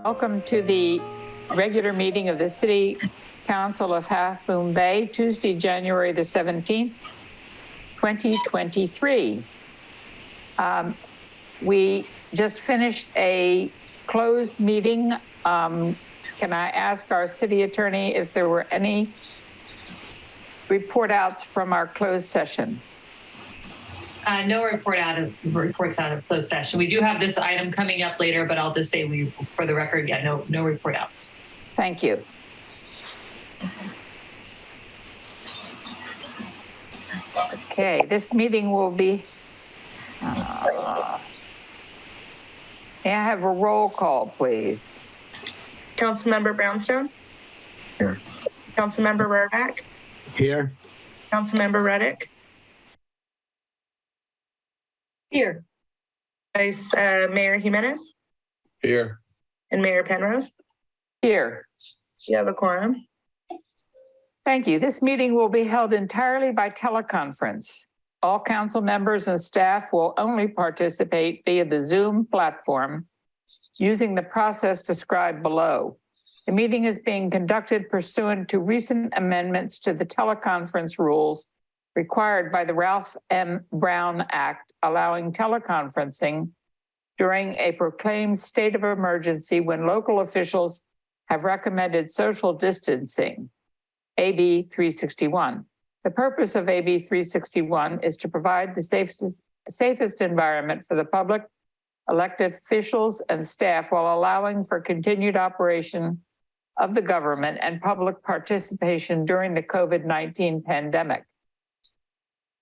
Welcome to the regular meeting of the City Council of Half Moon Bay, Tuesday, January the 17th, 2023. We just finished a closed meeting. Can I ask our city attorney if there were any report outs from our closed session? No reports out of closed session. We do have this item coming up later, but I'll just say for the record, no report outs. Thank you. Okay, this meeting will be, may I have a roll call, please? Councilmember Brownstone? Here. Councilmember Rohraback? Here. Councilmember Reddick? Here. Vice Mayor Jimenez? Here. And Mayor Penrose? Here. You have a quorum. Thank you. This meeting will be held entirely by teleconference. All council members and staff will only participate via the Zoom platform using the process described below. The meeting is being conducted pursuant to recent amendments to the teleconference rules required by the Ralph M. Brown Act, allowing teleconferencing during a proclaimed state of emergency when local officials have recommended social distancing, AB 361. The purpose of AB 361 is to provide the safest environment for the public, elected officials, and staff while allowing for continued operation of the government and public participation during the COVID-19 pandemic.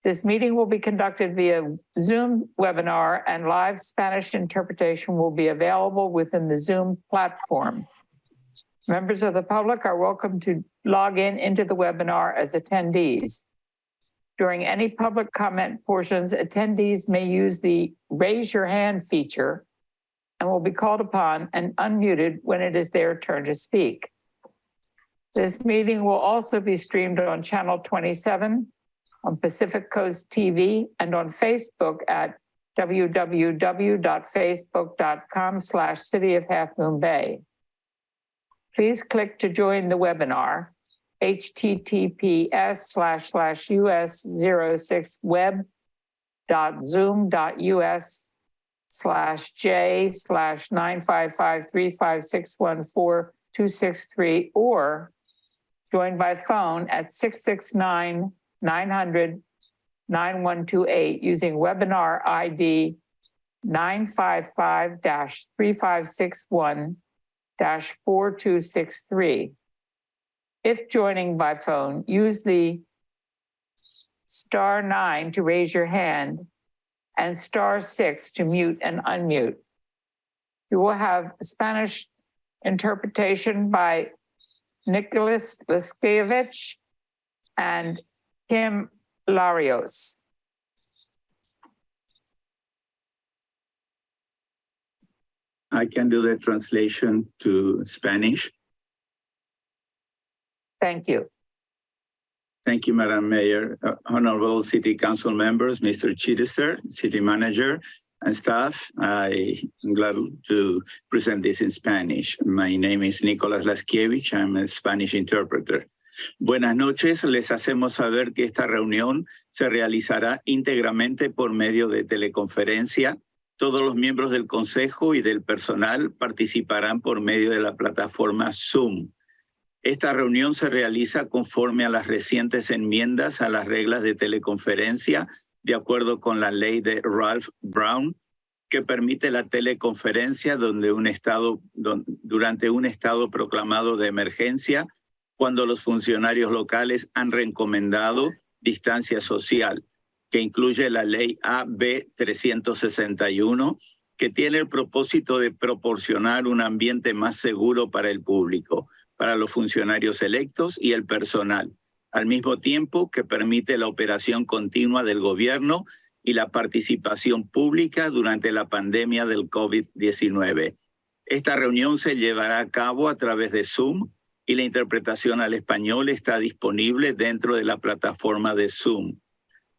This meeting will be conducted via Zoom webinar, and live Spanish interpretation will be available within the Zoom platform. Members of the public are welcome to log into the webinar as attendees. During any public comment portions, attendees may use the raise your hand feature and will be called upon and unmuted when it is their turn to speak. This meeting will also be streamed on Channel 27, on Pacific Coast TV, and on Facebook at www.facebook.com/City of Half Moon Bay. Please click to join the webinar, https://us06web.zoom.us/j/95535614263, or join by phone at 669-900-9128 using webinar ID 955-3561-4263. If joining by phone, use the *9 to raise your hand and *6 to mute and unmute. You will have Spanish interpretation by Nicholas Liskevich and Kim Larios. I can do the translation to Spanish. Thank you. Thank you, Madam Mayor. Honorable City Council members, Mr. Chittister, City Manager, and staff, I am glad to present this in Spanish. My name is Nicholas Laskiewicz. I'm a Spanish interpreter. Buenas noches, les hacemos saber que esta reunión se realizará íntegramente por medio de teleconferencia. Todos los miembros del Consejo y del personal participarán por medio de la plataforma Zoom. Esta reunión se realiza conforme a las recientes enmiendas a las reglas de teleconferencia, de acuerdo con la ley de Ralph Brown, que permite la teleconferencia durante un estado proclamado de emergencia, cuando los funcionarios locales han recomendado distancia social, que incluye la ley AB 361, que tiene el propósito de proporcionar un ambiente más seguro para el público, para los funcionarios electos y el personal, al mismo tiempo que permite la operación continua del gobierno y la participación pública durante la pandemia del COVID-19. Esta reunión se llevará a cabo a través de Zoom y la interpretación al español está disponible dentro de la plataforma de Zoom.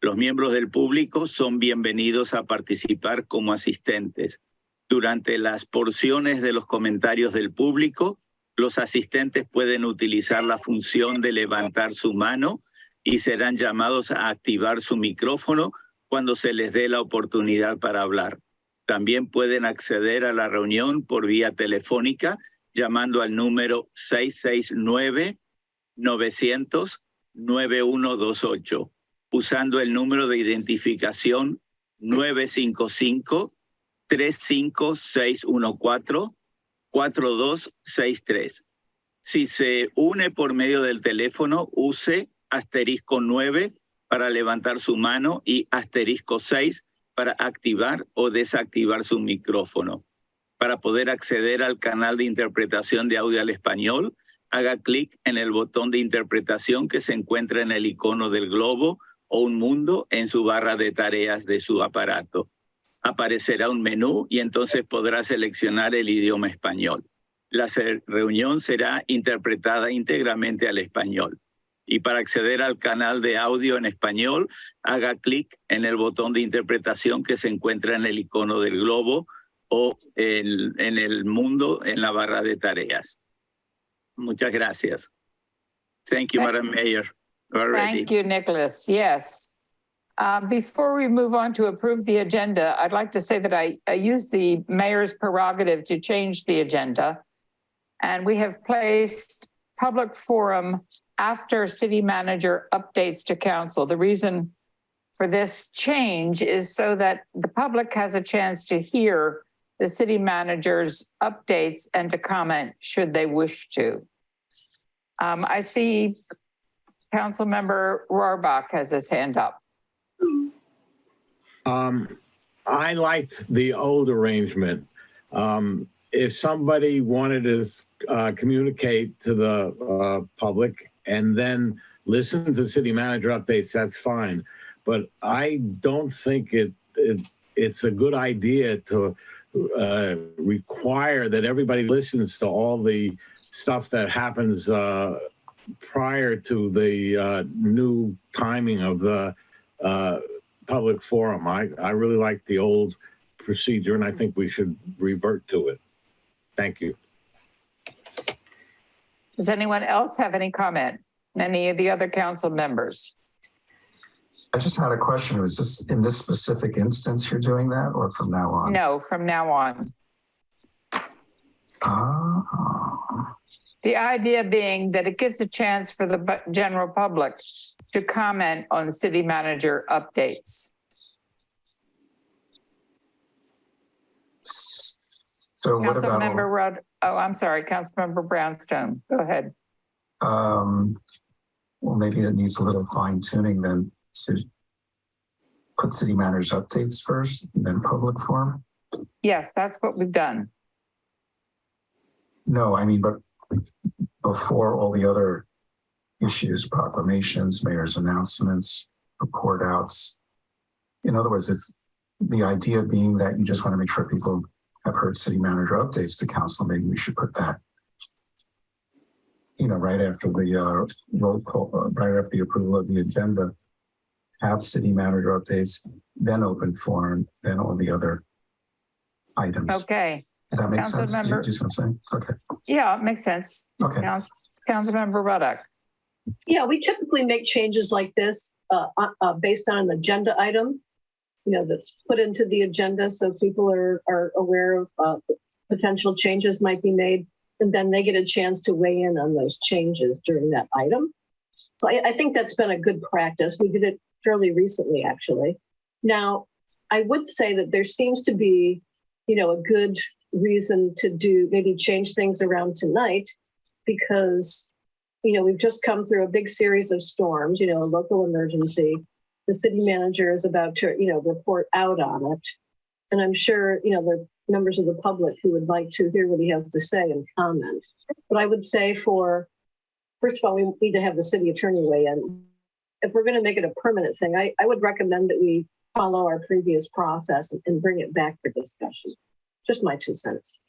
Los miembros del público son bienvenidos a participar como asistentes. Durante las porciones de los comentarios del público, los asistentes pueden utilizar la función de levantar su mano y serán llamados a activar su micrófono cuando se les dé la oportunidad para hablar. También pueden acceder a la reunión por vía telefónica llamando al número 669-900-9128, usando el número de identificación 955-35614-4263. Si se une por medio del teléfono, use *9 para levantar su mano y *6 para activar o desactivar su micrófono. Para poder acceder al canal de interpretación de audio al español, haga clic en el botón de interpretación que se encuentra en el icono del globo o un mundo en su barra de tareas de su aparato. Aparecerá un menú y entonces podrá seleccionar el idioma español. La reunión será interpretada íntegramente al español. Y para acceder al canal de audio en español, haga clic en el botón de interpretación que se encuentra en el icono del globo o en el mundo en la barra de tareas. Muchas gracias. Thank you, Madam Mayor. We're ready. Thank you, Nicholas. Yes. Before we move on to approve the agenda, I'd like to say that I used the mayor's prerogative to change the agenda. And we have placed public forum after city manager updates to council. The reason for this change is so that the public has a chance to hear the city manager's updates and to comment should they wish to. I see Councilmember Rohrbach has his hand up. I liked the old arrangement. If somebody wanted to communicate to the public and then listen to city manager updates, that's fine. But I don't think it's a good idea to require that everybody listens to all the stuff that happens prior to the new timing of the public forum. I really like the old procedure, and I think we should revert to it. Thank you. Does anyone else have any comment? Any of the other council members? I just had a question. Was this in this specific instance you're doing that, or from now on? No, from now on. The idea being that it gives a chance for the general public to comment on city manager updates. So what about? Councilmember I'm sorry, Councilmember Brownstone. Go ahead. Well, maybe it needs a little fine tuning then to put city manager updates first, and then public forum. Yes, that's what we've done. No, I mean, but before all the other issues, proclamations, mayor's announcements, report outs. In other words, if the idea being that you just want to make sure people have heard city manager updates to council, maybe we should put that, right after the roll call, right after the approval of the agenda, have city manager updates, then open forum, then all the other items. Okay. Does that make sense? Do you Councilmember- see what I'm saying? Okay. Yeah, it makes sense. Okay. Councilmember Ruddock. Yeah, we typically make changes like this based on an agenda item, that's put into the agenda so people are aware of potential changes might be made, and then they get a chance to weigh in on those changes during that item. So I think that's been a good practice. We did it fairly recently, actually. Now, I would say that there seems to be, a good reason to maybe change things around tonight because, we've just come through a big series of storms, a local emergency. The city manager is about to, report out on it. And I'm sure, there are members of the public who would like to hear what he has to say and comment. But I would say first of all, we need to have the city attorney weigh in. If we're going to make it a permanent thing, I would recommend that we follow our previous process and bring it back for discussion. Just my 2 cents.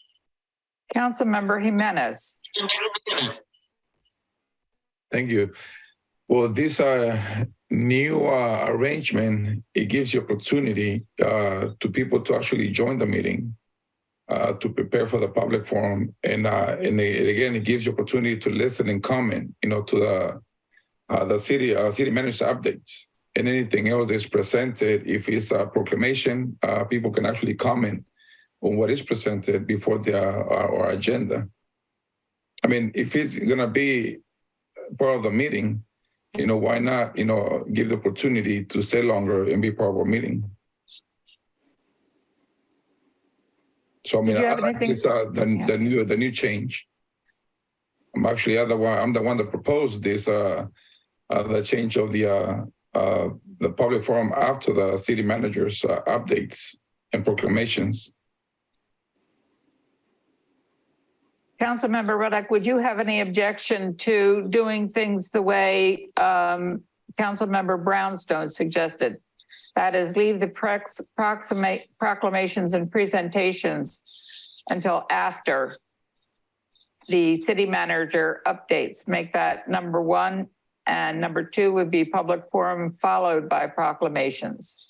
Councilmember Jimenez. Thank you. Well, this new arrangement, it gives you opportunity to people to actually join the meeting. to prepare for the public forum. And again, it gives you opportunity to listen and comment, to the city manager's updates. And anything else is presented. If it's a proclamation, people can actually comment on what is presented before our agenda. I mean, if it's going to be part of the meeting, why not, give the opportunity to stay longer and be part of our meeting? So, I mean, I like this, the new change. I'm the one that proposed this, the change of the public forum after the city manager's updates and proclamations. Councilmember Ruddock, would you have any objection to doing things the way Councilmember Brownstone suggested? That is, leave the proclamations and presentations until after the city manager updates. Make that number one. And number two would be public forum followed by proclamations.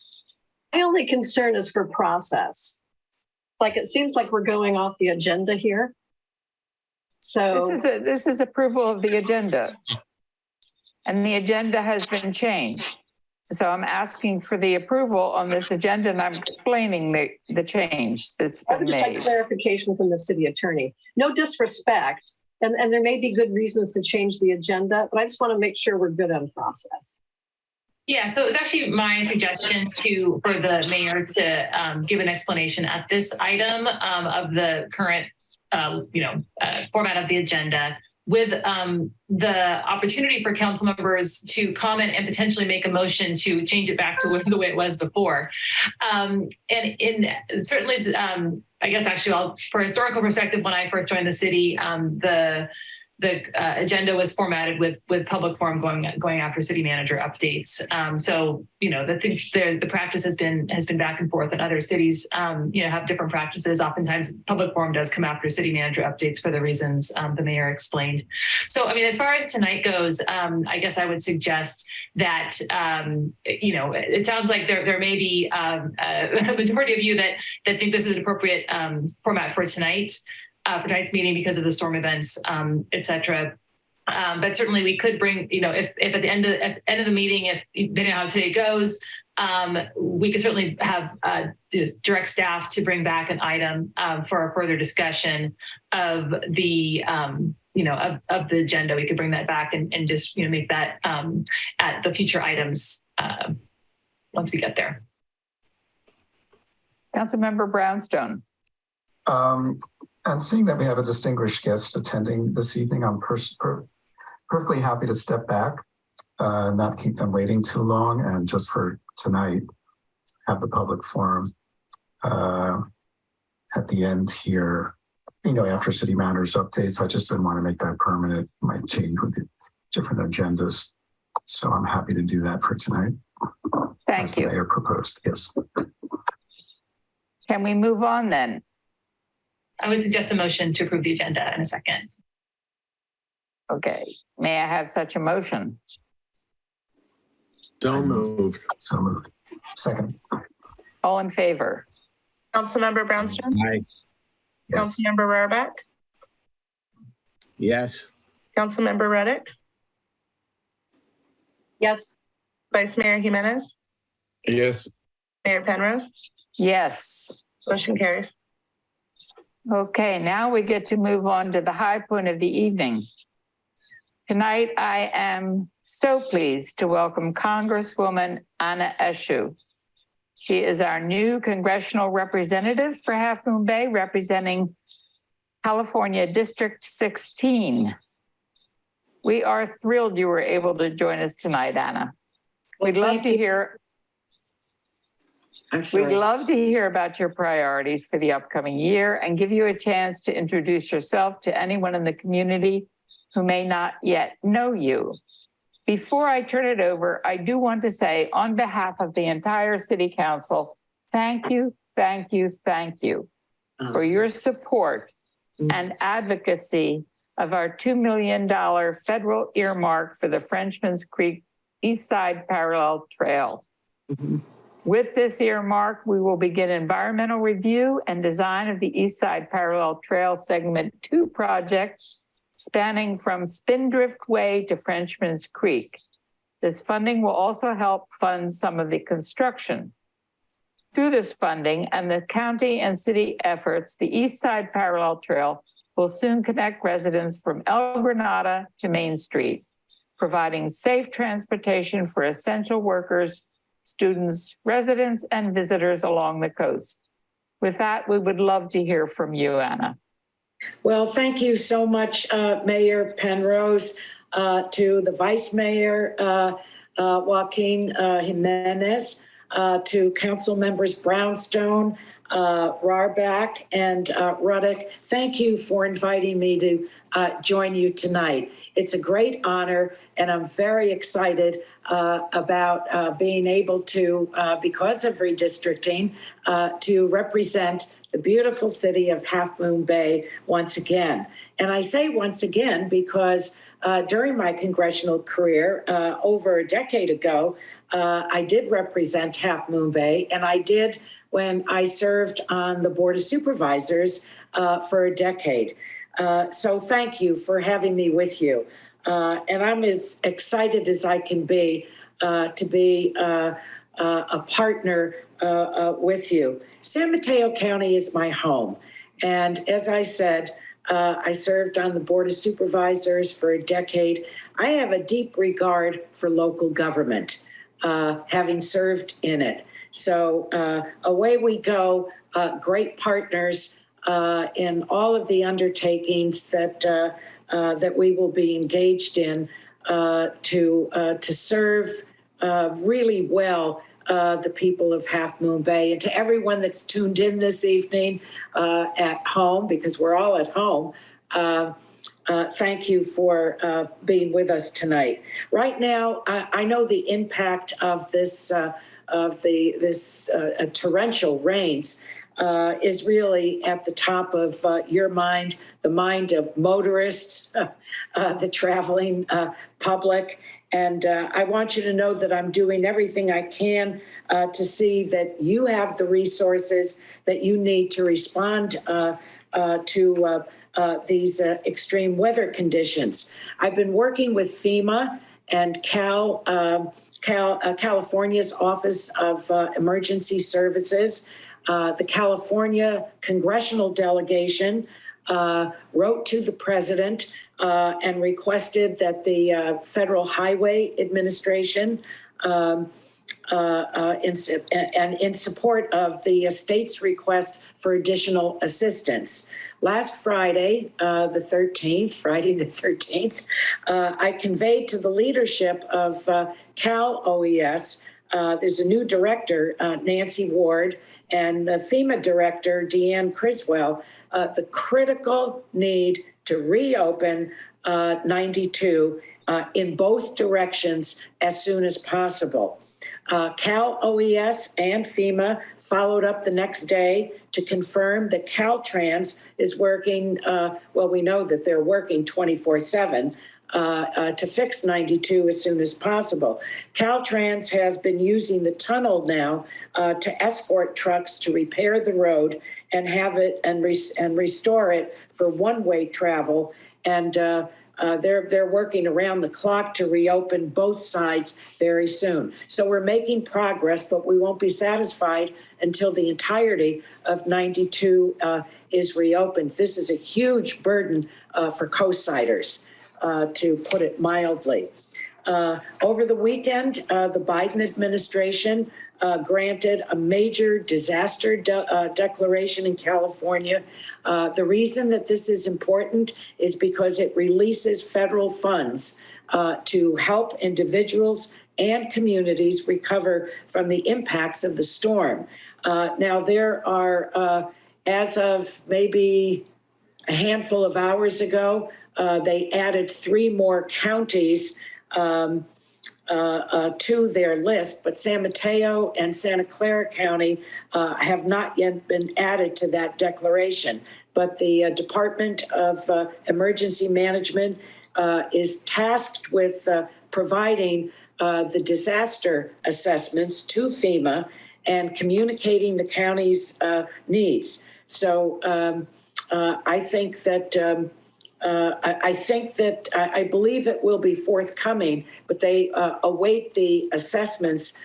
My only concern is for process. Like, it seems like we're going off the agenda here. So this is approval of the agenda. And the agenda has been changed. So I'm asking for the approval on this agenda, and I'm explaining the change that's I been would just like made. clarification from the city attorney. No disrespect, and there may be good reasons to change the agenda, but I just want to make sure we're good on process. Yeah, so it's actually my suggestion for the mayor to give an explanation at this item of the current, format of the agenda, with the opportunity for council members to comment and potentially make a motion to change it back to the way it was before. And certainly, I guess actually, for historical perspective, when I first joined the city, the agenda was formatted with public forum going after city manager updates. So the practice has been back and forth, and other cities have different practices. Oftentimes, public forum does come after city manager updates for the reasons the mayor explained. So I mean, as far as tonight goes, I guess I would suggest that it sounds like there may be a majority of you that think this is an appropriate format for tonight's meeting because of the storm events, et cetera. But certainly we could bring, if at the end of the meeting, if depending on how today goes, we could certainly have direct staff to bring back an item for a further discussion of the of the agenda. We could bring that back and just make that at the future items once we get there. Councilmember Brownstone. And seeing that we have a distinguished guest attending this evening, I'm perfectly happy to step back, not keep them waiting too long, and just for tonight, have the public forum at the end here, after city managers updates. I just didn't want to make that permanent. It might change with the different agendas. So I'm happy to do that for tonight. Thank you. The mayor proposed, yes. Can we move on then? I would suggest a motion to approve the agenda in a second. Okay. May I have such a motion? So moved. So moved. Second. All in favor? Councilmember Brownstone, Aye. Yes. Councilmember Rohraback, Yes. Councilmember Reddick, Yes. Vice Mayor Jimenez, Yes. Mayor Penrose, Yes. motion carries. Okay, now we get to move on to the high point of the evening. Tonight, I am so pleased to welcome Congresswoman Anna Eshoo. She is our new congressional representative for Half Moon Bay, representing California District 16. We are thrilled you were able to join us tonight, Anna. We'd love to hear. We'd love to hear about your priorities for the upcoming year and give you a chance to introduce yourself to anyone in the community who may not yet know you. Before I turn it over, I do want to say, on behalf of the entire City Council, thank you, thank you, thank you for your support and advocacy of our $2 million federal earmark for the Frenchman's Creek East Side Parallel Trail. With this earmark, we will begin environmental review and design of the East Side Parallel Trail Segment 2 project spanning from Spindrift Way to Frenchman's Creek. This funding will also help fund some of the construction. Through this funding and the county and city efforts, the East Side Parallel Trail will soon connect residents from El Granada to Main Street, providing safe transportation for essential workers, students, residents, and visitors along the coast. With that, we would love to hear from you, Anna. Well, thank you so much, Mayor Penrose, to the Vice Mayor, Joaquin Jimenez, to Council Members Brownstone, Rarback, and Ruddick. Thank you for inviting me to join you tonight. It's a great honor, and I'm very excited about being able to, because of redistricting, to represent the beautiful city of Half Moon Bay once again. And I say once again because during my congressional career, over a decade ago, I did represent Half Moon Bay, and I did when I served on the Board of Supervisors for a decade. So thank you for having me with you. And I'm as excited as I can be to be a partner with you. San Mateo County is my home. And as I said, I served on the Board of Supervisors for a decade. I have a deep regard for local government, having served in it. So away we go, great partners in all of the undertakings that that we will be engaged in to serve really well the people of Half Moon Bay. And to everyone that's tuned in this evening at home, because we're all at home, thank you for being with us tonight. Right now, I know the impact of this torrential rains is really at the top of your mind, the mind of motorists, the traveling public. And I want you to know that I'm doing everything I can to see that you have the resources that you need to respond to these extreme weather conditions. I've been working with FEMA and California's Office of Emergency Services. The California congressional delegation wrote to the president and requested that the Federal Highway Administration in support of the state's request for additional assistance. Last Friday, Friday the 13th, I conveyed to the leadership of Cal OES, there's a new director, Nancy Ward, and the FEMA director, Deanne Criswell, the critical need to reopen 92 in both directions as soon as possible. Cal OES and FEMA followed up the next day to confirm that Caltrans is working, well, we know that they're working 24/7 to fix 92 as soon as possible. Caltrans has been using the tunnel now to escort trucks to repair the road and have it and restore it for one-way travel. And they're working around the clock to reopen both sides very soon. So we're making progress, but we won't be satisfied until the entirety of 92 is reopened. This is a huge burden for coastsiders, to put it mildly. Over the weekend, the Biden administration granted a major disaster declaration in California. The reason that this is important is because it releases federal funds to help individuals and communities recover from the impacts of the storm. Now, there are, as of maybe a handful of hours ago, they added 3 more counties to their list, but San Mateo and Santa Clara County have not yet been added to that declaration. But the Department of Emergency Management is tasked with providing the disaster assessments to FEMA, and communicating the county's needs. So I think that I believe it will be forthcoming, but they await the assessments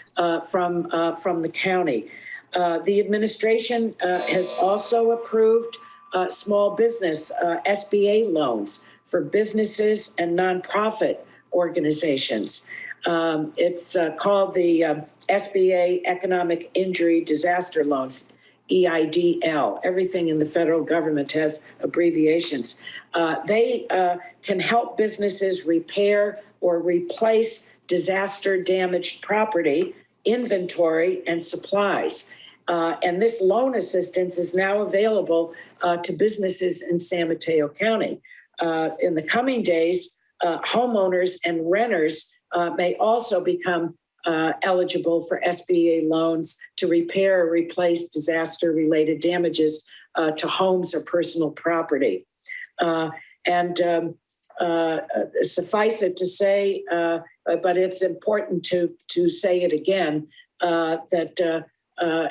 from the county. The administration has also approved small business SBA loans for businesses and nonprofit organizations. It's called the SBA Economic Injury Disaster Loans, EIDL. Everything in the federal government has abbreviations. They can help businesses repair or replace disaster damaged property, inventory, and supplies. And this loan assistance is now available to businesses in San Mateo County. In the coming days, homeowners and renters may also become eligible for SBA loans to repair or replace disaster-related damages to homes or personal property. Suffice it to say, but it's important to say it again, that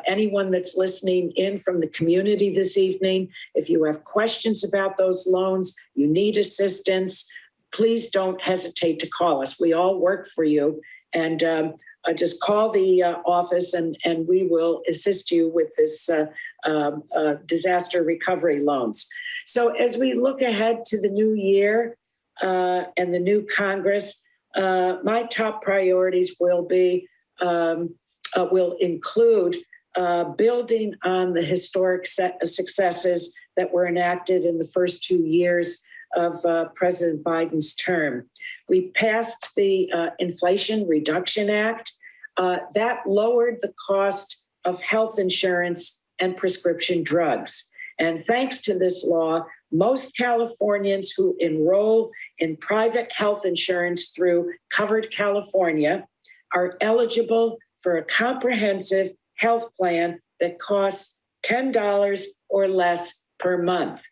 anyone that's listening in from the community this evening, if you have questions about those loans, you need assistance, please don't hesitate to call us. We all work for you, and just call the office and we will assist you with this disaster recovery loans. So as we look ahead to the new year and the new Congress, my top priorities will include building on the historic successes that were enacted in the first 2 years of President Biden's term. We passed the Inflation Reduction Act. That lowered the cost of health insurance and prescription drugs. And thanks to this law, most Californians who enroll in private health insurance through Covered California are eligible for a comprehensive health plan that costs $10 or less per month.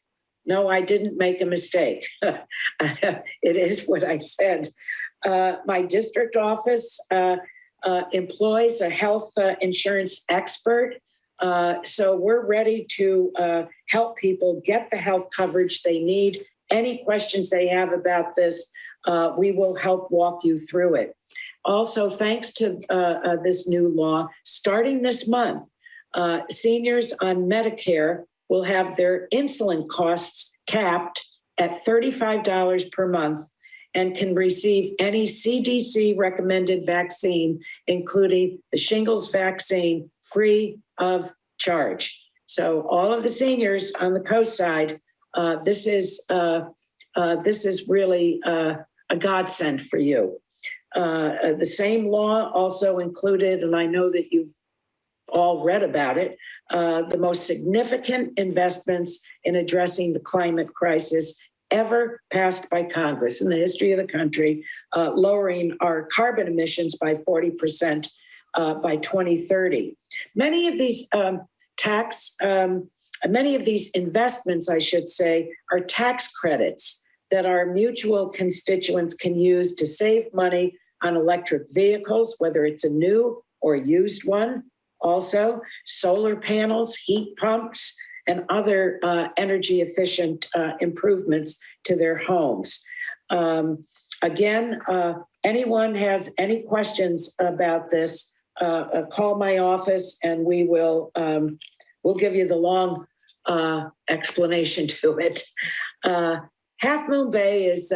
No, I didn't make a mistake. It is what I said. My district office employs a health insurance expert. So we're ready to help people get the health coverage they need. Any questions they have about this, we will help walk you through it. Also, thanks to this new law, starting this month, seniors on Medicare will have their insulin costs capped at $35 per month and can receive any CDC recommended vaccine, including the shingles vaccine, free of charge. So all of the seniors on the coast side, this is really a godsend for you. The same law also included, and I know that you've all read about it, the most significant investments in addressing the climate crisis ever passed by Congress in the history of the country, lowering our carbon emissions by 40% by 2030. Many of these investments, I should say, are tax credits that our mutual constituents can use to save money on electric vehicles, whether it's a new or used one. Also, solar panels, heat pumps, and other energy efficient improvements to their homes. Again, anyone has any questions about this, call my office and we'll give you the long explanation to it. Half Moon Bay is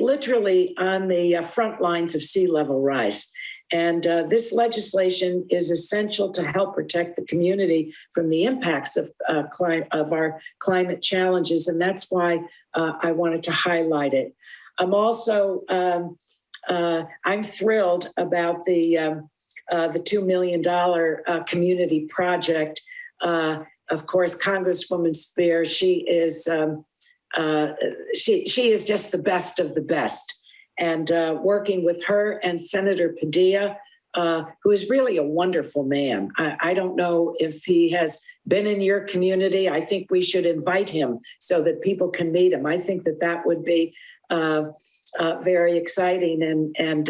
literally on the front lines of sea level rise. And this legislation is essential to help protect the community from the impacts of our climate challenges. And that's why I wanted to highlight it. I'm also, I'm thrilled about the $2 million community project. Of course, Congresswoman Spear, she is just the best of the best. And working with her and Senator Padilla, who is really a wonderful man. I don't know if he has been in your community. I think we should invite him so that people can meet him. I think that would be very exciting, and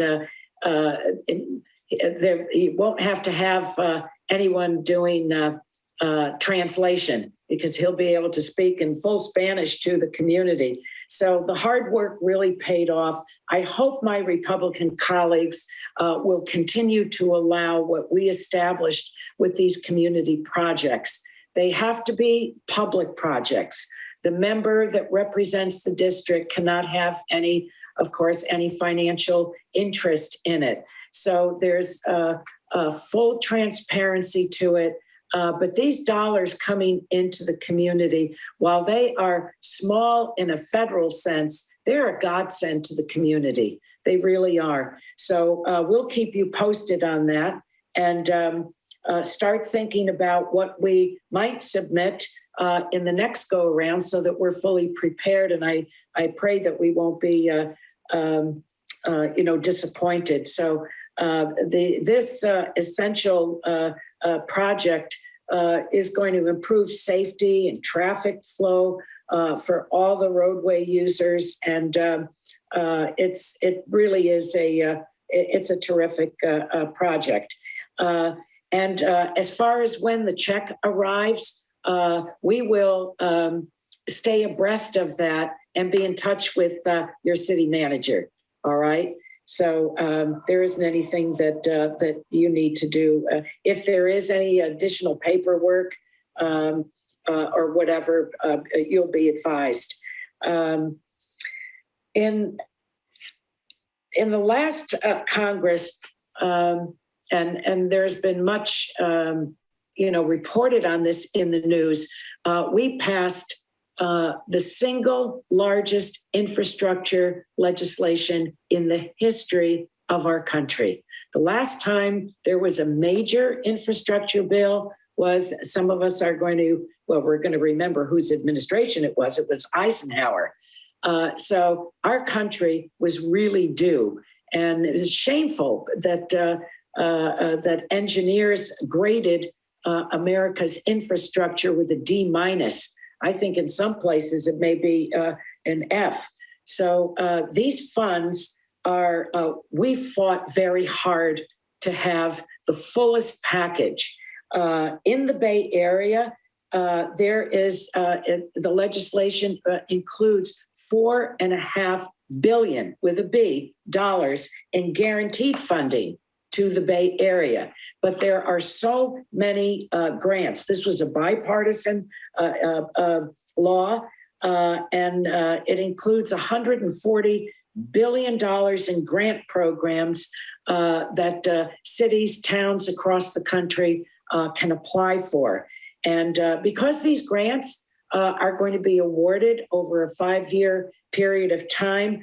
he won't have to have anyone doing translation, because he'll be able to speak in full Spanish to the community. So the hard work really paid off. I hope my Republican colleagues will continue to allow what we established with these community projects. They have to be public projects. The member that represents the district cannot have any, of course, any financial interest in it. So there's a full transparency to it. But these dollars coming into the community, while they are small in a federal sense, they're a godsend to the community. They really are. So we'll keep you posted on that, and start thinking about what we might submit in the next go around, so that we're fully prepared. And I pray that we won't be disappointed. So this essential project is going to improve safety and traffic flow for all the roadway users, and it really is it's a terrific project. And as far as when the check arrives, we will stay abreast of that and be in touch with your city manager. All right. So there isn't anything that you need to do. If there is any additional paperwork or whatever, you'll be advised. In the last Congress, and there's been much reported on this in the news, we passed the single largest infrastructure legislation in the history of our country. The last time there was a major infrastructure bill was, some of us are going to, we're going to remember whose administration it was. It was Eisenhower. So our country was really due. And it was shameful that that engineers graded America's infrastructure with a D-. I think in some places it may be an F. So these funds are, we fought very hard to have the fullest package. In the Bay Area, there is, the legislation includes $4.5 billion with a B dollars in guaranteed funding to the Bay Area. But there are so many grants. This was a bipartisan law, and it includes $140 billion in grant programs that cities, towns across the country can apply for. And because these grants are going to be awarded over a 5-year period of time,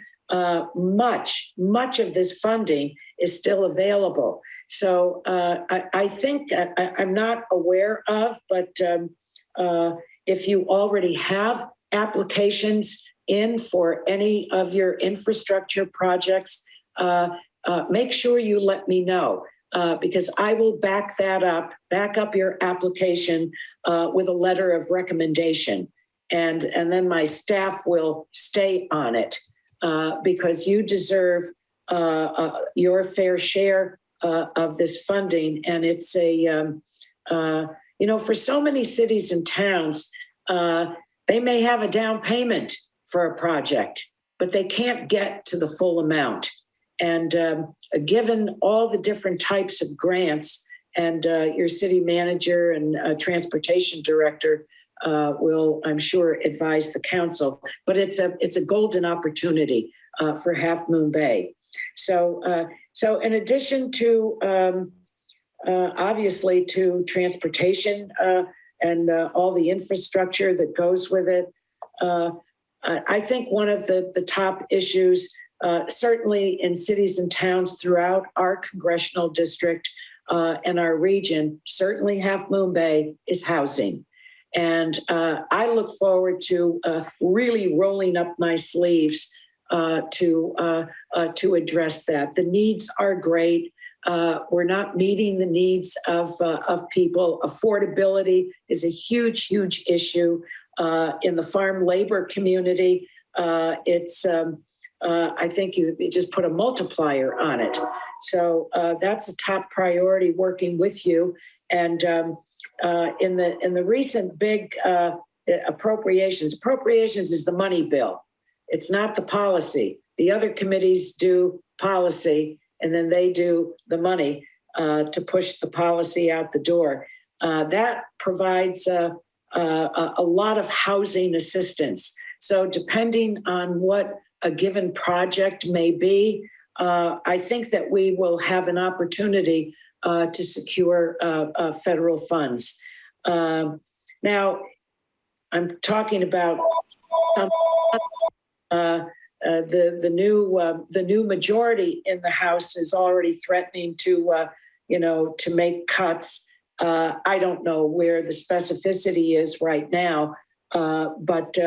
much of this funding is still available. So I think I'm not aware of, but if you already have applications in for any of your infrastructure projects, make sure you let me know, because I will back up your application with a letter of recommendation. And then my staff will stay on it because you deserve your fair share of this funding. And it's for so many cities and towns, they may have a down payment for a project, but they can't get to the full amount. And given all the different types of grants, and your city manager and transportation director will, I'm sure, advise the council, but it's a golden opportunity for Half Moon Bay. So in addition to obviously to transportation and all the infrastructure that goes with it, I think one of the top issues, certainly in cities and towns throughout our congressional district and our region, certainly Half Moon Bay, is housing. And I look forward to really rolling up my sleeves to address that. The needs are great. We're not meeting the needs of people. Affordability is a huge issue in the farm labor community. It's I think you just put a multiplier on it. So that's a top priority, working with you. And in the recent big appropriations is the money bill. It's not the policy. The other committees do policy, and then they do the money to push the policy out the door. That provides a lot of housing assistance. So depending on what a given project may be, I think that we will have an opportunity to secure federal funds. Now, I'm talking about the new majority in the House is already threatening to make cuts. I don't know where the specificity is right now, but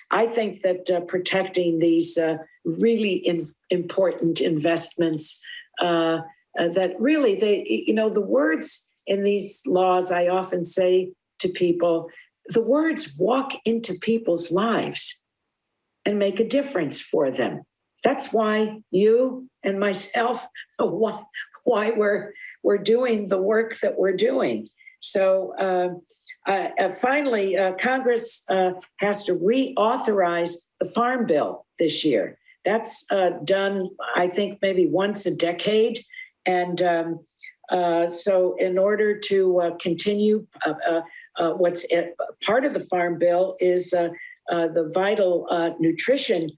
I think that protecting these really important investments, that really the words in these laws, I often say to people, the words walk into people's lives and make a difference for them. That's why you and myself, why we're doing the work that we're doing. So finally, Congress has to reauthorize the Farm Bill this year. That's done, I think, maybe once a decade. And so in order to continue, what's part of the Farm Bill is the vital nutrition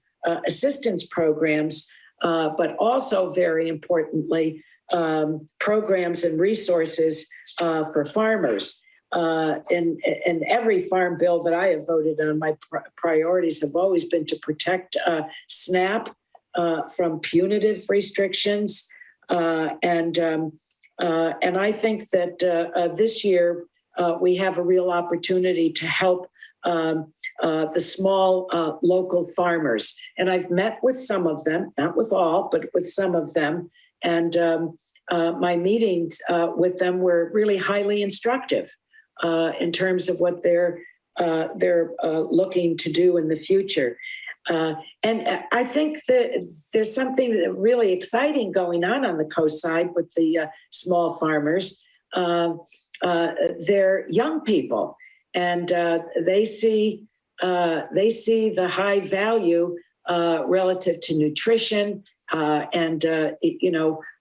assistance programs, but also very importantly, programs and resources for farmers. In every farm bill that I have voted on, my priorities have always been to protect SNAP from punitive restrictions. And I think that this year we have a real opportunity to help the small local farmers. And I've met with some of them, not with all, but with some of them. And my meetings with them were really highly instructive in terms of what they're looking to do in the future. And I think that there's something really exciting going on the coast side with the small farmers. They're young people, and they see the high value relative to nutrition and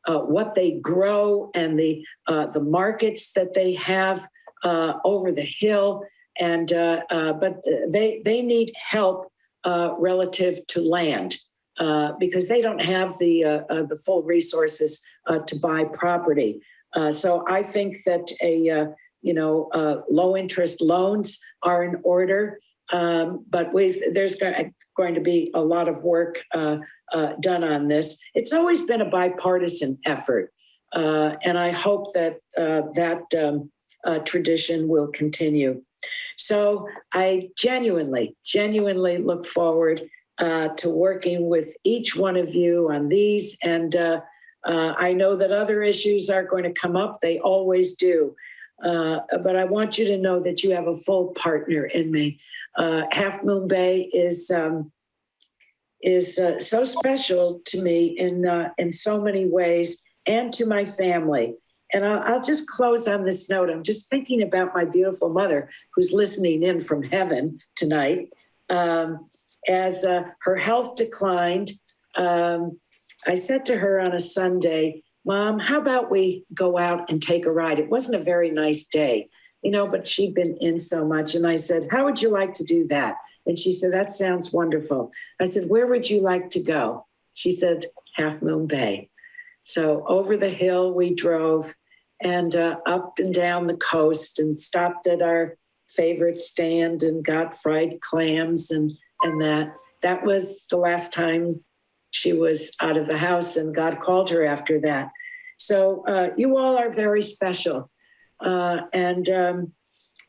what they grow and the markets that they have over the hill. And but they need help relative to land because they don't have the full resources to buy property. So I think that low interest loans are in order, but there's going to be a lot of work done on this. It's always been a bipartisan effort, and I hope that that tradition will continue. So I genuinely look forward to working with each one of you on these. And I know that other issues are going to come up. They always do. But I want you to know that you have a full partner in me. Half Moon Bay is so special to me in so many ways, and to my family. And I'll just close on this note. I'm just thinking about my beautiful mother who's listening in from heaven tonight. As her health declined, I said to her on a Sunday, Mom, how about we go out and take a ride? It wasn't a very nice day, but she'd been in so much. And I said, how would you like to do that? And she said, that sounds wonderful. I said, where would you like to go? She said, Half Moon Bay. So over the hill we drove, and up and down the coast, and stopped at our favorite stand and got fried clams and that. That was the last time she was out of the house, and God called her after that. So you all are very special. And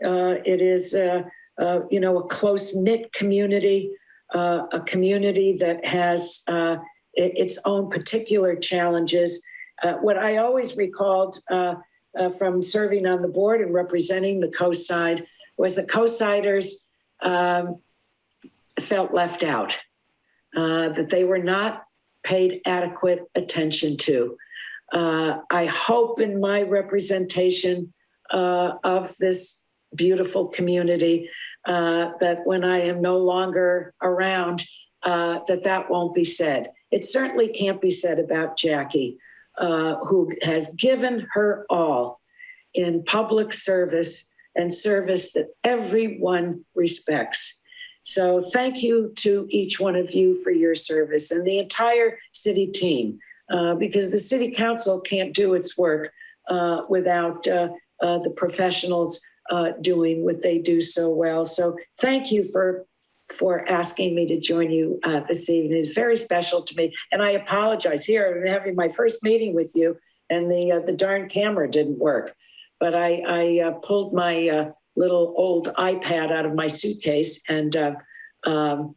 it is, a close-knit community, a community that has its own particular challenges. What I always recalled from serving on the board and representing the coast side was the coastsiders felt left out, that they were not paid adequate attention to. I hope in my representation of this beautiful community, that when I am no longer around, that won't be said. It certainly can't be said about Jackie, who has given her all in public service and service that everyone respects. So thank you to each one of you for your service and the entire city team, because the city council can't do its work without the professionals doing what they do so well. So thank you for asking me to join you this evening. It's very special to me. And I apologize here, I'm having my first meeting with you and the darn camera didn't work. But I pulled my little old iPad out of my suitcase and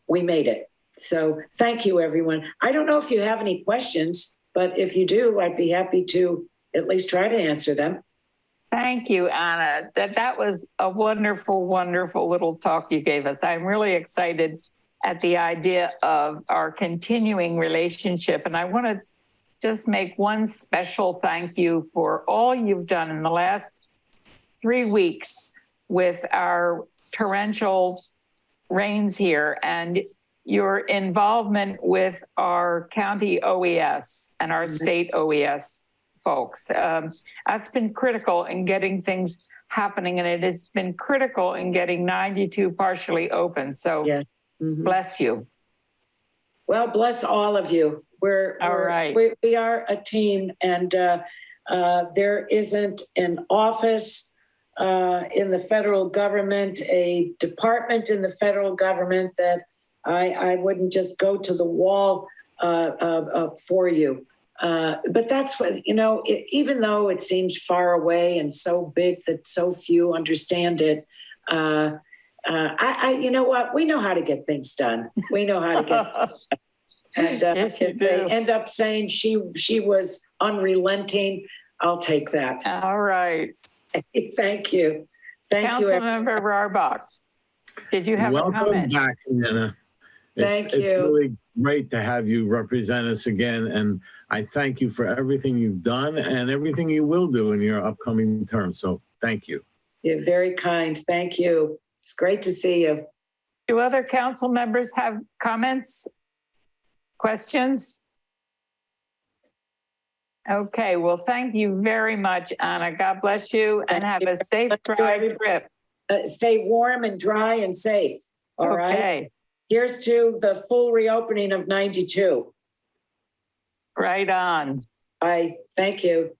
we made it. So thank you, everyone. I don't know if you have any questions, but if you do, I'd be happy to at least try to answer them. Thank you, Anna. That was a wonderful, wonderful little talk you gave us. I'm really excited at the idea of our continuing relationship. And I want to just make one special thank you for all you've done in the last 3 weeks with our torrential rains here and your involvement with our county OES and our state OES folks. That's been critical in getting things happening, and it has been critical in getting 92 partially open. So yes. Bless you. Well, bless all of you. We are a team, and there isn't an office in the federal government, a department in the federal government that I wouldn't just go to the wall for you. But that's what, even though it seems far away and so big that so few understand it, you know what? We know how to get things done. We know how to get and yes, if they end up saying she was unrelenting, I'll take that. All right. Thank you. Thank you. Councilmember Rarbach, did you have a comment? Welcome back, Nina. Thank you. It's really great to have you represent us again. And I thank you for everything you've done and everything you will do in your upcoming term. So thank you. You're very kind. Thank you. It's great to see you. Do other council members have comments, questions? Okay, well, thank you very much, Anna. God bless you and have a safe drive trip. Stay warm and dry and safe. All right. Okay. Here's to the full reopening of 92. Right on. Bye. Thank you.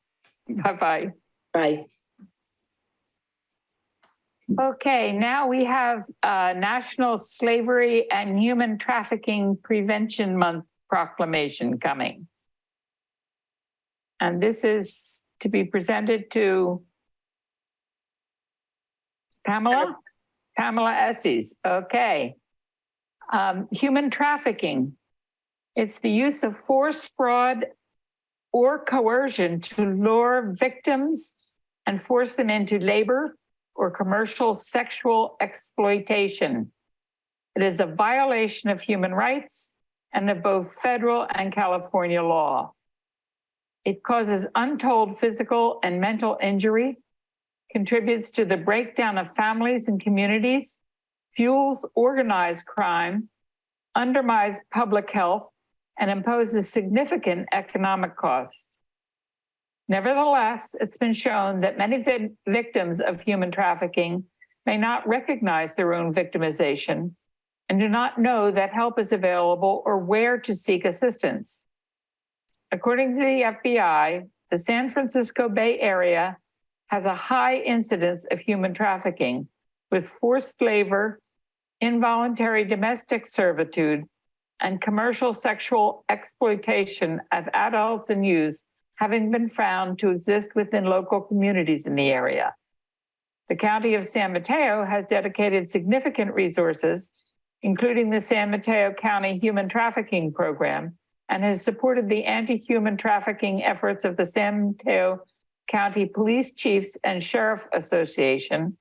Bye-bye. Bye. Okay, now we have National Slavery and Human Trafficking Prevention Month proclamation coming. And this is to be presented to Pamela Estes. Okay. Human trafficking. It's the use of force, fraud, or coercion to lure victims and force them into labor or commercial sexual exploitation. It is a violation of human rights and of both federal and California law. It causes untold physical and mental injury, contributes to the breakdown of families and communities, fuels organized crime, undermines public health, and imposes significant economic costs. Nevertheless, it's been shown that many victims of human trafficking may not recognize their own victimization and do not know that help is available or where to seek assistance. According to the FBI, the San Francisco Bay Area has a high incidence of human trafficking, with forced labor, involuntary domestic servitude, and commercial sexual exploitation of adults and youth having been found to exist within local communities in the area. The County of San Mateo has dedicated significant resources, including the San Mateo County Human Trafficking Program, and has supported the anti-human trafficking efforts of the San Mateo County Police Chiefs and Sheriff Association,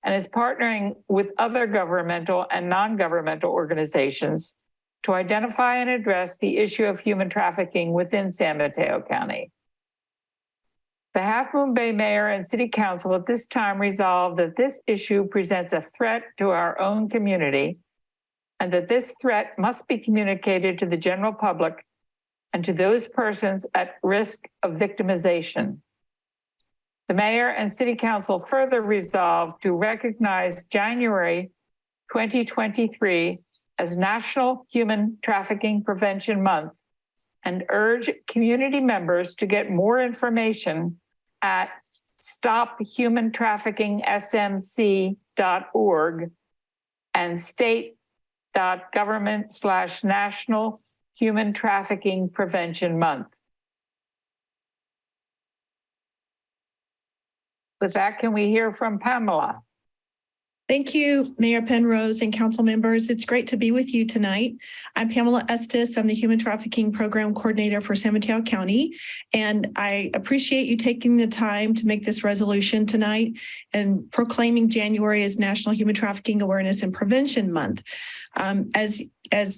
and is partnering with other governmental and non-governmental organizations to identify and address the issue of human trafficking within San Mateo County. The Half Moon Bay Mayor and City Council at this time resolve that this issue presents a threat to our own community and that this threat must be communicated to the general public and to those persons at risk of victimization. The Mayor and City Council further resolve to recognize January 2023 as National Human Trafficking Prevention Month and urge community members to get more information at stophumantraffickingsmc.org and state.government/National Human Trafficking Prevention Month. With that, can we hear from Pamela? Thank you, Mayor Penrose and council members. It's great to be with you tonight. I'm Pamela Estes. I'm the Human Trafficking Program Coordinator for San Mateo County. And I appreciate you taking the time to make this resolution tonight and proclaiming January as National Human Trafficking Awareness and Prevention Month. As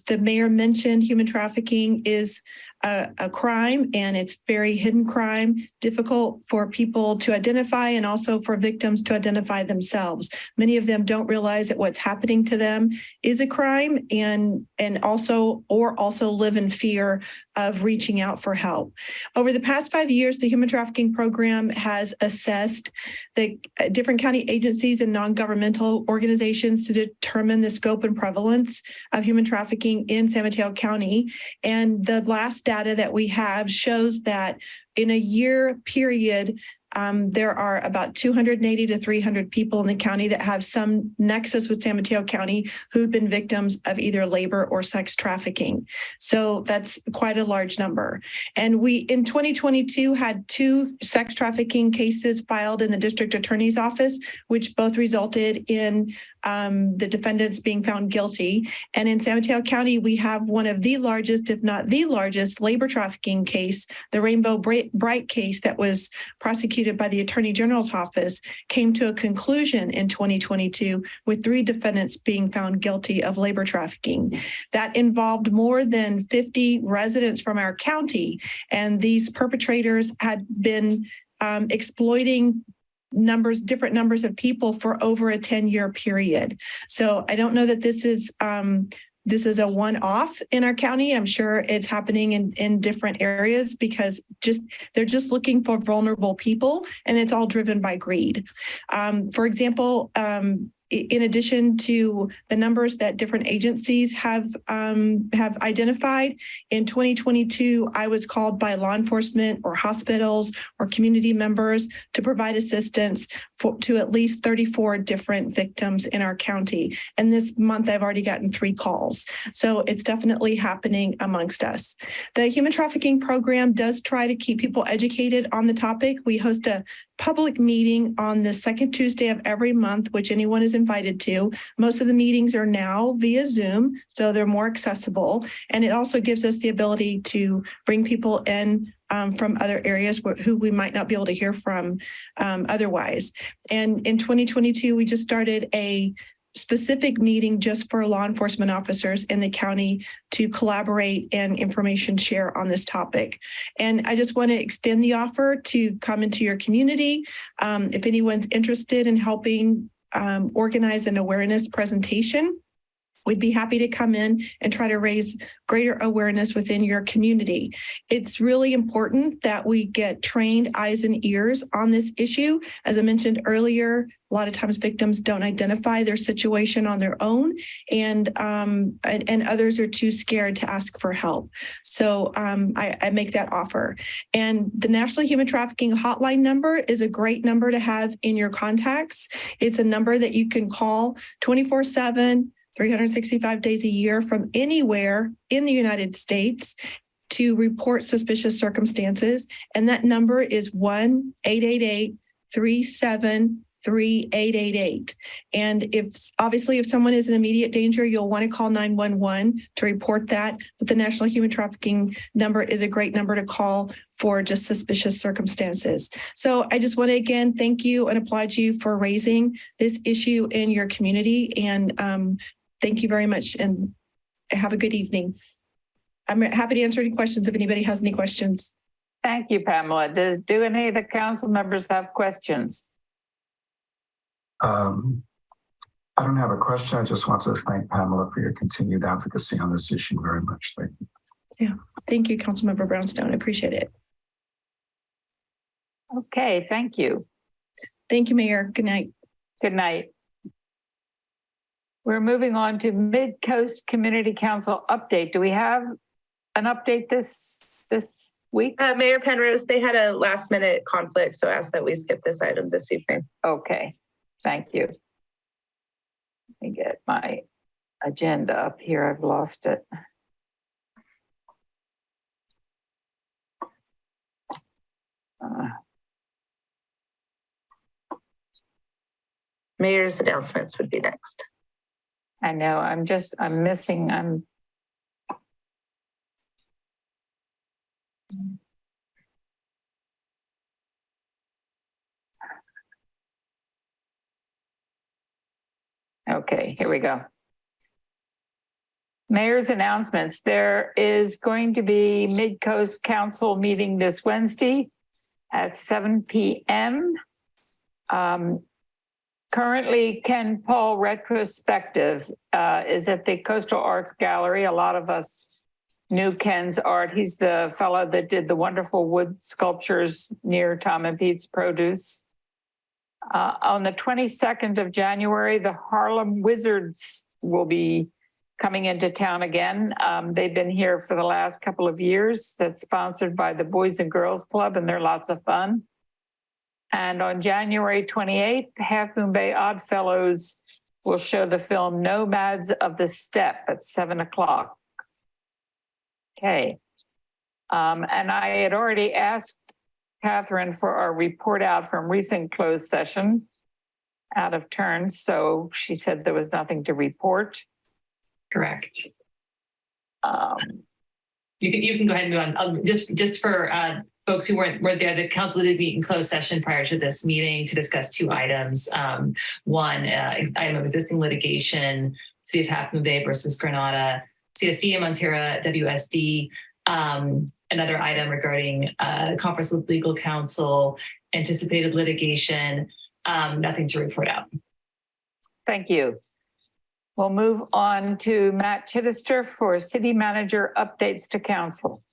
the mayor mentioned, human trafficking is a crime, and it's very hidden crime, difficult for people to identify and also for victims to identify themselves. Many of them don't realize that what's happening to them is a crime and also live in fear of reaching out for help. Over the past 5 years, the Human Trafficking Program has assessed the different county agencies and non-governmental organizations to determine the scope and prevalence of human trafficking in San Mateo County. And the last data that we have shows that in a year period, there are about 280 to 300 people in the county that have some nexus with San Mateo County who've been victims of either labor or sex trafficking. So that's quite a large number. And we, in 2022, had 2 sex trafficking cases filed in the district attorney's office, which both resulted in the defendants being found guilty. And in San Mateo County, we have one of the largest, if not the largest, labor trafficking case. The Rainbow Bright case that was prosecuted by the Attorney General's office came to a conclusion in 2022 with 3 defendants being found guilty of labor trafficking. That involved more than 50 residents from our county, and these perpetrators had been exploiting different numbers of people for over a 10-year period. So I don't know that this is a one-off in our county. I'm sure it's happening in different areas because they're just looking for vulnerable people, and it's all driven by greed. For example, in addition to the numbers that different agencies have identified, in 2022, I was called by law enforcement or hospitals or community members to provide assistance to at least 34 different victims in our county. And this month, I've already gotten 3 calls. So it's definitely happening amongst us. The Human Trafficking Program does try to keep people educated on the topic. We host a public meeting on the second Tuesday of every month, which anyone is invited to. Most of the meetings are now via Zoom, so they're more accessible. And it also gives us the ability to bring people in from other areas who we might not be able to hear from otherwise. And in 2022, we just started a specific meeting just for law enforcement officers in the county to collaborate and information share on this topic. And I just want to extend the offer to come into your community. If anyone's interested in helping organize an awareness presentation, we'd be happy to come in and try to raise greater awareness within your community. It's really important that we get trained eyes and ears on this issue. As I mentioned earlier, a lot of times victims don't identify their situation on their own, and others are too scared to ask for help. So I make that offer. And the National Human Trafficking Hotline number is a great number to have in your contacts. It's a number that you can call 24/7, 365 days a year from anywhere in the United States to report suspicious circumstances. And that number is 1-888-37-3888. And if someone is in immediate danger, you'll want to call 911 to report that. But the National Human Trafficking number is a great number to call for just suspicious circumstances. So I just want to again thank you and applaud you for raising this issue in your community. And thank you very much, and have a good evening. I'm happy to answer any questions if anybody has any questions. Thank you, Pamela. Do any of the council members have questions? I don't have a question. I just want to thank Pamela for your continued advocacy on this issue very much. Thank you. Yeah. Thank you, Councilmember Brownstone. I appreciate it. Okay, thank you. Thank you, Mayor. Good night. Good night. We're moving on to Mid-Coast Community Council update. Do we have an update this week? Mayor Penrose, they had a last minute conflict, so asked that we skip this item this evening. Okay, thank you. Let me get my agenda up here. I've lost it. Mayor's announcements would be next. I know, I'm missing, okay, here we go. Mayor's announcements. There is going to be Mid-Coast Council meeting this Wednesday at 7 p.m. Currently, Ken Paul Retrospective is at the Coastal Arts Gallery. A lot of us knew Ken's art. He's the fellow that did the wonderful wood sculptures near Tom and Pete's Produce. On the 22nd of January, the Harlem Wizards will be coming into town again. They've been here for the last couple of years. That's sponsored by the Boys and Girls Club, and they're lots of fun. And on January 28th, Half Moon Bay Oddfellows will show the film Nomads of the Steppe at 7 o'clock. Okay. And I had already asked Catherine for our report out from recent closed session out of turn. So she said there was nothing to report. Correct. You can go ahead and move on. Just for folks who weren't there, the council did meet in closed session prior to this meeting to discuss two items. One, item of existing litigation, City of Half Moon Bay versus Granada, CSD and Montera WSD. Another item regarding conference with legal counsel, anticipated litigation, nothing to report out. Thank you. We'll move on to Matt Chittister for city manager updates to council.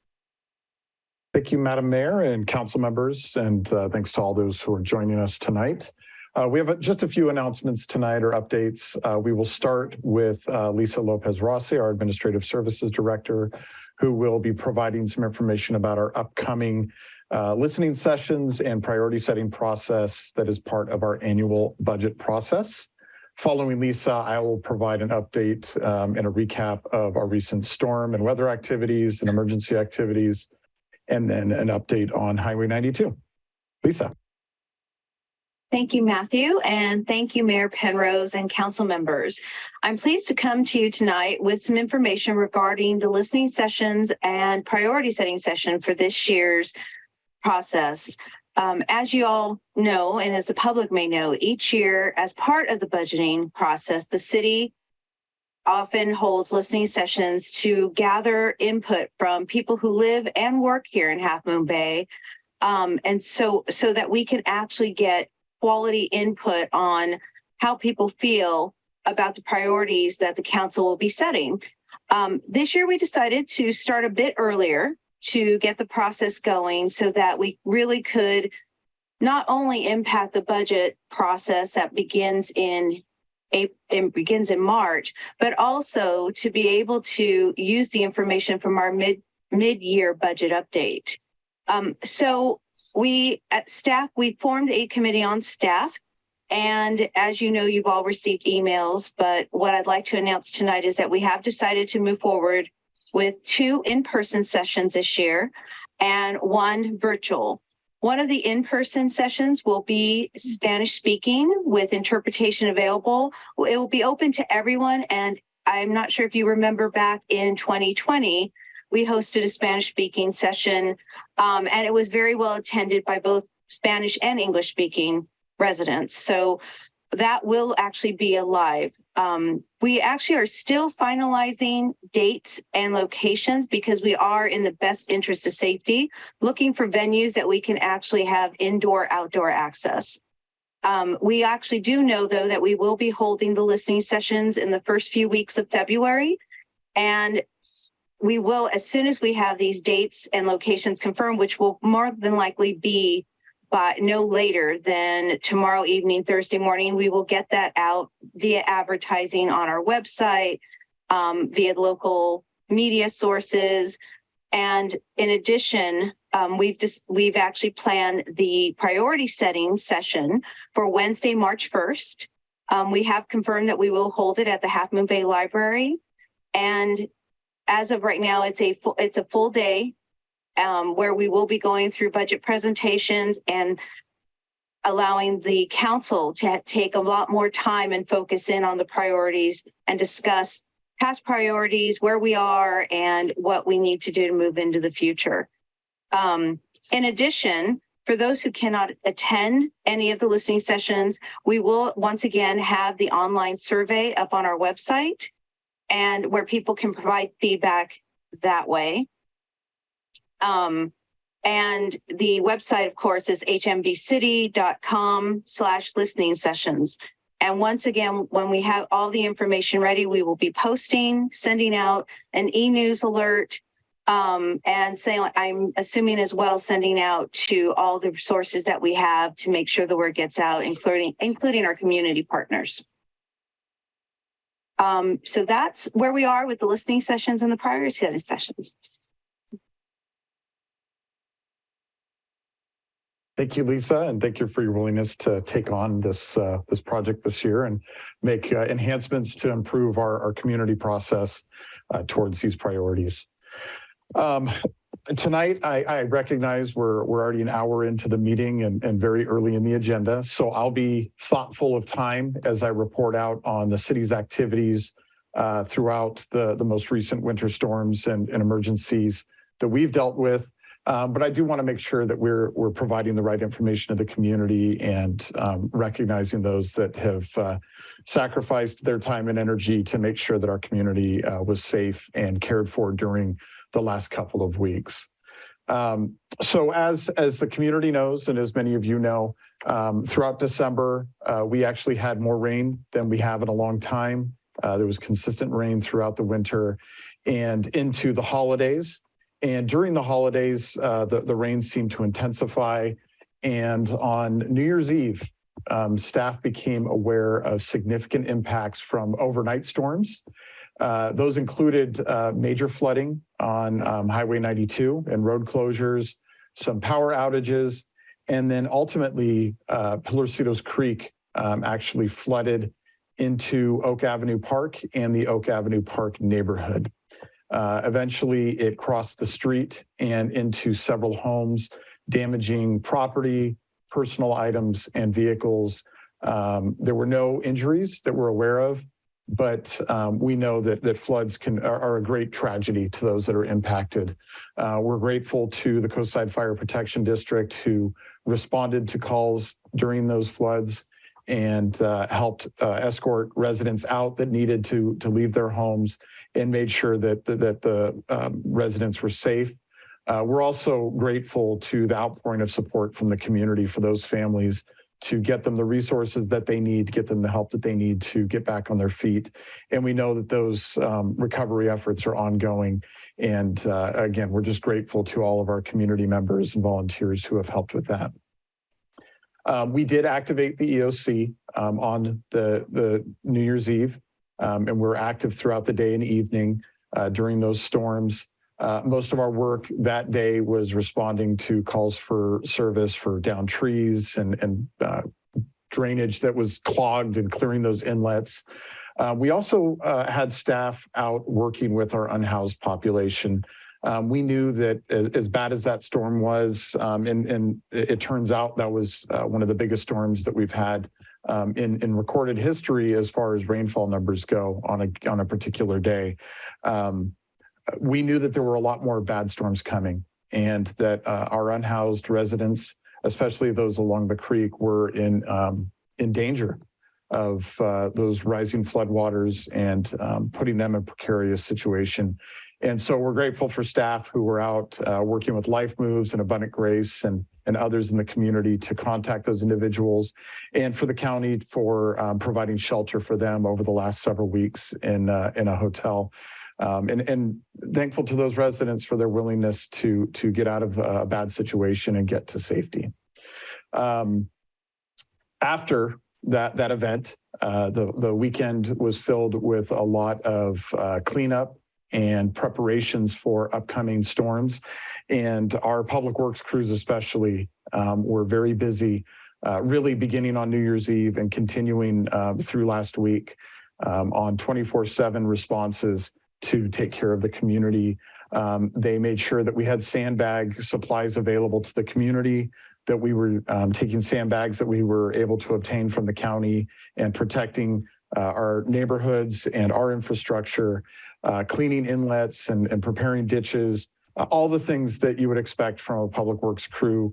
Thank you, Madam Mayor and council members, and thanks to all those who are joining us tonight. We have just a few announcements tonight or updates. We will start with Lisa Lopez Rossi, our Administrative Services Director, who will be providing some information about our upcoming listening sessions and priority setting process that is part of our annual budget process. Following Lisa, I will provide an update and a recap of our recent storm and weather activities and emergency activities, and then an update on Highway 92. Lisa. Thank you, Matthew, and thank you, Mayor Penrose and council members. I'm pleased to come to you tonight with some information regarding the listening sessions and priority setting session for this year's process. As you all know, and as the public may know, each year as part of the budgeting process, the city often holds listening sessions to gather input from people who live and work here in Half Moon Bay. And so that we can actually get quality input on how people feel about the priorities that the council will be setting. This year, we decided to start a bit earlier to get the process going so that we really could not only impact the budget process that begins in March, but also to be able to use the information from our mid-year budget update. So we at staff, we formed a committee on staff. And as you know, you've all received emails, but what I'd like to announce tonight is that we have decided to move forward with 2 in-person sessions this year and 1 virtual. One of the in-person sessions will be Spanish speaking with interpretation available. It will be open to everyone. And I'm not sure if you remember back in 2020, we hosted a Spanish speaking session and it was very well attended by both Spanish and English speaking residents. So that will actually be a live We actually are still finalizing dates and locations because we are in the best interest of safety, looking for venues that we can actually have indoor, outdoor access. We actually do know, though, that we will be holding the listening sessions in the first few weeks of February. And we will, as soon as we have these dates and locations confirmed, which will more than likely be by no later than tomorrow evening, Thursday morning, we will get that out via advertising on our website, via local media sources. And in addition, we've actually planned the priority setting session for Wednesday, March 1st. We have confirmed that we will hold it at the Half Moon Bay Library. And as of right now, it's a full day where we will be going through budget presentations and allowing the council to take a lot more time and focus in on the priorities and discuss past priorities, where we are, and what we need to do to move into the future. In addition, for those who cannot attend any of the listening sessions, we will once again have the online survey up on our website and where people can provide feedback that way. And the website, of course, is hmbcity.com/listening sessions. And once again, when we have all the information ready, we will be posting, sending out an e-news alert, and saying, I'm assuming as well, sending out to all the sources that we have to make sure the word gets out, including our community partners. So that's where we are with the listening sessions and the priority setting sessions. Thank you, Lisa, and thank you for your willingness to take on this project this year and make enhancements to improve our community process towards these priorities. Tonight, I recognize we're already an hour into the meeting and very early in the agenda, so I'll be thoughtful of time as I report out on the city's activities throughout the most recent winter storms and emergencies that we've dealt with. But I do want to make sure that we're providing the right information to the community and recognizing those that have sacrificed their time and energy to make sure that our community was safe and cared for during the last couple of weeks. So as the community knows, and as many of you know, throughout December, we actually had more rain than we have in a long time. There was consistent rain throughout the winter and into the holidays. And during the holidays, the rain seemed to intensify. And on New Year's Eve, staff became aware of significant impacts from overnight storms. Those included major flooding on Highway 92 and road closures, some power outages, and then ultimately Pilarcitos Creek actually flooded into Oak Avenue Park and the Oak Avenue Park neighborhood. Eventually, it crossed the street and into several homes, damaging property, personal items, and vehicles. There were no injuries that we're aware of, but we know that floods are a great tragedy to those that are impacted. We're grateful to the Coastside Fire Protection District who responded to calls during those floods and helped escort residents out that needed to leave their homes and made sure that the residents were safe. We're also grateful to the outpouring of support from the community for those families to get them the resources that they need, to get them the help that they need to get back on their feet. And we know that those recovery efforts are ongoing. And again, we're just grateful to all of our community members and volunteers who have helped with that. We did activate the EOC on the New Year's Eve, and we're active throughout the day and evening during those storms. Most of our work that day was responding to calls for service for downed trees and drainage that was clogged and clearing those inlets. We also had staff out working with our unhoused population. We knew that as bad as that storm was, and it turns out that was one of the biggest storms that we've had in recorded history as far as rainfall numbers go on a particular day. We knew that there were a lot more bad storms coming and that our unhoused residents, especially those along the creek, were in danger. those rising floodwaters and putting them in a precarious situation. And so we're grateful for staff who were out working with Life Moves and Abundant Grace and others in the community to contact those individuals, and for the county for providing shelter for them over the last several weeks in a hotel. And thankful to those residents for their willingness to get out of a bad situation and get to safety. After that event, the weekend was filled with a lot of cleanup and preparations for upcoming storms. And our public works crews especially were very busy, really beginning on New Year's Eve and continuing through last week on 24/7 responses to take care of the community. They made sure that we had sandbag supplies available to the community, that we were taking sandbags that we were able to obtain from the county and protecting our neighborhoods and our infrastructure, cleaning inlets and preparing ditches, all the things that you would expect from a public works crew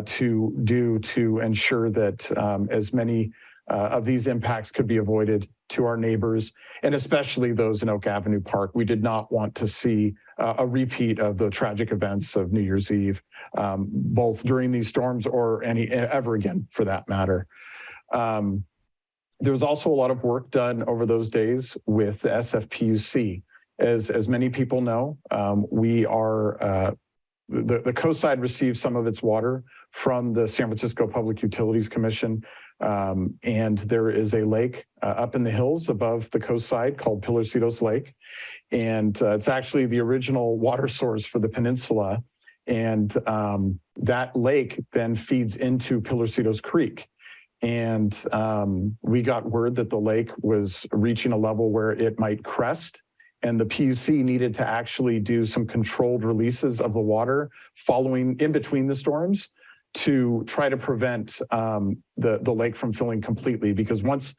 to do to ensure that as many of these impacts could be avoided to our neighbors, and especially those in Oak Avenue Park. We did not want to see a repeat of the tragic events of New Year's Eve, both during these storms or ever again for that matter. There was also a lot of work done over those days with the SFPUC. As many people know, we are the coast side receives some of its water from the San Francisco Public Utilities Commission. And there is a lake up in the hills above the coast side called Pilarcitos Lake. And it's actually the original water source for the peninsula. And that lake then feeds into Pilarcitos Creek. And we got word that the lake was reaching a level where it might crest. And the PUC needed to actually do some controlled releases of the water following in between the storms to try to prevent the lake from filling completely. Because once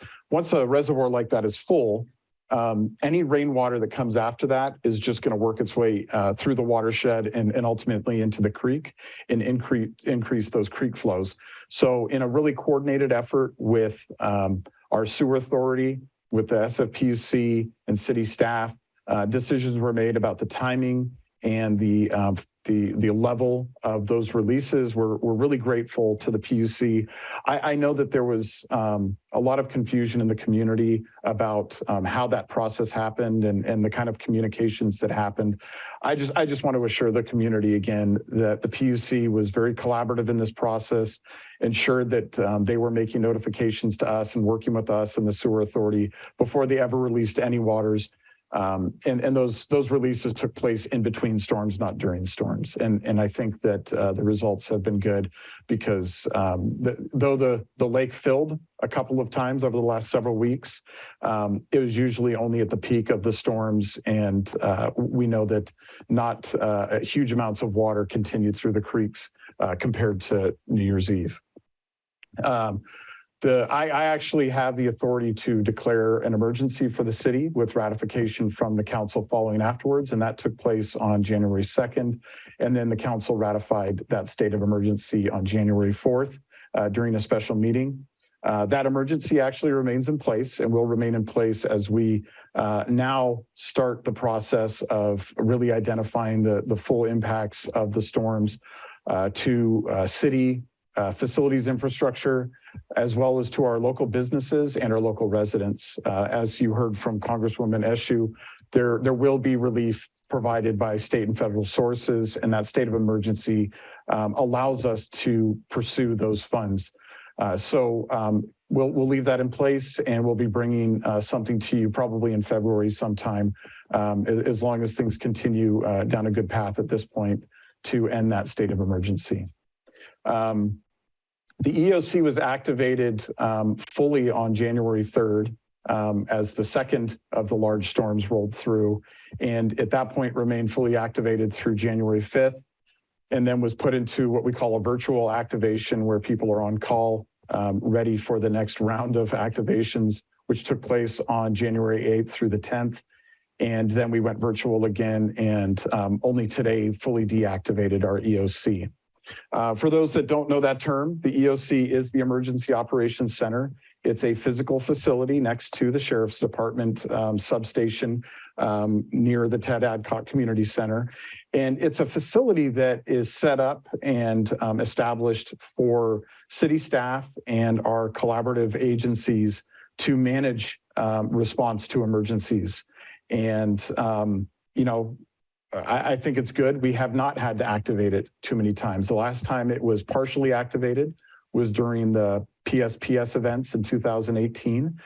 a reservoir like that is full, any rainwater that comes after that is just going to work its way through the watershed and ultimately into the creek and increase those creek flows. So in a really coordinated effort with our sewer authority, with the SFPUC and city staff, decisions were made about the timing and the level of those releases. We're really grateful to the PUC. I know that there was a lot of confusion in the community about how that process happened and the kind of communications that happened. I just want to assure the community again that the PUC was very collaborative in this process, ensured that they were making notifications to us and working with us and the sewer authority before they ever released any waters. And those releases took place in between storms, not during storms. And I think that the results have been good because though the lake filled a couple of times over the last several weeks, it was usually only at the peak of the storms. And we know that not huge amounts of water continued through the creeks compared to New Year's Eve. I actually have the authority to declare an emergency for the city with ratification from the council following afterwards, and that took place on January 2nd. And then the council ratified that state of emergency on January 4th during a special meeting. That emergency actually remains in place and will remain in place as we now start the process of really identifying the full impacts of the storms to city facilities infrastructure, as well as to our local businesses and our local residents. As you heard from Congresswoman Eshoo, there will be relief provided by state and federal sources, and that state of emergency allows us to pursue those funds. So we'll leave that in place, and we'll be bringing something to you probably in February sometime, as long as things continue down a good path at this point to end that state of emergency. The EOC was activated fully on January 3rd as the second of the large storms rolled through, and at that point remained fully activated through January 5th, and then was put into what we call a virtual activation where people are on call ready for the next round of activations, which took place on January 8th through the 10th. And then we went virtual again and only today fully deactivated our EOC. For those that don't know that term, the EOC is the Emergency Operations Center, It's a physical facility next to the Sheriff's Department substation near the Ted Adcock Community Center. And it's a facility that is set up and established for city staff and our collaborative agencies to manage response to emergencies. And, I think it's good. We have not had to activate it too many times. The last time it was partially activated was during the PSPS events in 2018.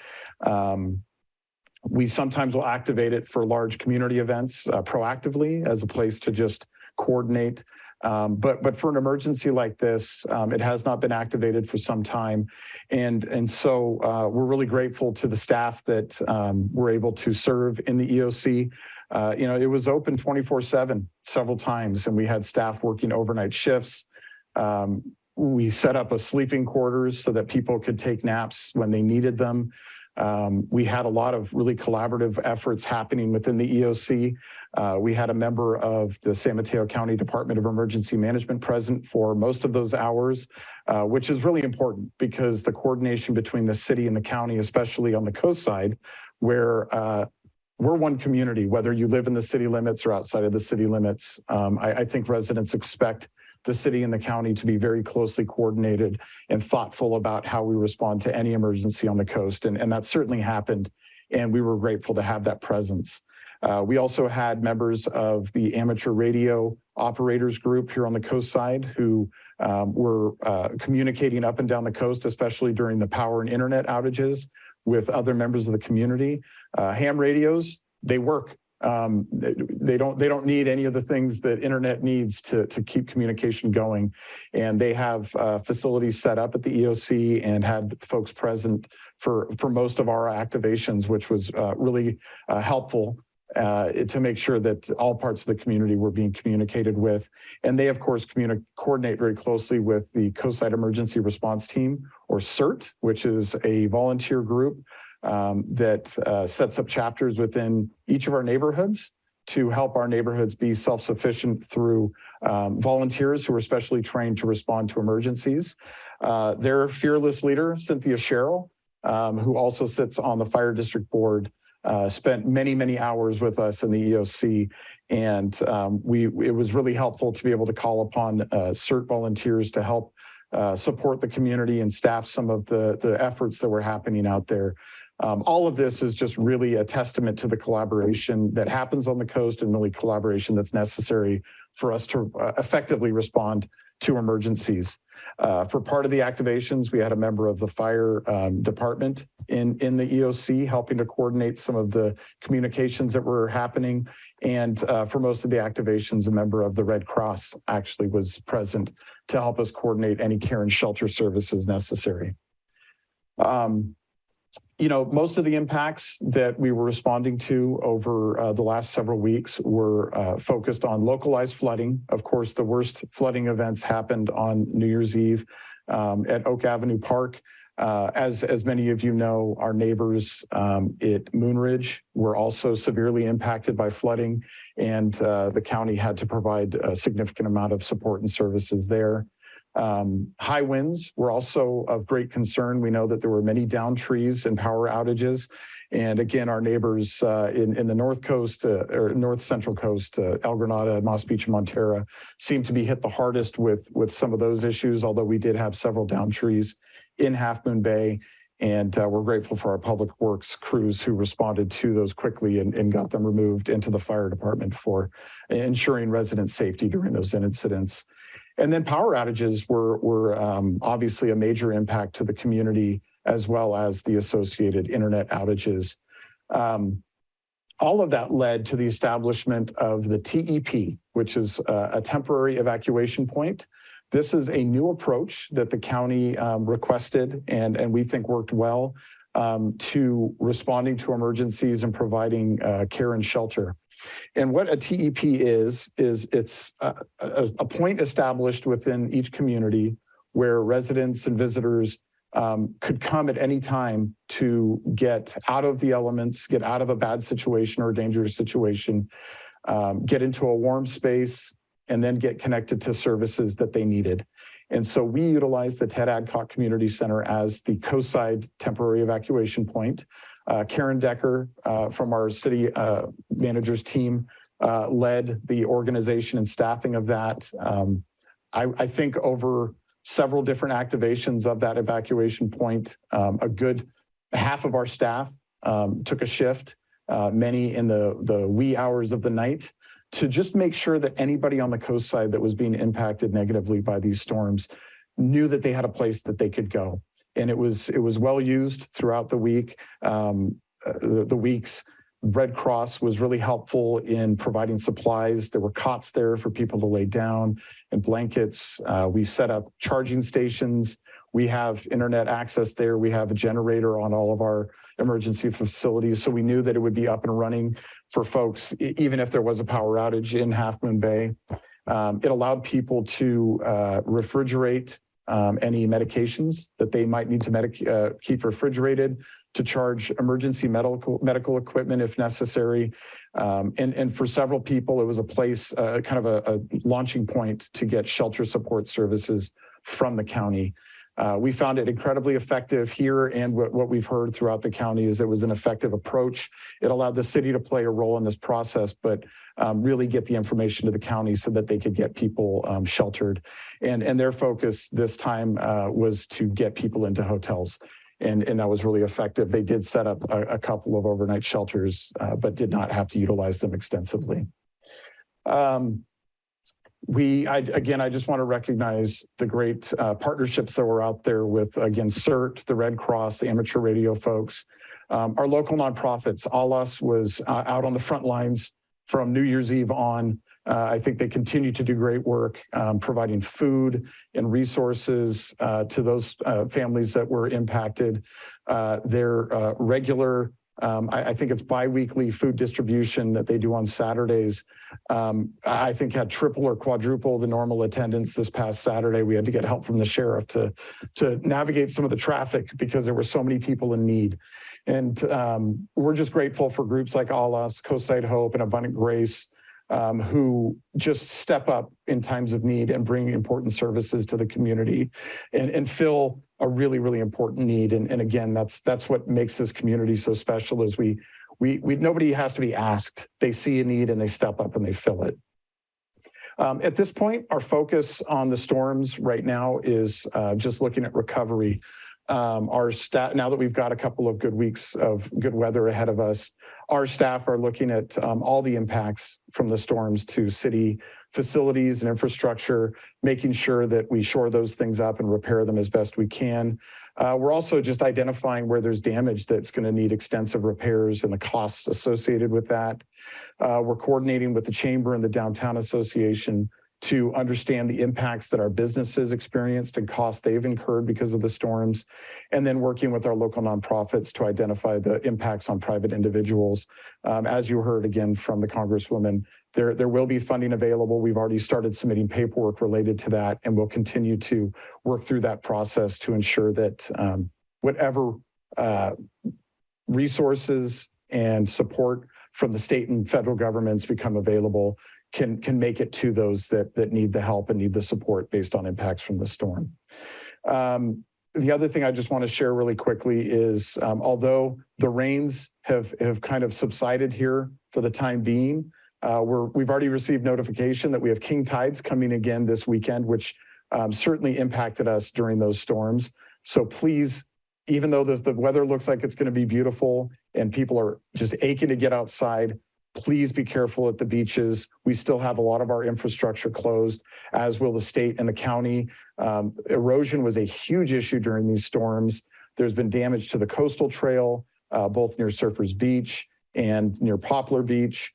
We sometimes will activate it for large community events proactively as a place to just coordinate. But for an emergency like this, it has not been activated for some time. And so we're really grateful to the staff that were able to serve in the EOC. It was open 24/7 several times, and we had staff working overnight shifts. We set up a sleeping quarters so that people could take naps when they needed them. We had a lot of really collaborative efforts happening within the EOC. We had a member of the San Mateo County Department of Emergency Management present for most of those hours, which is really important because the coordination between the city and the county, especially on the coast side, where we're one community, whether you live in the city limits or outside of the city limits. I think residents expect the city and the county to be very closely coordinated and thoughtful about how we respond to any emergency on the coast. And that certainly happened. And we were grateful to have that presence. We also had members of the amateur radio operators group here on the coast side who were communicating up and down the coast, especially during the power and internet outages with other members of the community. Ham radios, they work. They don't need any of the things that internet needs to keep communication going. And they have facilities set up at the EOC and had folks present for most of our activations, which was really helpful to make sure that all parts of the community were being communicated with. And they, of course, coordinate very closely with the Coastside Emergency Response Team, or CERT, which is a volunteer group that sets up chapters within each of our neighborhoods to help our neighborhoods be self-sufficient through volunteers who are specially trained to respond to emergencies. Their fearless leader, Cynthia Sherrill, who also sits on the Fire District Board, spent many hours with us in the EOC. And it was really helpful to be able to call upon CERT volunteers to help support the community and staff some of the efforts that were happening out there. All of this is just really a testament to the collaboration that happens on the coast and really collaboration that's necessary for us to effectively respond to emergencies. For part of the activations, we had a member of the fire department in the EOC helping to coordinate some of the communications that were happening. And for most of the activations, a member of the Red Cross actually was present to help us coordinate any care and shelter services necessary. Most of the impacts that we were responding to over the last several weeks were focused on localized flooding. Of course, the worst flooding events happened on New Year's Eve at Oak Avenue Park. As many of you know, our neighbors at Moonridge were also severely impacted by flooding, and the county had to provide a significant amount of support and services there. High winds were also of great concern. We know that there were many down trees and power outages. And again, our neighbors in the North Coast or North Central Coast, El Granada, Moss Beach, and Montera seem to be hit the hardest with some of those issues, although we did have several down trees in Half Moon Bay. And we're grateful for our public works crews who responded to those quickly and got them removed into the fire department for ensuring resident safety during those incidents. And then power outages were obviously a major impact to the community, as well as the associated internet outages. All of that led to the establishment of the TEP, which is a temporary evacuation point. This is a new approach that the county requested and we think worked well to responding to emergencies and providing care and shelter. And what a TEP is it's a point established within each community where residents and visitors could come at any time to get out of the elements, get out of a bad situation or a dangerous situation, get into a warm space, and then get connected to services that they needed. And so we utilized the Ted Adcock Community Center as the coastside temporary evacuation point. Karen Decker from our city managers team led the organization and staffing of that. I think over several different activations of that evacuation point, a good half of our staff took a shift, many in the wee hours of the night, to just make sure that anybody on the coast side that was being impacted negatively by these storms knew that they had a place that they could go. And it was well used throughout the week. The weeks, Red Cross was really helpful in providing supplies. There were cots there for people to lay down and blankets. We set up charging stations. We have internet access there. We have a generator on all of our emergency facilities. So we knew that it would be up and running for folks, even if there was a power outage in Half Moon Bay. It allowed people to refrigerate any medications that they might need to keep refrigerated, to charge emergency medical equipment if necessary. And for several people, it was a place, kind of a launching point to get shelter support services from the county. We found it incredibly effective here, and what we've heard throughout the county is it was an effective approach. It allowed the city to play a role in this process, but really get the information to the county so that they could get people sheltered. And their focus this time was to get people into hotels. And that was really effective. They did set up a couple of overnight shelters, but did not have to utilize them extensively. I just want to recognize the great partnerships that were out there with, again, CERT, the Red Cross, the amateur radio folks, our local nonprofits. All Us was out on the front lines from New Year's Eve on. I think they continue to do great work providing food and resources to those families that were impacted. Their regular, I think it's biweekly food distribution that they do on Saturdays, I think had triple or quadruple the normal attendance this past Saturday. We had to get help from the sheriff to navigate some of the traffic because there were so many people in need. And we're just grateful for groups like All Us, Coastside Hope, and Abundant Grace, who just step up in times of need and bring important services to the community and fill a really, really important need. And again, that's what makes this community so special is we nobody has to be asked. They see a need and they step up and they fill it. At this point, our focus on the storms right now is just looking at recovery. Our staff, now that we've got a couple of good weeks of good weather ahead of us, our staff are looking at all the impacts from the storms to city facilities and infrastructure, making sure that we shore those things up and repair them as best we can. We're also just identifying where there's damage that's going to need extensive repairs and the costs associated with that. We're coordinating with the Chamber and the Downtown Association to understand the impacts that our businesses experienced and costs they've incurred because of the storms, and then working with our local nonprofits to identify the impacts on private individuals. As you heard again from the Congresswoman, there will be funding available. We've already started submitting paperwork related to that, and we'll continue to work through that process to ensure that whatever resources and support from the state and federal governments become available can make it to those that need the help and need the support based on impacts from the storm. The other thing I just want to share really quickly is although the rains have kind of subsided here for the time being, we've already received notification that we have king tides coming again this weekend, which certainly impacted us during those storms. So please, even though the weather looks like it's going to be beautiful and people are just aching to get outside, please be careful at the beaches. We still have a lot of our infrastructure closed, as will the state and the county. Erosion was a huge issue during these storms. There's been damage to the coastal trail, both near Surfers Beach and near Poplar Beach.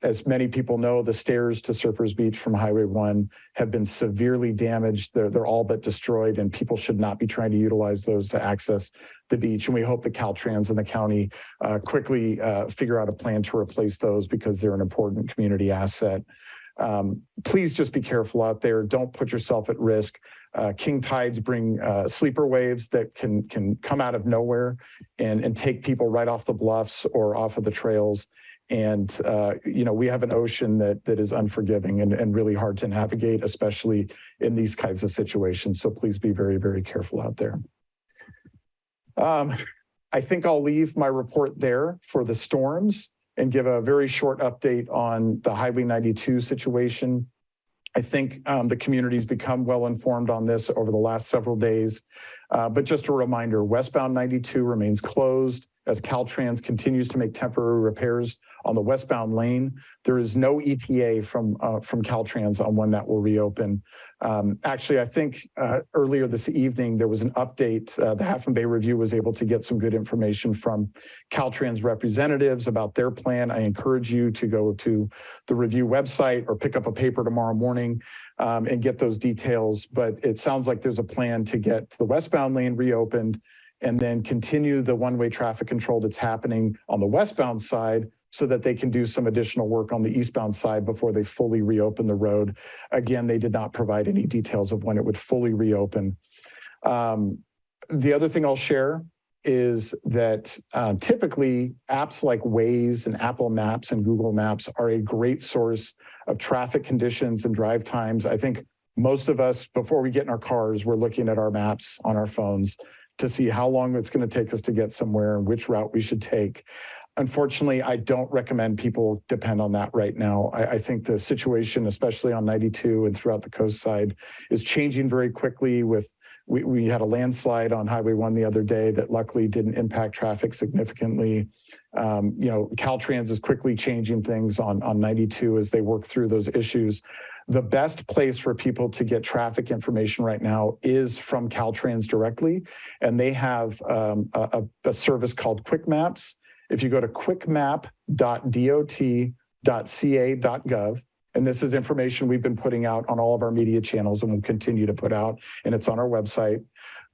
As many people know, the stairs to Surfers Beach from Highway 1 have been severely damaged. They're all but destroyed, and people should not be trying to utilize those to access the beach. And we hope that Caltrans and the county quickly figure out a plan to replace those because they're an important community asset. Please just be careful out there. Don't put yourself at risk. King tides bring sleeper waves that can come out of nowhere and take people right off the bluffs or off of the trails. And, we have an ocean that is unforgiving and really hard to navigate, especially in these kinds of situations. So please be very, very careful out there. I think I'll leave my report there for the storms and give a very short update on the Highway 92 situation. I think the community's become well informed on this over the last several days. But just a reminder, westbound 92 remains closed as Caltrans continues to make temporary repairs on the westbound lane. There is no ETA from Caltrans on when that will reopen. Actually, I think earlier this evening, there was an update. The Half Moon Bay Review was able to get some good information from Caltrans representatives about their plan. I encourage you to go to the review website or pick up a paper tomorrow morning and get those details. But it sounds like there's a plan to get the westbound lane reopened and then continue the one-way traffic control that's happening on the westbound side so that they can do some additional work on the eastbound side before they fully reopen the road. Again, they did not provide any details of when it would fully reopen. The other thing I'll share is that typically apps like Waze and Apple Maps and Google Maps are a great source of traffic conditions and drive times. I think most of us, before we get in our cars, we're looking at our maps on our phones to see how long it's going to take us to get somewhere and which route we should take. Unfortunately, I don't recommend people depend on that right now. I think the situation, especially on 92 and throughout the coast side, is changing very quickly. We had a landslide on Highway 1 the other day that luckily didn't impact traffic significantly. Caltrans is quickly changing things on 92 as they work through those issues. The best place for people to get traffic information right now is from Caltrans directly, and they have a service called Quick Maps. If you go to quickmap.dot.ca.gov, and this is information we've been putting out on all of our media channels and will continue to put out, and it's on our website.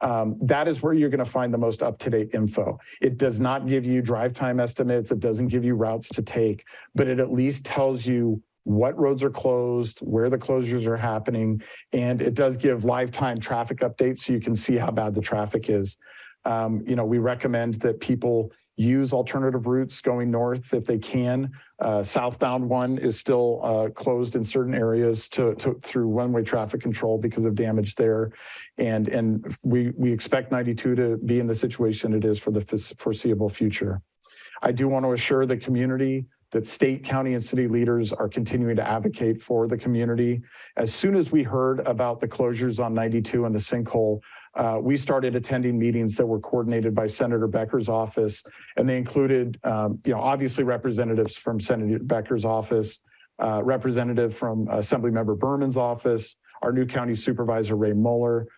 That is where you're going to find the most up-to-date info. It does not give you drive time estimates. It doesn't give you routes to take, but it at least tells you what roads are closed, where the closures are happening, and it does give live time traffic updates so you can see how bad the traffic is. We recommend that people use alternative routes going north if they can. Southbound one is still closed in certain areas through one-way traffic control because of damage there. And we expect 92 to be in the situation it is for the foreseeable future. I do want to assure the community that state, county, and city leaders are continuing to advocate for the community. As soon as we heard about the closures on 92 and the sinkhole, we started attending meetings that were coordinated by Senator Becker's office, and they included, obviously representatives from Senator Becker's office, representative from Assemblymember Berman's office, our new county supervisor, Ray Mueller,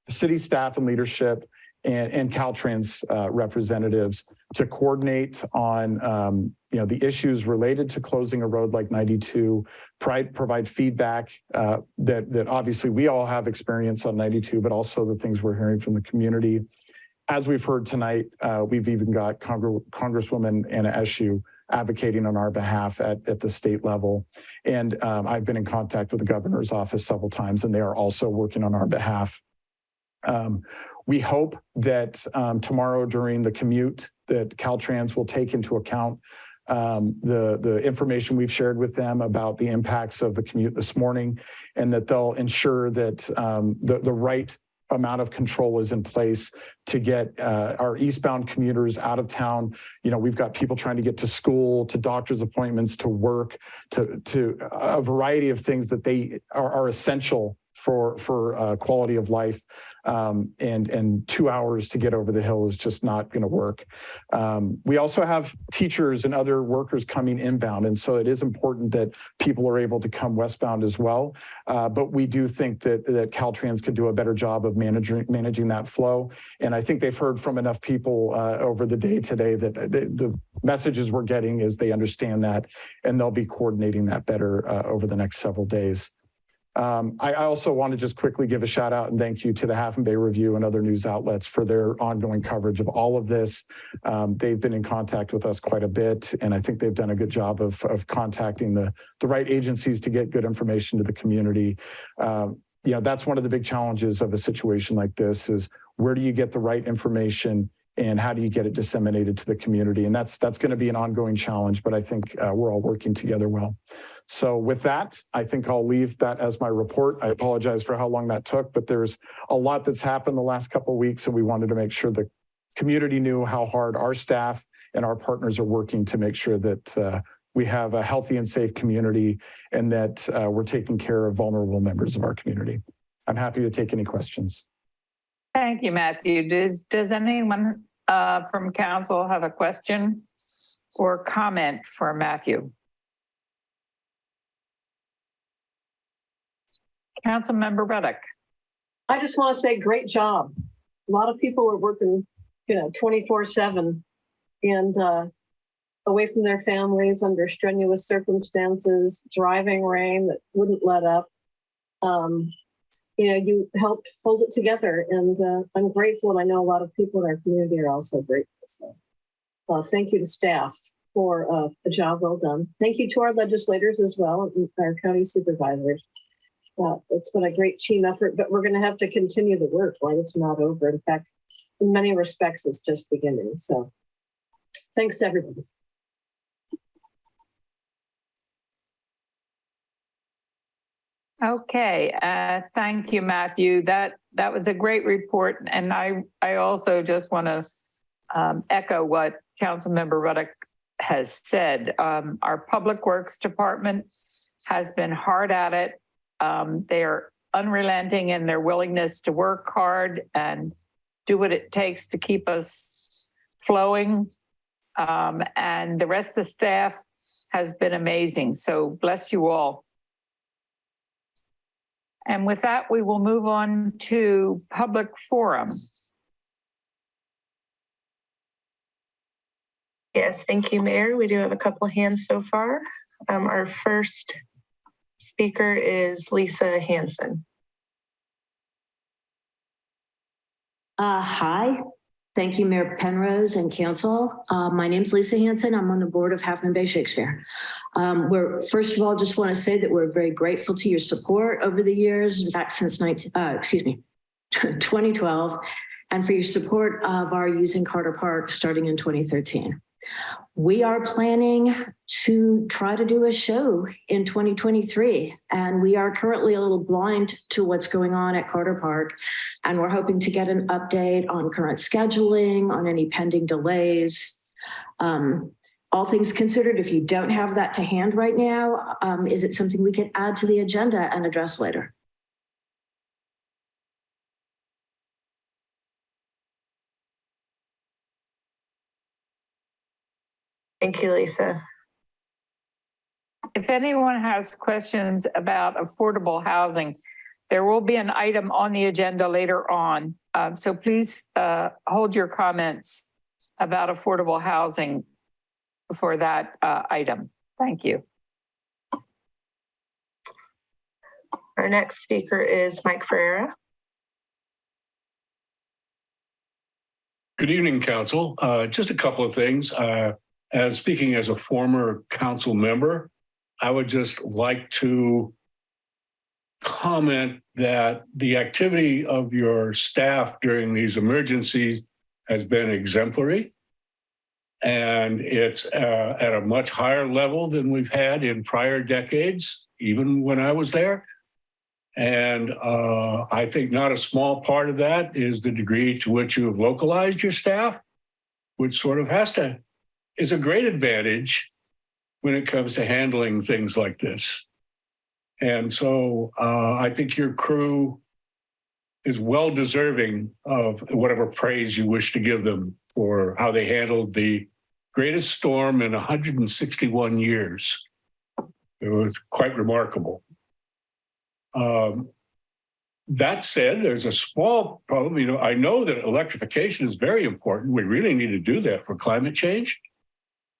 city staff and leadership, and Caltrans representatives to coordinate on the issues related to closing a road like 92, provide feedback that obviously we all have experience on 92, but also the things we're hearing from the community. As we've heard tonight, we've even got Congresswoman Anna Eshoo advocating on our behalf at the state level. And I've been in contact with the governor's office several times, and they are also working on our behalf. We hope that tomorrow during the commute that Caltrans will take into account the information we've shared with them about the impacts of the commute this morning, and that they'll ensure that the right amount of control is in place to get our eastbound commuters out of town. We've got people trying to get to school, to doctor's appointments, to work, to a variety of things that they are essential for quality of life. And 2 hours to get over the hill is just not going to work. We also have teachers and other workers coming inbound. And so it is important that people are able to come westbound as well. But we do think that Caltrans could do a better job of managing that flow. And I think they've heard from enough people over the day today that the messages we're getting is they understand that, and they'll be coordinating that better over the next several days. I also want to just quickly give a shout out and thank you to the Half Moon Bay Review and other news outlets for their ongoing coverage of all of this. They've been in contact with us quite a bit, and I think they've done a good job of contacting the right agencies to get good information to the community. That's one of the big challenges of a situation like this is where do you get the right information and how do you get it disseminated to the community? And that's going to be an ongoing challenge, but I think we're all working together well. So with that, I think I'll leave that as my report. I apologize for how long that took, but there's a lot that's happened the last couple of weeks, and we wanted to make sure the community knew how hard our staff and our partners are working to make sure that we have a healthy and safe community and that we're taking care of vulnerable members of our community. I'm happy to take any questions. Thank you, Matthew. Does anyone from council have a question or comment for Matthew? Councilmember Reddick. I just want to say great job. A lot of people are working, 24/7 and away from their families under strenuous circumstances, driving rain that wouldn't let up. You helped hold it together, and I'm grateful, and I know a lot of people in our community are also grateful. So thank you to staff for a job well done. Thank you to our legislators as well, and our county supervisors. It's been a great team effort, but we're going to have to continue the work while it's not over. In fact, in many respects, it's just beginning. So thanks to everybody. Okay, thank you, Matthew. That was a great report, and I also just want to echo what Councilmember Ruddock has said. Our Public Works Department has been hard at it. They are unrelenting in their willingness to work hard and do what it takes to keep us flowing. And the rest of the staff has been amazing. So bless you all. And with that, we will move on to public forum. Yes, thank you, Mayor. We do have a couple of hands so far. Our first speaker is Lisa Hansen. Hi, thank you, Mayor Penrose and Council. My name is Lisa Hansen. I'm on the board of Half Moon Bay Shakespeare. We're first of all just want to say that we're very grateful to your support over the years. In fact, since 2012, and for your support of our using Carter Park starting in 2013. We are planning to try to do a show in 2023, and we are currently a little blind to what's going on at Carter Park, and we're hoping to get an update on current scheduling, on any pending delays. All things considered, if you don't have that to hand right now, is it something we can add to the agenda and address later? Thank you, Lisa. If anyone has questions about affordable housing, there will be an item on the agenda later on. So please hold your comments about affordable housing for that item. Thank you. Our next speaker is Mike Ferreira. Good evening, Council. Just a couple of things. As speaking as a former council member, I would just like to comment that the activity of your staff during these emergencies has been exemplary. And it's at a much higher level than we've had in prior decades, even when I was there. And I think not a small part of that is the degree to which you have localized your staff, which sort of is a great advantage when it comes to handling things like this. And so I think your crew is well deserving of whatever praise you wish to give them for how they handled the greatest storm in 161 years. It was quite remarkable. That said, there's a small problem. I know that electrification is very important. We really need to do that for climate change.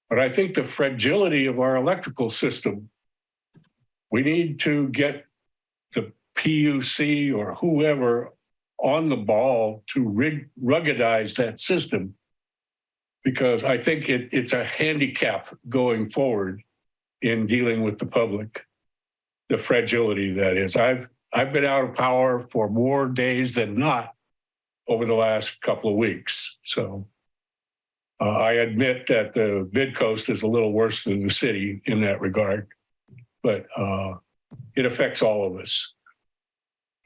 But I think the fragility of our electrical system, we need to get the PUC or whoever on the ball to ruggedize that system, because I think it's a handicap going forward in dealing with the public, the fragility that is. I've been out of power for more days than not over the last couple of weeks. So I admit that the mid-coast is a little worse than the city in that regard, but it affects all of us.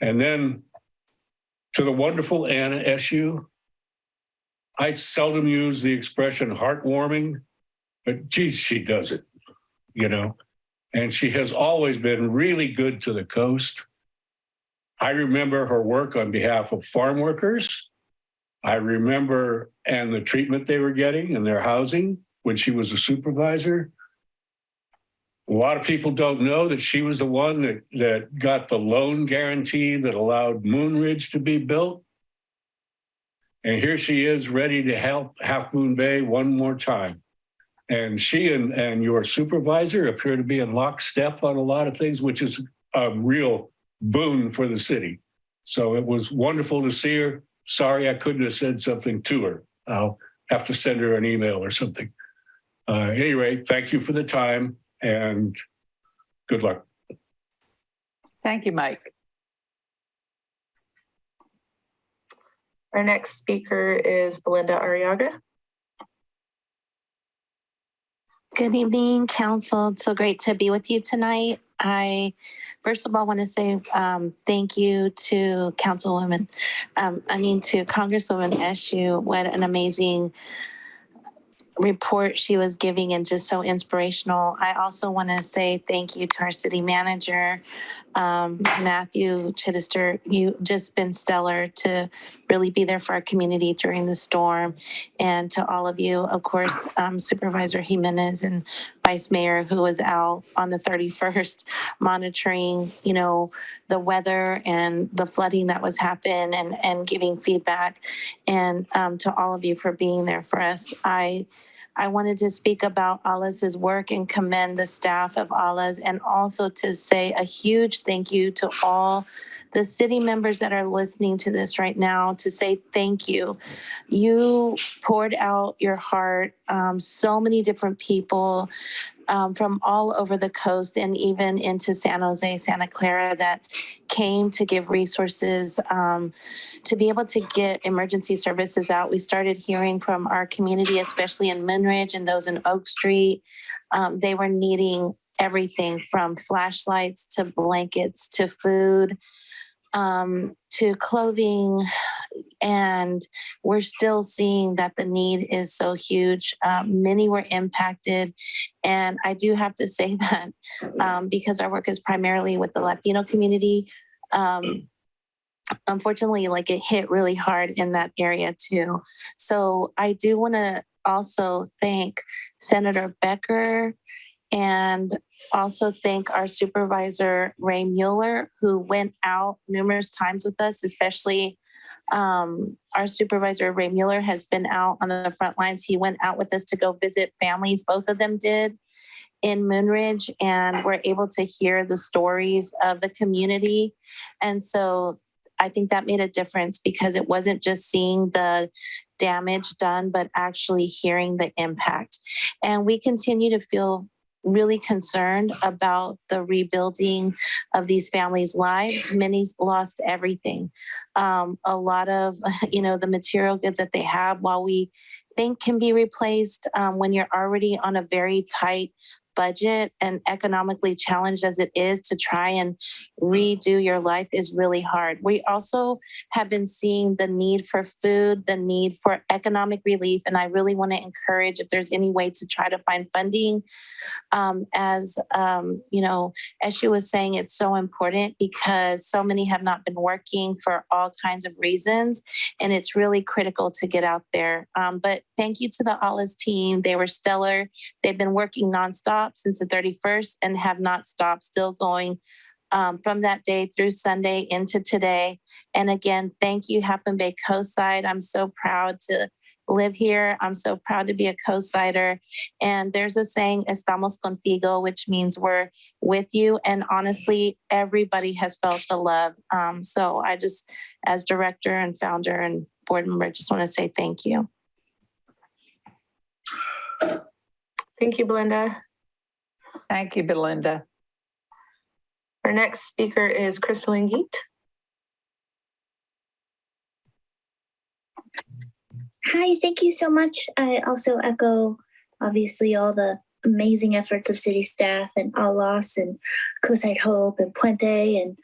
And then to the wonderful Anna Eshue, I seldom use the expression heartwarming, but geez, she does it, you know, and she has always been really good to the coast. I remember her work on behalf of farm workers. I remember and the treatment they were getting in their housing when she was a supervisor. A lot of people don't know that she was the one that got the loan guarantee that allowed Moonridge to be built. And here she is ready to help Half Moon Bay one more time. And she and your supervisor appear to be in lockstep on a lot of things, which is a real boon for the city. So it was wonderful to see her. Sorry, I couldn't have said something to her. I'll have to send her an email or something. At any rate, thank you for the time and good luck. Thank you, Mike. Our next speaker is Belinda Arriaga. Good evening, Council. It's so great to be with you tonight. I, first of all, want to say thank you to Councilwoman, to Congresswoman Eshue. What an amazing report she was giving and just so inspirational. I also want to say thank you to our city manager, Matthew Chittister. You've just been stellar to really be there for our community during the storm. And to all of you, of course, Supervisor Jimenez and Vice Mayor, who was out on the 31st monitoring, the weather and the flooding that was happening and giving feedback. And to all of you for being there for us. I wanted to speak about Allah's work and commend the staff of Allah's, and also to say a huge thank you to all the city members that are listening to this right now, to say thank you. You poured out your heart, so many different people from all over the coast and even into San Jose, Santa Clara, that came to give resources to be able to get emergency services out. We started hearing from our community, especially in Moonridge and those in Oak Street. They were needing everything from flashlights to blankets to food to clothing. And we're still seeing that the need is so huge. Many were impacted. And I do have to say that because our work is primarily with the Latino community, unfortunately, it hit really hard in that area too. So I do want to also thank Senator Becker and also thank our supervisor, Ray Mueller, who went out numerous times with us, especially our supervisor, Ray Mueller, has been out on the front lines. He went out with us to go visit families. Both of them did in Moonridge, and we're able to hear the stories of the community. And so I think that made a difference because it wasn't just seeing the damage done, but actually hearing the impact. And we continue to feel really concerned about the rebuilding of these families' lives. Many lost everything. A lot of, the material goods that they have, while we think can be replaced, when you're already on a very tight budget and economically challenged as it is, to try and redo your life is really hard. We also have been seeing the need for food, the need for economic relief. And I really want to encourage, if there's any way to try to find funding, as she was saying, it's so important because so many have not been working for all kinds of reasons. And it's really critical to get out there. But thank you to the Allah's team. They were stellar. They've been working nonstop since the 31st and have not stopped, still going from that day through Sunday into today. And again, thank you, Half Moon Bay Coastside. I'm so proud to live here. I'm so proud to be a co-sider. And there's a saying, estamos contigo, which means we're with you. And honestly, everybody has felt the love. So I just, as director and founder and board member, just want to say thank you. Thank you, Belinda. Thank you, Belinda. Our next speaker is Crystal Geet. Hi, thank you so much. I also echo, obviously, all the amazing efforts of city staff and ALAS and Coastside Hope and Puente and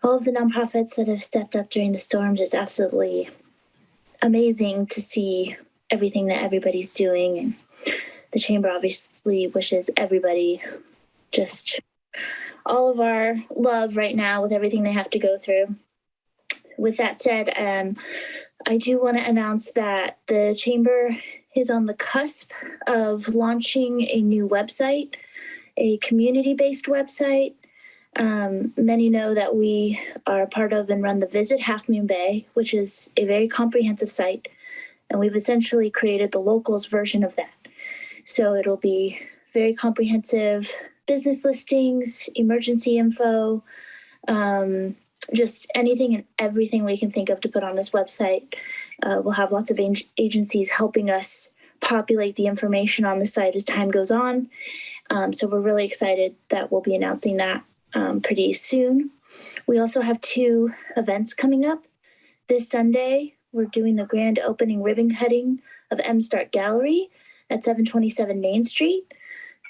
all of the nonprofits that have stepped up during the storms. It's absolutely amazing to see everything that everybody's doing. And the Chamber obviously wishes everybody just all of our love right now with everything they have to go through. With that said, I do want to announce that the Chamber is on the cusp of launching a new website, a community-based website. Many know that we are part of and run the Visit Half Moon Bay, which is a very comprehensive site. And we've essentially created the locals version of that. So it'll be very comprehensive business listings, emergency info, just anything and everything we can think of to put on this website. We'll have lots of agencies helping us populate the information on the site as time goes on. So we're really excited that we'll be announcing that pretty soon. We also have 2 events coming up. This Sunday, we're doing the grand opening ribbon cutting of M Start Gallery at 727 Main Street.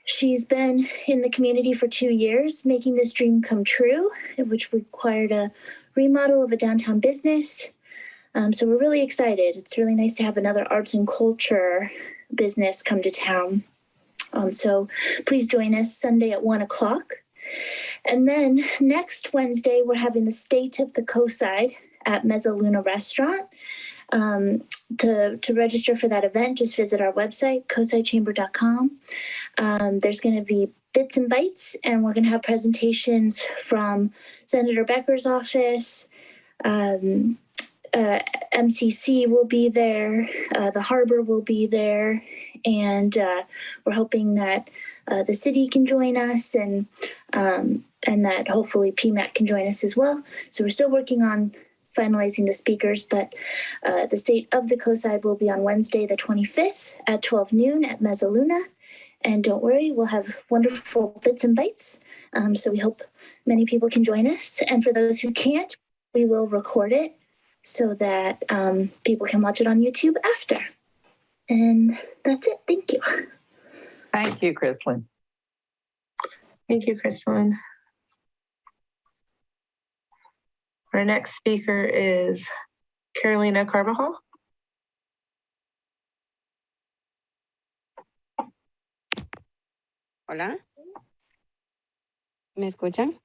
She's been in the community for 2 years, making this dream come true, which required a remodel of a downtown business. So we're really excited. It's really nice to have another arts and culture business come to town. So please join us Sunday at 1:00. And then next Wednesday, we're having the State of the Coastside at Mezzaluna Restaurant. To register for that event, just visit our website, coastsidechamber.com. There's going to be bits and bites, and we're going to have presentations from Senator Becker's office. MCC will be there. The harbor will be there. And we're hoping that the city can join us and that hopefully PMAC can join us as well. So we're still working on finalizing the speakers, but the State of the Coastside will be on Wednesday, the 25th at 12 noon at Mezzaluna. And don't worry, we'll have wonderful bits and bites. So we hope many people can join us. And for those who can't, we will record it so that people can watch it on YouTube after. And that's it. Thank you. Thank you, Kristlyn. Thank you, Kristlyn. Our next speaker is Carolina Carvajal. Hola. ¿Me escuchan?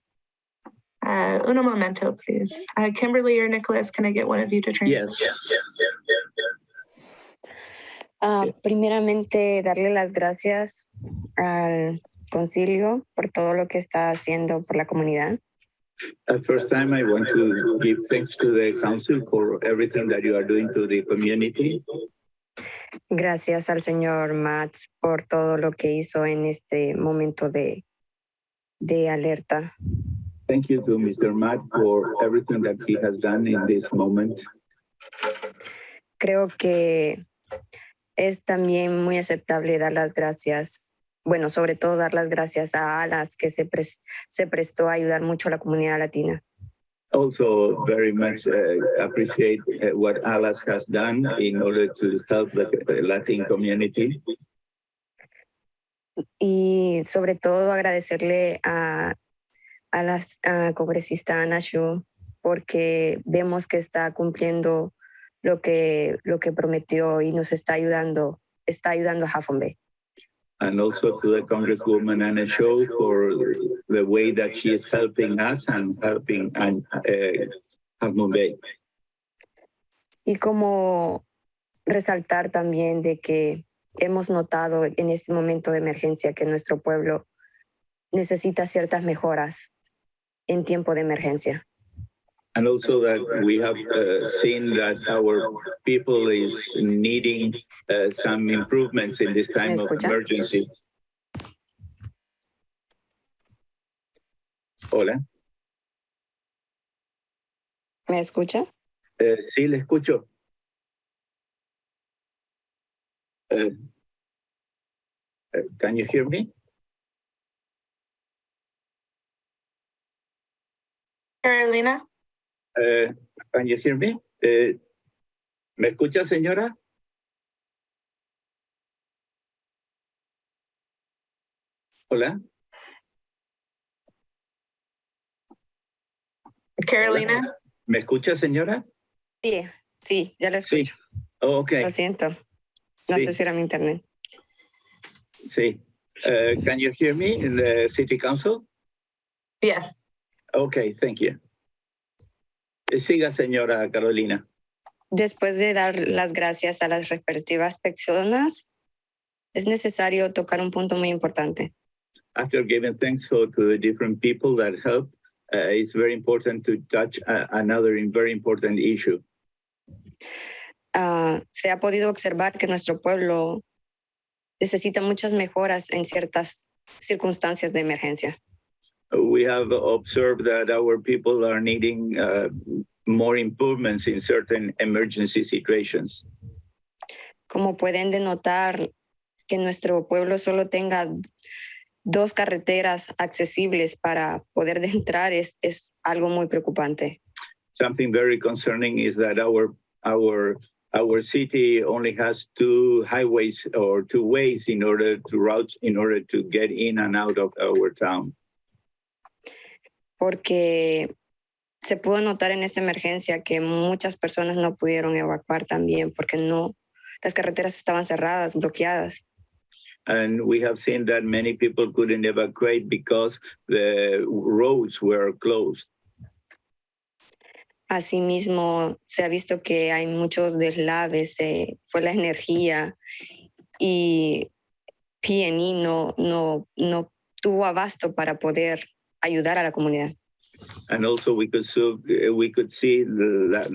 Un momento, please. Kimberly or Nicholas, can I get one of you to translate? Yes. Primeramente, darle las gracias al concilio por todo lo que está haciendo por la comunidad. First time, I want to give thanks to the council for everything that you are doing to the community. Gracias al señor Mats por todo lo que hizo en este momento de alerta. Thank you to Mr. Matt for everything that he has done in this moment. Creo que es también muy aceptable dar las gracias. Bueno, sobre todo dar las gracias a ALAS, que se prestó a ayudar mucho a la comunidad latina. Also very much appreciate what ALAS has done in order to help the Latin community. Y sobre todo agradecerle a la congresista Ana Shu, porque vemos que está cumpliendo lo que prometió y nos está ayudando a Half Moon Bay. And also to the Congresswoman Anna Shaw for the way that she is helping us and helping Half Moon Bay. Y como resaltar también de que hemos notado en este momento de emergencia que nuestro pueblo necesita ciertas mejoras en tiempo de emergencia. And also that we have seen that our people is needing some improvements in this time of emergency. Hola. ¿Me escucha? Sí, le escucho. Can you hear me? Carolina? Can you hear me? ¿Me escucha, señora? Hola. Carolina? Hola. ¿Me escucha, señora? Sí, sí, ya lo escucho. Sí. Oh, ok. Lo siento. No Sí. sé si era mi internet. Sí. Can you hear me in the City Council? Yes. Okay, thank you. Siga, señora Carolina. Después de dar las gracias a las respectivas personas, es necesario tocar un punto muy importante. After giving thanks to the different people that helped, it's very important to touch another very important issue. Se ha podido observar que nuestro pueblo necesita muchas mejoras en ciertas circunstancias de emergencia. We have observed that our people are needing more improvements in certain emergency situations. Como pueden denotar, que nuestro pueblo solo tenga 2 carreteras accesibles para poder entrar es algo muy preocupante. Something very concerning is that our city only has 2 highways or 2 ways in order to get in and out of our town. Porque se pudo notar en esta emergencia que muchas personas no pudieron evacuar también porque las carreteras estaban cerradas, bloqueadas. And we have seen that many people couldn't evacuate because the roads were closed. Asimismo, se ha visto que hay muchos deslaves, fue la energía y PNI no tuvo abasto para poder ayudar a la comunidad. And also we could see that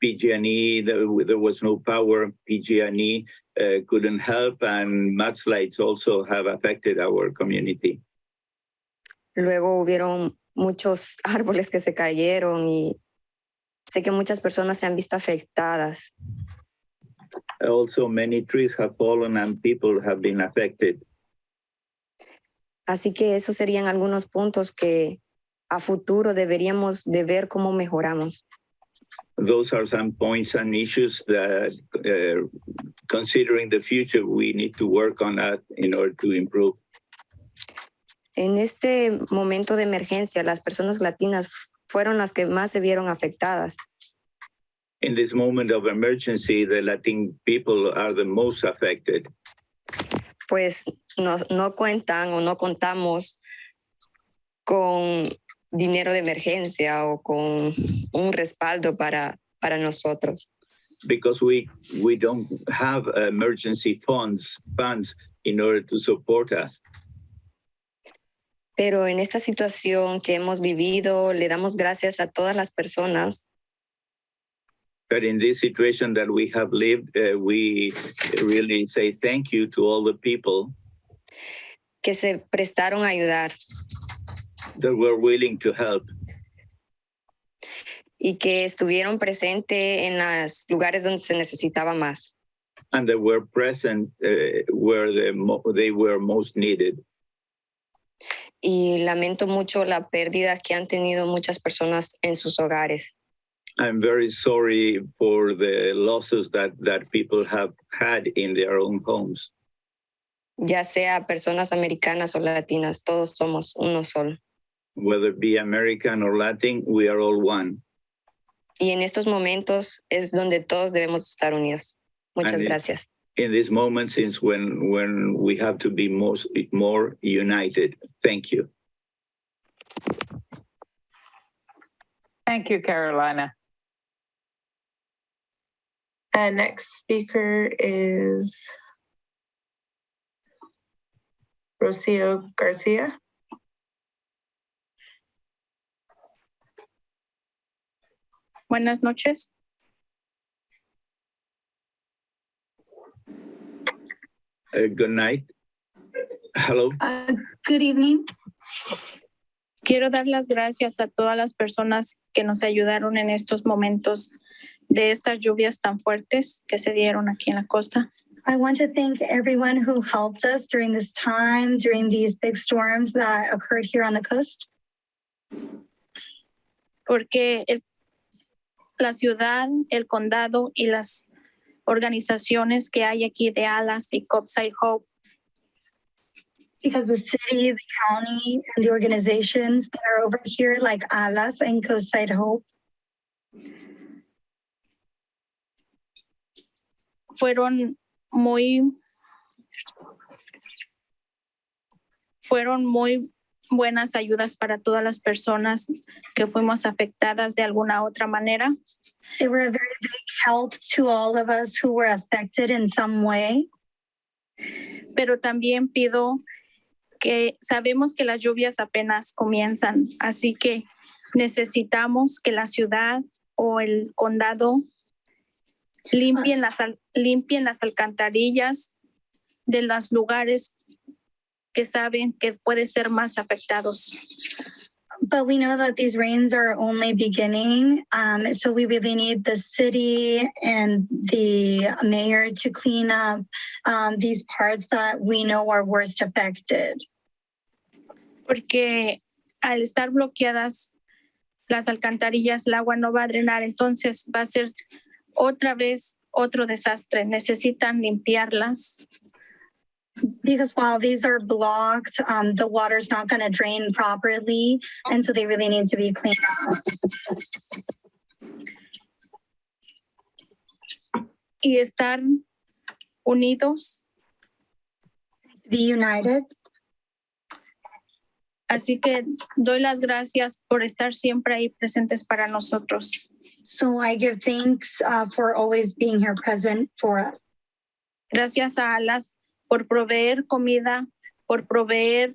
PG&E, there was no power. PG&E couldn't help, and mudslides also have affected our community. Luego hubieron muchos árboles que se cayeron y sé que muchas personas se han visto afectadas. Also, many trees have fallen and people have been affected. Así que esos serían algunos puntos que a futuro deberíamos de ver cómo mejoramos. Those are some points and issues that, considering the future, we need to work on that in order to improve. En este momento de emergencia, las personas latinas fueron las que más se vieron afectadas. In this moment of emergency, the Latin people are the most affected. Pues no cuentan o no contamos con dinero de emergencia o con un respaldo para nosotros. Because we don't have emergency funds in order to support us. Pero en esta situación que hemos vivido, le damos gracias a todas las personas. But in this situation that we have lived, we really say thank you to all the people que se prestaron a ayudar. That were willing to help. Y que estuvieron presentes en los lugares donde se necesitaba más. And they were present where they were most needed. Y lamento mucho la pérdida que han tenido muchas personas en sus hogares. I'm very sorry for the losses that people have had in their own homes. Ya sea personas americanas o latinas, todos somos uno solo. Whether it be American or Latin, we are all one. Y en estos momentos es donde todos debemos estar unidos. Muchas gracias. In this moment, since when we have to be more united. Thank you. Thank you, Carolina. Next speaker is Rocio Garcia. Buenas noches. Good night. Hello. Good evening. Quiero dar las gracias a todas las personas que nos ayudaron en estos momentos de estas lluvias tan fuertes que se dieron aquí en la costa. I want to thank everyone who helped us during this time, during these big storms that occurred here on the coast. Porque la ciudad, el condado y las organizaciones que hay aquí de ALAS y Copside Hope because the city, the county, and the organizations that are over here, like ALAS and Coastside Hope, fueron muy buenas ayudas para todas las personas que fuimos afectadas de alguna otra manera. they were a very big help to all of us who were affected in some way. Pero también pido que sabemos que las lluvias apenas comienzan, así que necesitamos que la ciudad o el condado limpien las alcantarillas de los lugares que saben que pueden ser más afectados. But we know that these rains are only beginning, so we really need the city and the mayor to clean up these parts that we know are worst affected. Porque al estar bloqueadas las alcantarillas, el agua no va a drenar, entonces va a ser otra vez otro desastre. Necesitan limpiarlas. Because while these are blocked, the water's not going to drain properly, and so they really need to be cleaned up. Y estar unidos. Be united. Así que doy las gracias por estar siempre ahí presentes para nosotros. So I give thanks for always being here present for us. Gracias a ALAS por proveer comida, por proveer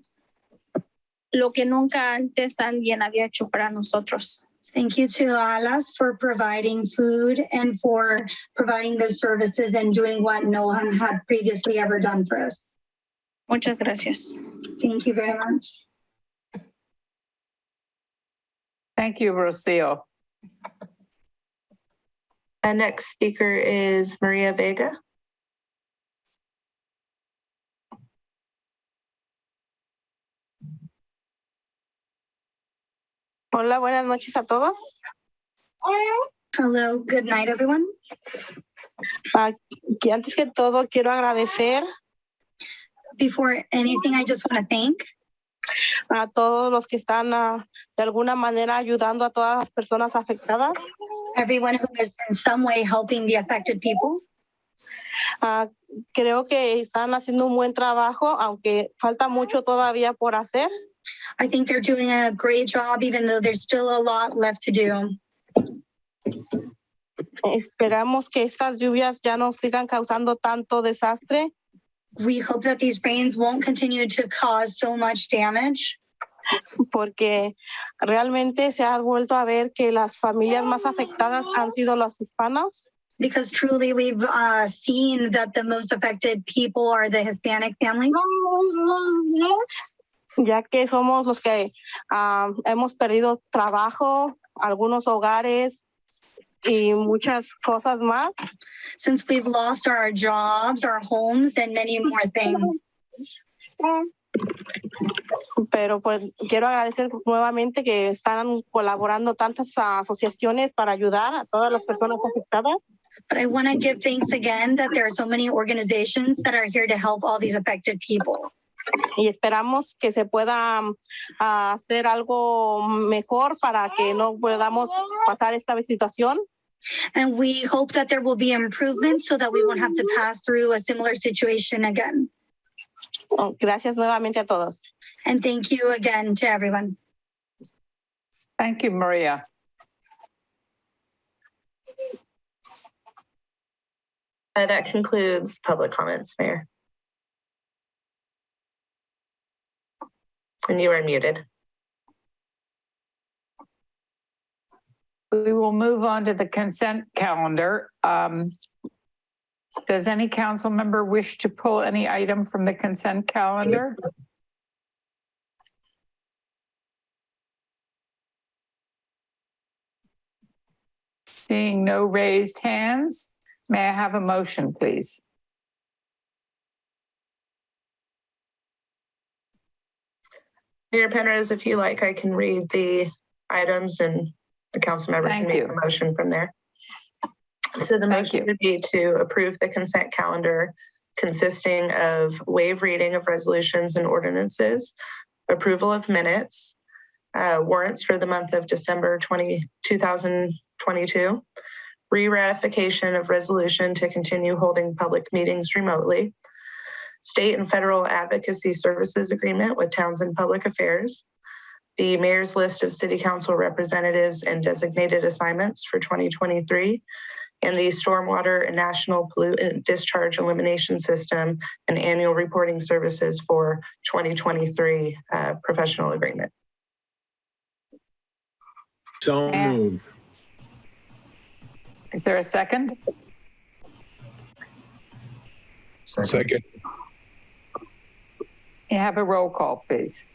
lo que nunca antes alguien había hecho para nosotros. Thank you to ALAS for providing food and for providing the services and doing what no one had previously ever done for us. Muchas gracias. Thank you very much. Thank you, Rocio. Our next speaker is Maria Vega. Hola, buenas noches a todos. Hello, good night, everyone. Antes que todo, quiero agradecer. Before anything, I just want to thank a todos los que están de alguna manera ayudando a todas las personas afectadas. Everyone who is in some way helping the affected people. Creo que están haciendo un buen trabajo, aunque falta mucho todavía por hacer. I think they're doing a great job, even though there's still a lot left to do. Esperamos que estas lluvias ya no sigan causando tanto desastre. We hope that these rains won't continue to cause so much damage. Porque realmente se ha vuelto a ver que las familias más afectadas han sido las hispanas. Because truly we've seen that the most affected people are the Hispanic families. Ya que somos los que hemos perdido trabajo, algunos hogares y muchas cosas más. Since we've lost our jobs, our homes, and many more things. Pero pues quiero agradecer nuevamente que están colaborando tantas asociaciones para ayudar a todas las personas afectadas. But I want to give thanks again that there are so many organizations that are here to help all these affected people. Y esperamos que se pueda hacer algo mejor para que no podamos pasar esta situación. And we hope that there will be improvements so that we won't have to pass through a similar situation again. Gracias nuevamente a todos. And thank you again to everyone. Thank you, Maria. That concludes public comments, Mayor. And you are muted. We will move on to the consent calendar. Does any council member wish to pull any item from the consent calendar? Seeing no raised hands, may I have a motion, please? Mayor Penrose, if you like, I can read the items and the council member can make a motion from there. So the motion would be to approve the consent calendar consisting of waive reading of resolutions and ordinances, approval of minutes, warrants for the month of December 2022, re-ratification of resolution to continue holding public meetings remotely, state and federal advocacy services agreement with Townsend Public Affairs, the mayor's list of city council representatives and designated assignments for 2023, and the stormwater and national pollutant discharge elimination system and annual reporting services for 2023 professional agreement. So moved. Is there a second? Second. You have a roll call, please.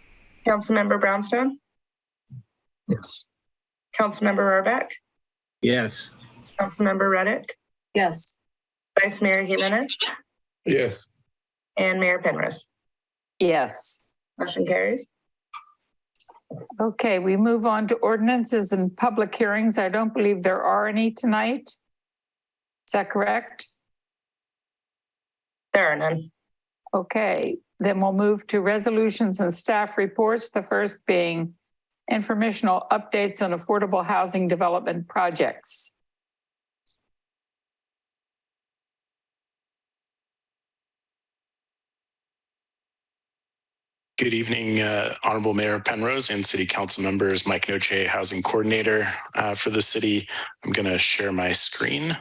Councilmember Brownstone? Yes. Councilmember Rohrbach? Yes. Councilmember Reddick? Yes. Vice Mayor Jimenez? Yes. And Mayor Penrose? Yes. Motion carries. Okay, we move on to ordinances and public hearings. I don't believe there are any tonight. Is that correct? There are none. Okay, then we'll move to resolutions and staff reports. The first being informational updates on affordable housing development projects. Good evening, Honorable Mayor Penrose and City Council members. Mike Noche, Housing Coordinator for the city. I'm going to share my screen.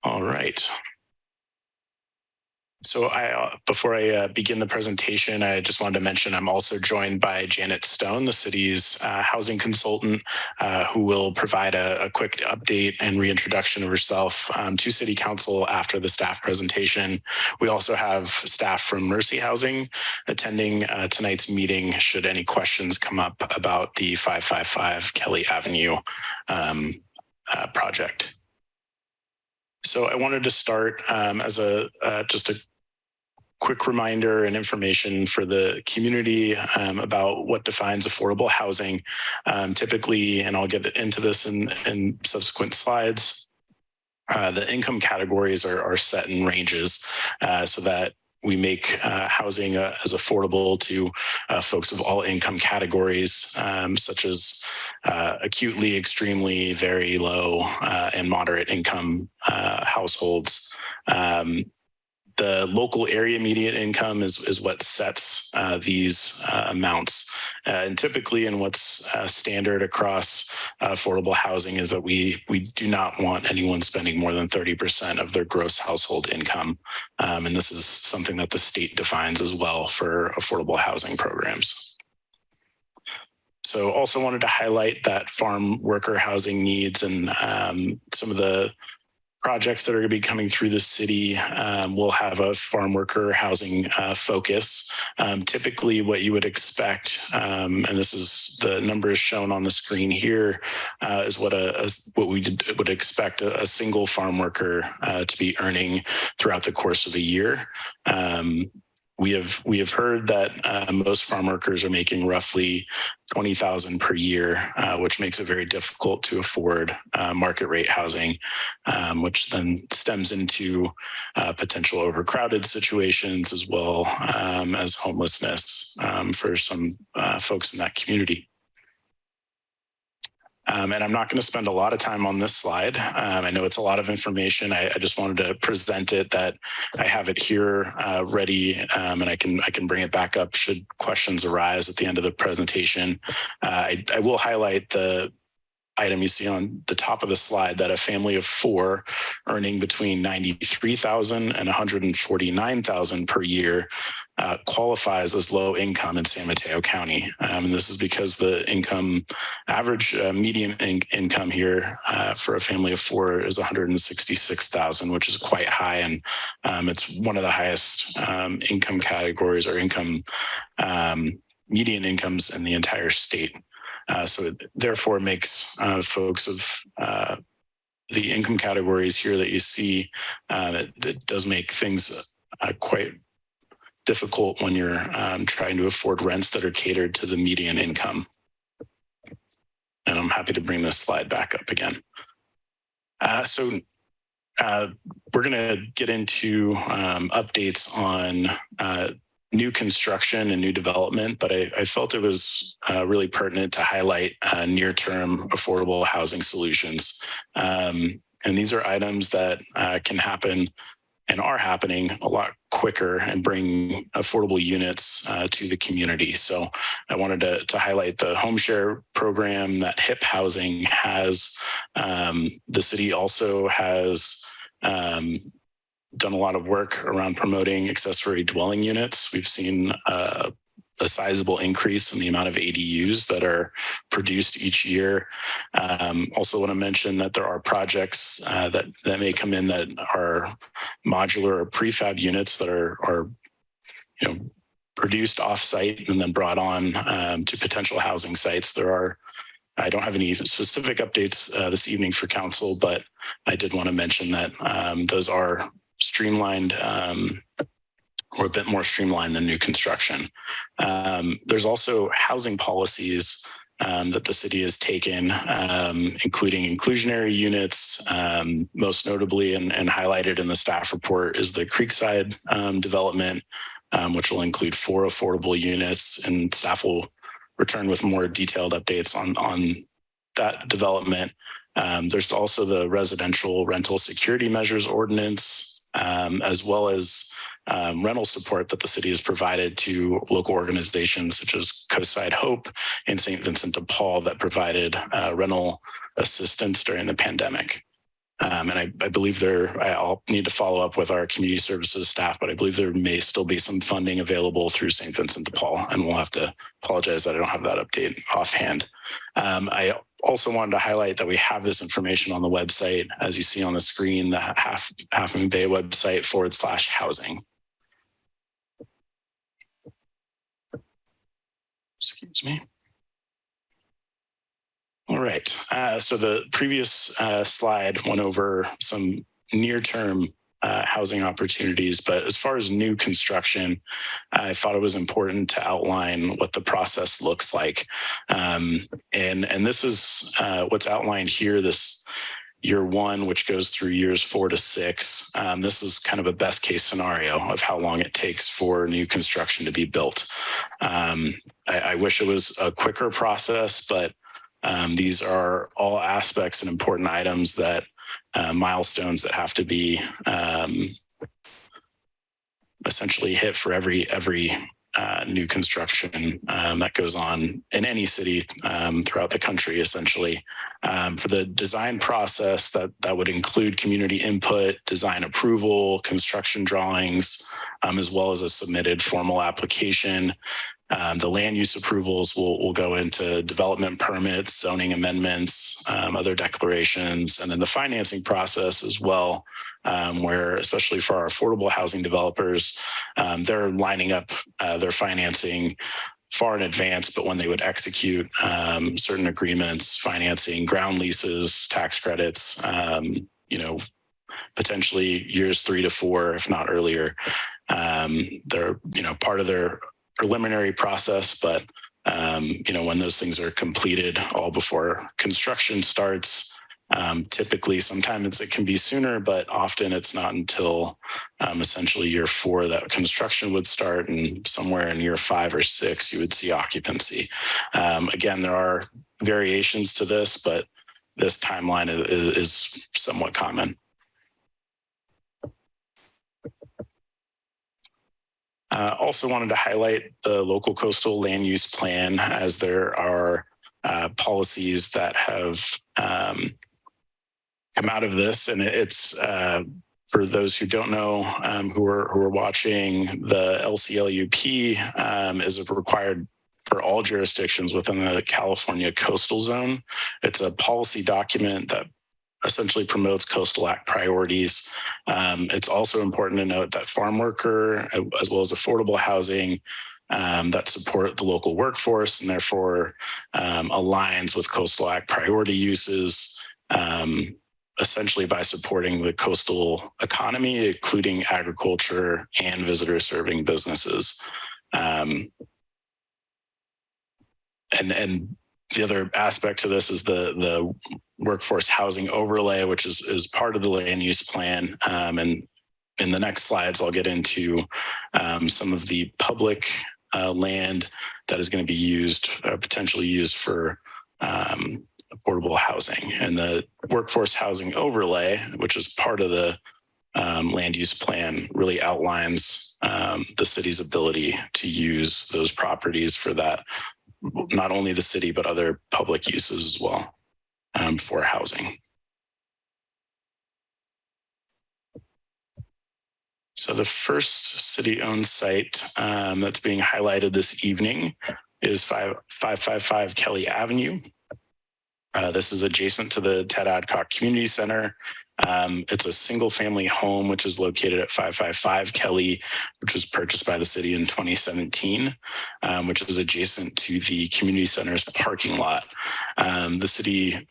All right. So before I begin the presentation, I just wanted to mention I'm also joined by Janet Stone, the city's housing consultant, who will provide a quick update and reintroduction of herself to City Council after the staff presentation. We also have staff from Mercy Housing attending tonight's meeting should any questions come up about the 555 Kelly Avenue project. So I wanted to start as just a quick reminder and information for the community about what defines affordable housing. Typically, and I'll get into this in subsequent slides, the income categories are set in ranges so that we make housing as affordable to folks of all income categories, such as acutely, extremely, very low, and moderate income households. The local area median income is what sets these amounts. And typically, and what's standard across affordable housing is that we do not want anyone spending more than 30% of their gross household income. And this is something that the state defines as well for affordable housing programs. So also wanted to highlight that farm worker housing needs and some of the projects that are going to be coming through the city will have a farm worker housing focus. Typically what you would expect, and this is the numbers shown on the screen here, is what we would expect a single farm worker to be earning throughout the course of a year. We have heard that most farm workers are making roughly $20,000 per year, which makes it very difficult to afford market rate housing, which then stems into potential overcrowded situations as well as homelessness for some folks in that community. And I'm not going to spend a lot of time on this slide. I know it's a lot of information. I just wanted to present it, that I have it here ready, and I can bring it back up should questions arise at the end of the presentation. I will highlight the item you see on the top of the slide, that a family of four earning between $93,000 and $149,000 per year qualifies as low income in San Mateo County. And this is because the average median income here for a family of four is $166,000, which is quite high. And it's one of the highest income categories or income median incomes in the entire state. So it therefore makes folks of the income categories here that you see, it does make things quite difficult when you're trying to afford rents that are catered to the median income. And I'm happy to bring this slide back up again. So we're going to get into updates on new construction and new development, but I felt it was really pertinent to highlight near-term affordable housing solutions. And these are items that can happen and are happening a lot quicker and bring affordable units to the community. So I wanted to highlight the home share program that HIP Housing has. The city also has done a lot of work around promoting accessory dwelling units. We've seen a sizable increase in the amount of ADUs that are produced each year. Also want to mention that there are projects that may come in that are modular or prefab units that are produced off-site and then brought on to potential housing sites. I don't have any specific updates this evening for council, but I did want to mention that those are streamlined or a bit more streamlined than new construction. There's also housing policies that the city has taken, including inclusionary units, most notably and highlighted in the staff report is the Creekside development, which will include 4 affordable units, and staff will return with more detailed updates on that development. There's also the residential rental security measures ordinance, as well as rental support that the city has provided to local organizations such as Coastside Hope and St. Vincent de Paul that provided rental assistance during the pandemic. And I believe I'll need to follow up with our community services staff, but I believe there may still be some funding available through St. Vincent de Paul, and we'll have to apologize that I don't have that update offhand. I also wanted to highlight that we have this information on the website, as you see on the screen, the Half Moon Bay website /housing. Excuse me. All right. So the previous slide went over some near-term housing opportunities, but as far as new construction, I thought it was important to outline what the process looks like. And this is what's outlined here, this year 1, which goes through years 4 to 6. This is kind of a best case scenario of how long it takes for new construction to be built. I wish it was a quicker process, but these are all aspects and important items that milestones that have to be essentially hit for every new construction that goes on in any city throughout the country, essentially. For the design process, that would include community input, design approval, construction drawings, as well as a submitted formal application. The land use approvals will go into development permits, zoning amendments, other declarations, and then the financing process as well, where especially for our affordable housing developers, they're lining up their financing far in advance, but when they would execute certain agreements, financing, ground leases, tax credits, potentially years 3 to 4, if not earlier, they're part of their preliminary process, but when those things are completed all before construction starts, typically sometimes it can be sooner, but often it's not until essentially year 4 that construction would start, and somewhere in year 5 or 6 you would see occupancy. Again, there are variations to this, but this timeline is somewhat common. Also wanted to highlight the local coastal land use plan, as there are policies that have come out of this, and it's for those who don't know, who are watching, the LCLUP is required for all jurisdictions within the California coastal zone. It's a policy document that essentially promotes Coastal Act priorities. It's also important to note that farm worker, as well as affordable housing that support the local workforce and therefore aligns with Coastal Act priority uses, essentially by supporting the coastal economy, including agriculture and visitor serving businesses. And The other aspect to this is the workforce housing overlay, which is part of the land use plan. And in the next slides, I'll get into some of the public land that is going to be used, potentially used for affordable housing. And the workforce housing overlay, which is part of the land use plan, really outlines the city's ability to use those properties for that, not only the city, but other public uses as well for housing. So the first city-owned site that's being highlighted this evening is 555 Kelly Avenue. This is adjacent to the Ted Adcock Community Center. It's a single-family home, which is located at 555 Kelly, which was purchased by the city in 2017, which is adjacent to the community center's parking lot. The city,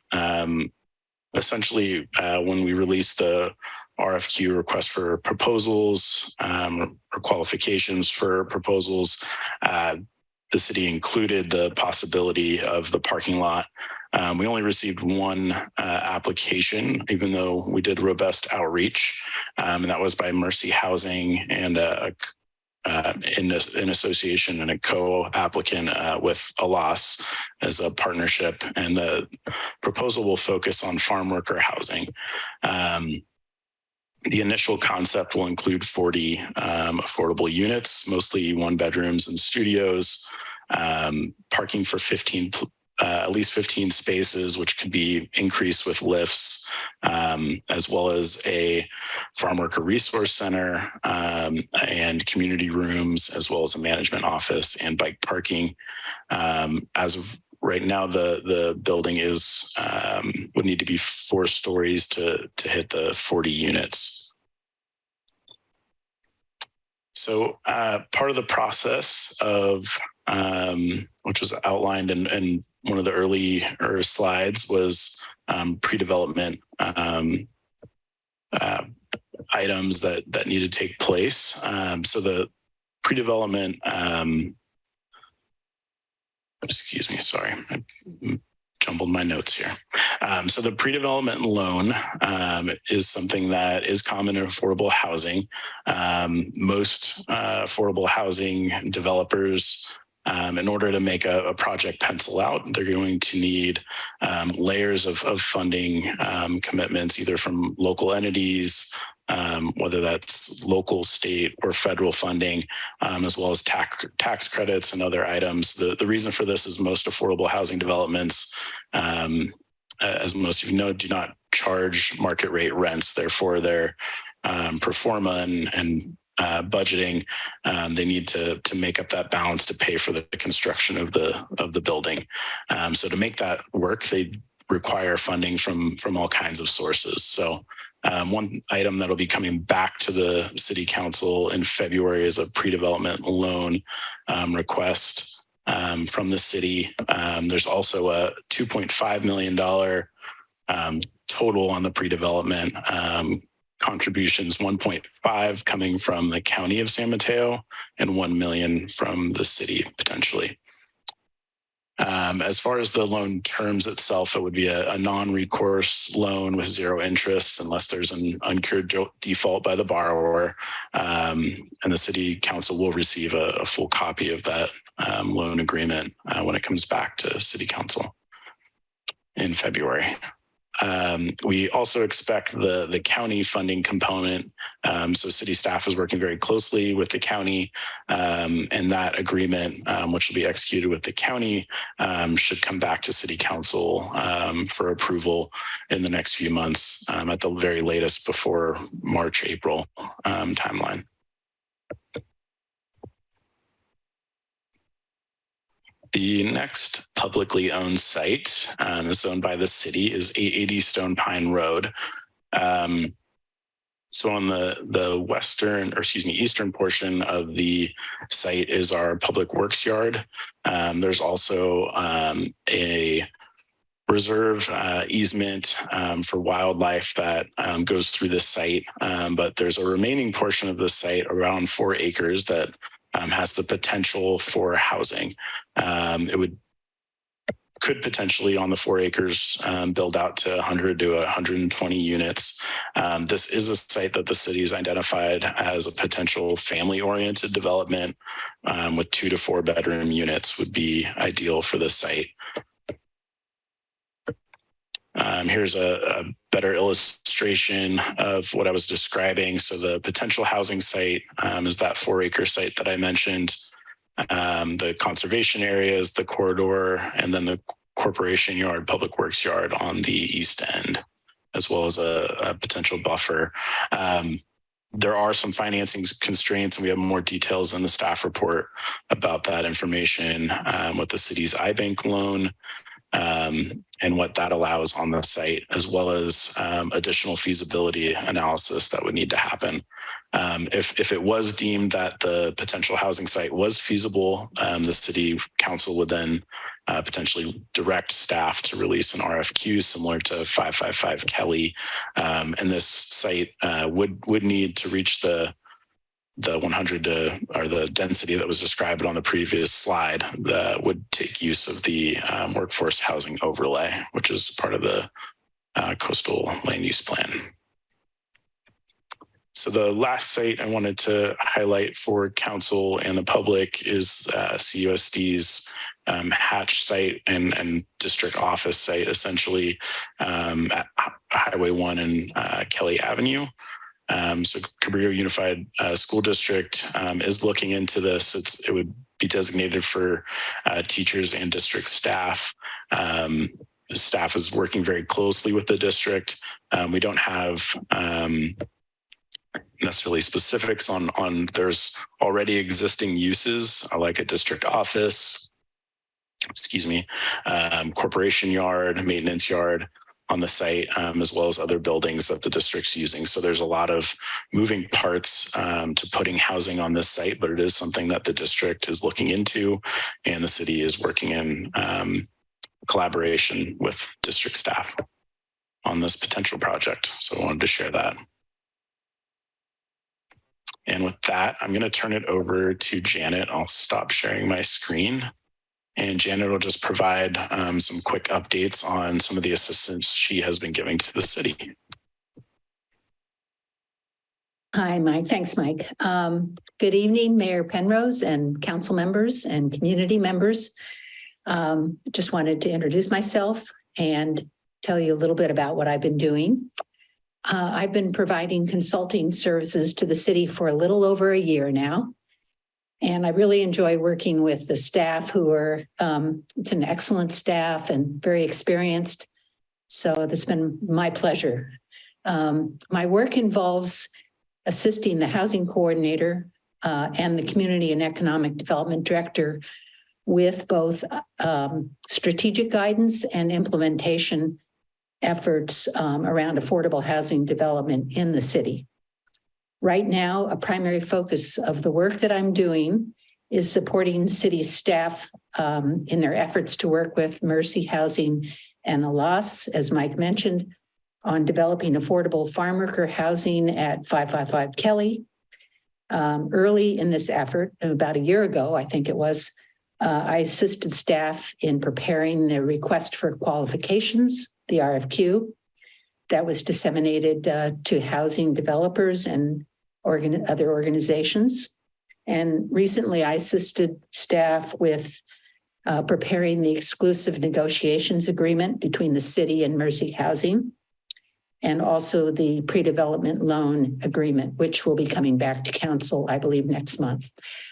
essentially, when we released the RFQ, request for proposals or qualifications for proposals, the city included the possibility of the parking lot. We only received one application, even though we did robust outreach, and that was by Mercy Housing and in association and a co-applicant with ALAS as a partnership. And the proposal will focus on farm worker housing. The initial concept will include 40 affordable units, mostly one bedrooms and studios, parking for at least 15 spaces, which could be increased with lifts, as well as a farm worker resource center and community rooms, as well as a management office and bike parking. As of right now, the building would need to be 4 stories to hit the 40 units. So part of the process of which was outlined in one of the earlier slides was pre-development items that need to take place. So the pre-development, excuse me, sorry, I jumbled my notes here. So the pre-development loan is something that is common in affordable housing. Most affordable housing developers, in order to make a project pencil out, they're going to need layers of funding commitments, either from local entities, whether that's local, state, or federal funding, as well as tax credits and other items. The reason for this is most affordable housing developments, as most of you know, do not charge market rate rents. Therefore, their pro forma and budgeting, they need to make up that balance to pay for the construction of the building. So to make that work, they require funding from all kinds of sources. So one item that'll be coming back to the City Council in February is a pre-development loan request from the city. There's also a $2.5 million total on the pre-development contributions, 1.5 coming from the County of San Mateo and 1 million from the city potentially. As far as the loan terms itself, it would be a non-recourse loan with 0 interest unless there's an uncured default by the borrower. And the City Council will receive a full copy of that loan agreement when it comes back to City Council in February. We also expect the county funding component. So city staff is working very closely with the county, and that agreement, which will be executed with the county, should come back to City Council for approval in the next few months, at the very latest before March, April timeline. The next publicly owned site is owned by the city is 880 Stone Pine Road. So on the eastern portion of the site is our public works yard. There's also a reserve easement for wildlife that goes through the site. But there's a remaining portion of the site, around 4 acres, that has the potential for housing. It would could potentially on the 4 acres build out to 100 to 120 units. This is a site that the city's identified as a potential family-oriented development with 2 to 4 bedroom units would be ideal for this site. Here's a better illustration of what I was describing. So the potential housing site is that 4 acre site that I mentioned. The conservation areas, the corridor, and then the corporation yard, public works yard on the east end, as well as a potential buffer. There are some financing constraints, and we have more details in the staff report about that information with the city's iBank loan and what that allows on the site, as well as additional feasibility analysis that would need to happen. If it was deemed that the potential housing site was feasible, the city council would then potentially direct staff to release an RFQ similar to 555 Kelly. And this site would need to reach the 100 or the density that was described on the previous slide that would take use of the workforce housing overlay, which is part of the coastal land use plan. So the last site I wanted to highlight for council and the public is CUSD's Hatch site and district office site, essentially at Highway 1 and Kelly Avenue. So Cabrillo Unified School District is looking into this. It would be designated for teachers and district staff. Staff is working very closely with the district. We don't have necessarily specifics on there's already existing uses like a district office, corporation yard, maintenance yard on the site, as well as other buildings that the district's using. So there's a lot of moving parts to putting housing on this site, but it is something that the district is looking into, and the city is working in collaboration with district staff on this potential project. So I wanted to share that. And with that, I'm going to turn it over to Janet. I'll stop sharing my screen. And Janet will just provide some quick updates on some of the assistance she has been giving to the city. Hi, Mike. Thanks, Mike. Good evening, Mayor Penrose and council members and community members. Just wanted to introduce myself and tell you a little bit about what I've been doing. I've been providing consulting services to the city for a little over a year now. And I really enjoy working with the staff who are, it's an excellent staff and very experienced. So it's been my pleasure. My work involves assisting the housing coordinator and the community and economic development director with both strategic guidance and implementation efforts around affordable housing development in the city. Right now, a primary focus of the work that I'm doing is supporting city staff in their efforts to work with Mercy Housing and ALAS, as Mike mentioned, on developing affordable farm worker housing at 555 Kelly. Early in this effort, about a year ago, I think it was, I assisted staff in preparing the request for qualifications, the RFQ, that was disseminated to housing developers and other organizations. And recently I assisted staff with preparing the exclusive negotiations agreement between the city and Mercy Housing, and also the pre-development loan agreement, which will be coming back to council, I believe, next month.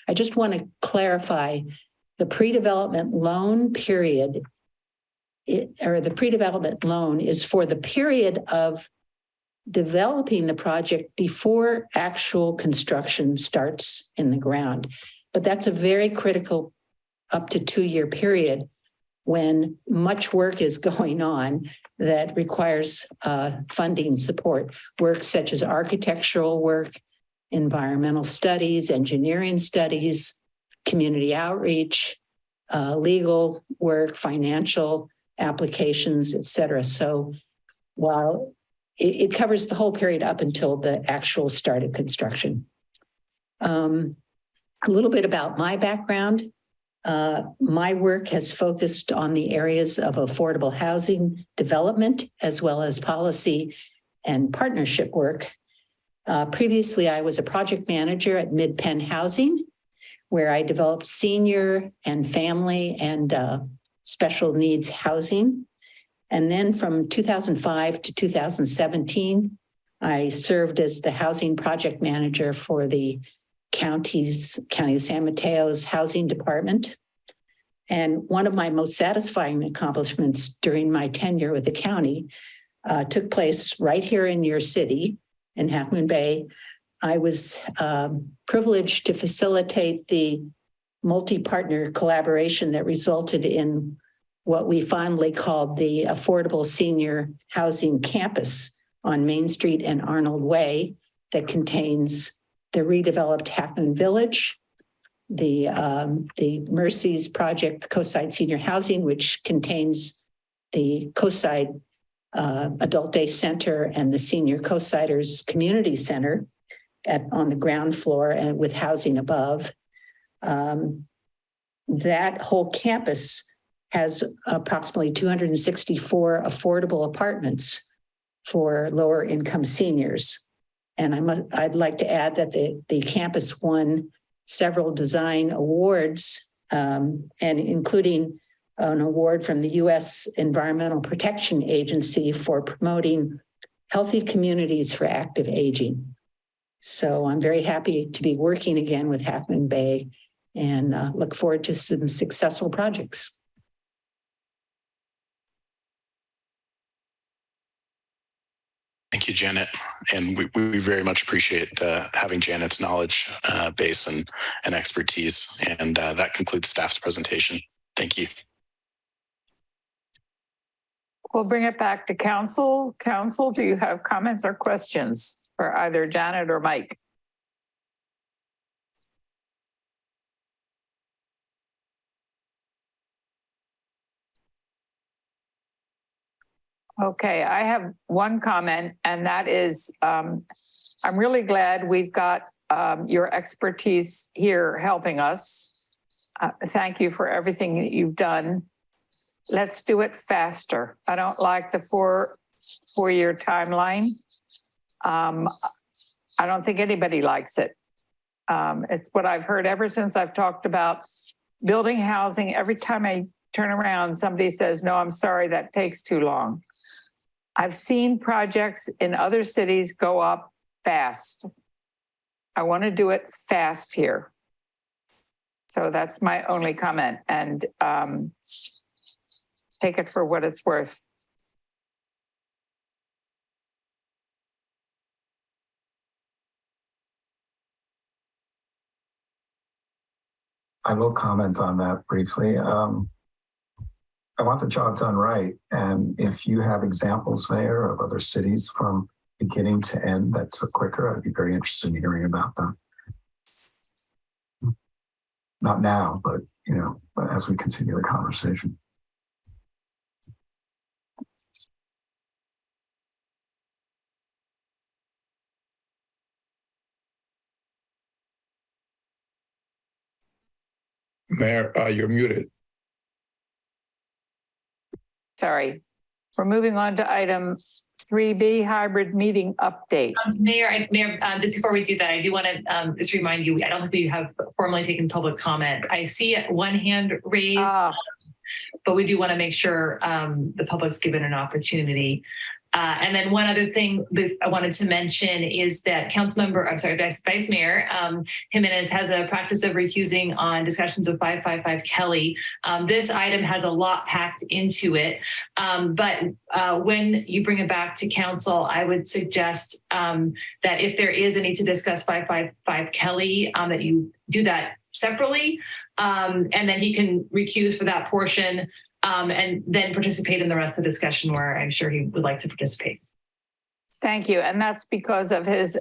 I just want to clarify the pre-development loan period, the pre-development loan is for the period of developing the project before actual construction starts in the ground. But that's a very critical up to 2-year period when much work is going on that requires funding support, work such as architectural work, environmental studies, engineering studies, community outreach, legal work, financial applications, et cetera. So while it covers the whole period up until the actual start of construction. A little bit about my background. My work has focused on the areas of affordable housing development, as well as policy and partnership work. Previously, I was a project manager at Mid-Penn Housing, where I developed senior and family and special needs housing. And then from 2005 to 2017, I served as the housing project manager for the County of San Mateo's housing department. And one of my most satisfying accomplishments during my tenure with the county took place right here in your city in Half Moon Bay. I was privileged to facilitate the multi-partner collaboration that resulted in what we fondly called the Affordable Senior Housing Campus on Main Street and Arnold Way, that contains the redeveloped Half Moon Village, the Mercy's project, Coastside Senior Housing, which contains the Coastside Adult Day Center and the Senior Coastsiders Community Center on the ground floor and with housing above. That whole campus has approximately 264 affordable apartments for lower income seniors. And I'd like to add that the campus won several design awards, and including an award from the U.S. Environmental Protection Agency for promoting healthy communities for active aging. So I'm very happy to be working again with Half Moon Bay and look forward to some successful projects. Thank you, Janet. And we very much appreciate having Janet's knowledge base and expertise. And that concludes staff's presentation. Thank you. We'll bring it back to council. Council, do you have comments or questions for either Janet or Mike? Okay, I have one comment, and that is I'm really glad we've got your expertise here helping us. Thank you for everything that you've done. Let's do it faster. I don't like the four-year timeline. I don't think anybody likes it. It's what I've heard ever since I've talked about building housing. Every time I turn around, somebody says, no, I'm sorry, that takes too long. I've seen projects in other cities go up fast. I want to do it fast here. So that's my only comment, and take it for what it's worth. I will comment on that briefly. I want the job done right. And if you have examples, Mayor, of other cities from beginning to end that took quicker, I'd be very interested in hearing about them. Not now, but but as we continue the conversation. Mayor, you're muted. Sorry. We're moving on to item 3B, hybrid meeting update. Mayor, just before we do that, I do want to just remind you, I don't think we have formally taken public comment. I see one hand raised, but we do want to make sure the public's given an opportunity. And then one other thing that I wanted to mention is that Vice Mayor Jimenez has a practice of recusing on discussions of 555 Kelly. This item has a lot packed into it, but when you bring it back to council, I would suggest that if there is a need to discuss 555 Kelly, that you do that separately, and then he can recuse for that portion. And then participate in the rest of the discussion where I'm sure he would like to participate. Thank you. And that's because of his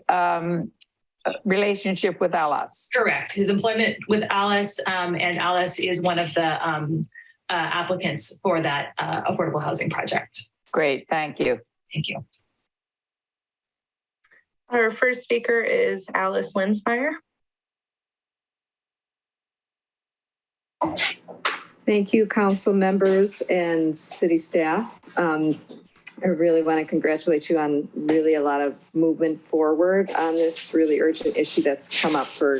relationship with Alice. Correct. His employment with Alice, and Alice is one of the applicants for that affordable housing project. Great. Thank you. Thank you. Our first speaker is Alice Linsmeyer. Thank you, council members and city staff. I really want to congratulate you on really a lot of movement forward on this really urgent issue that's come up for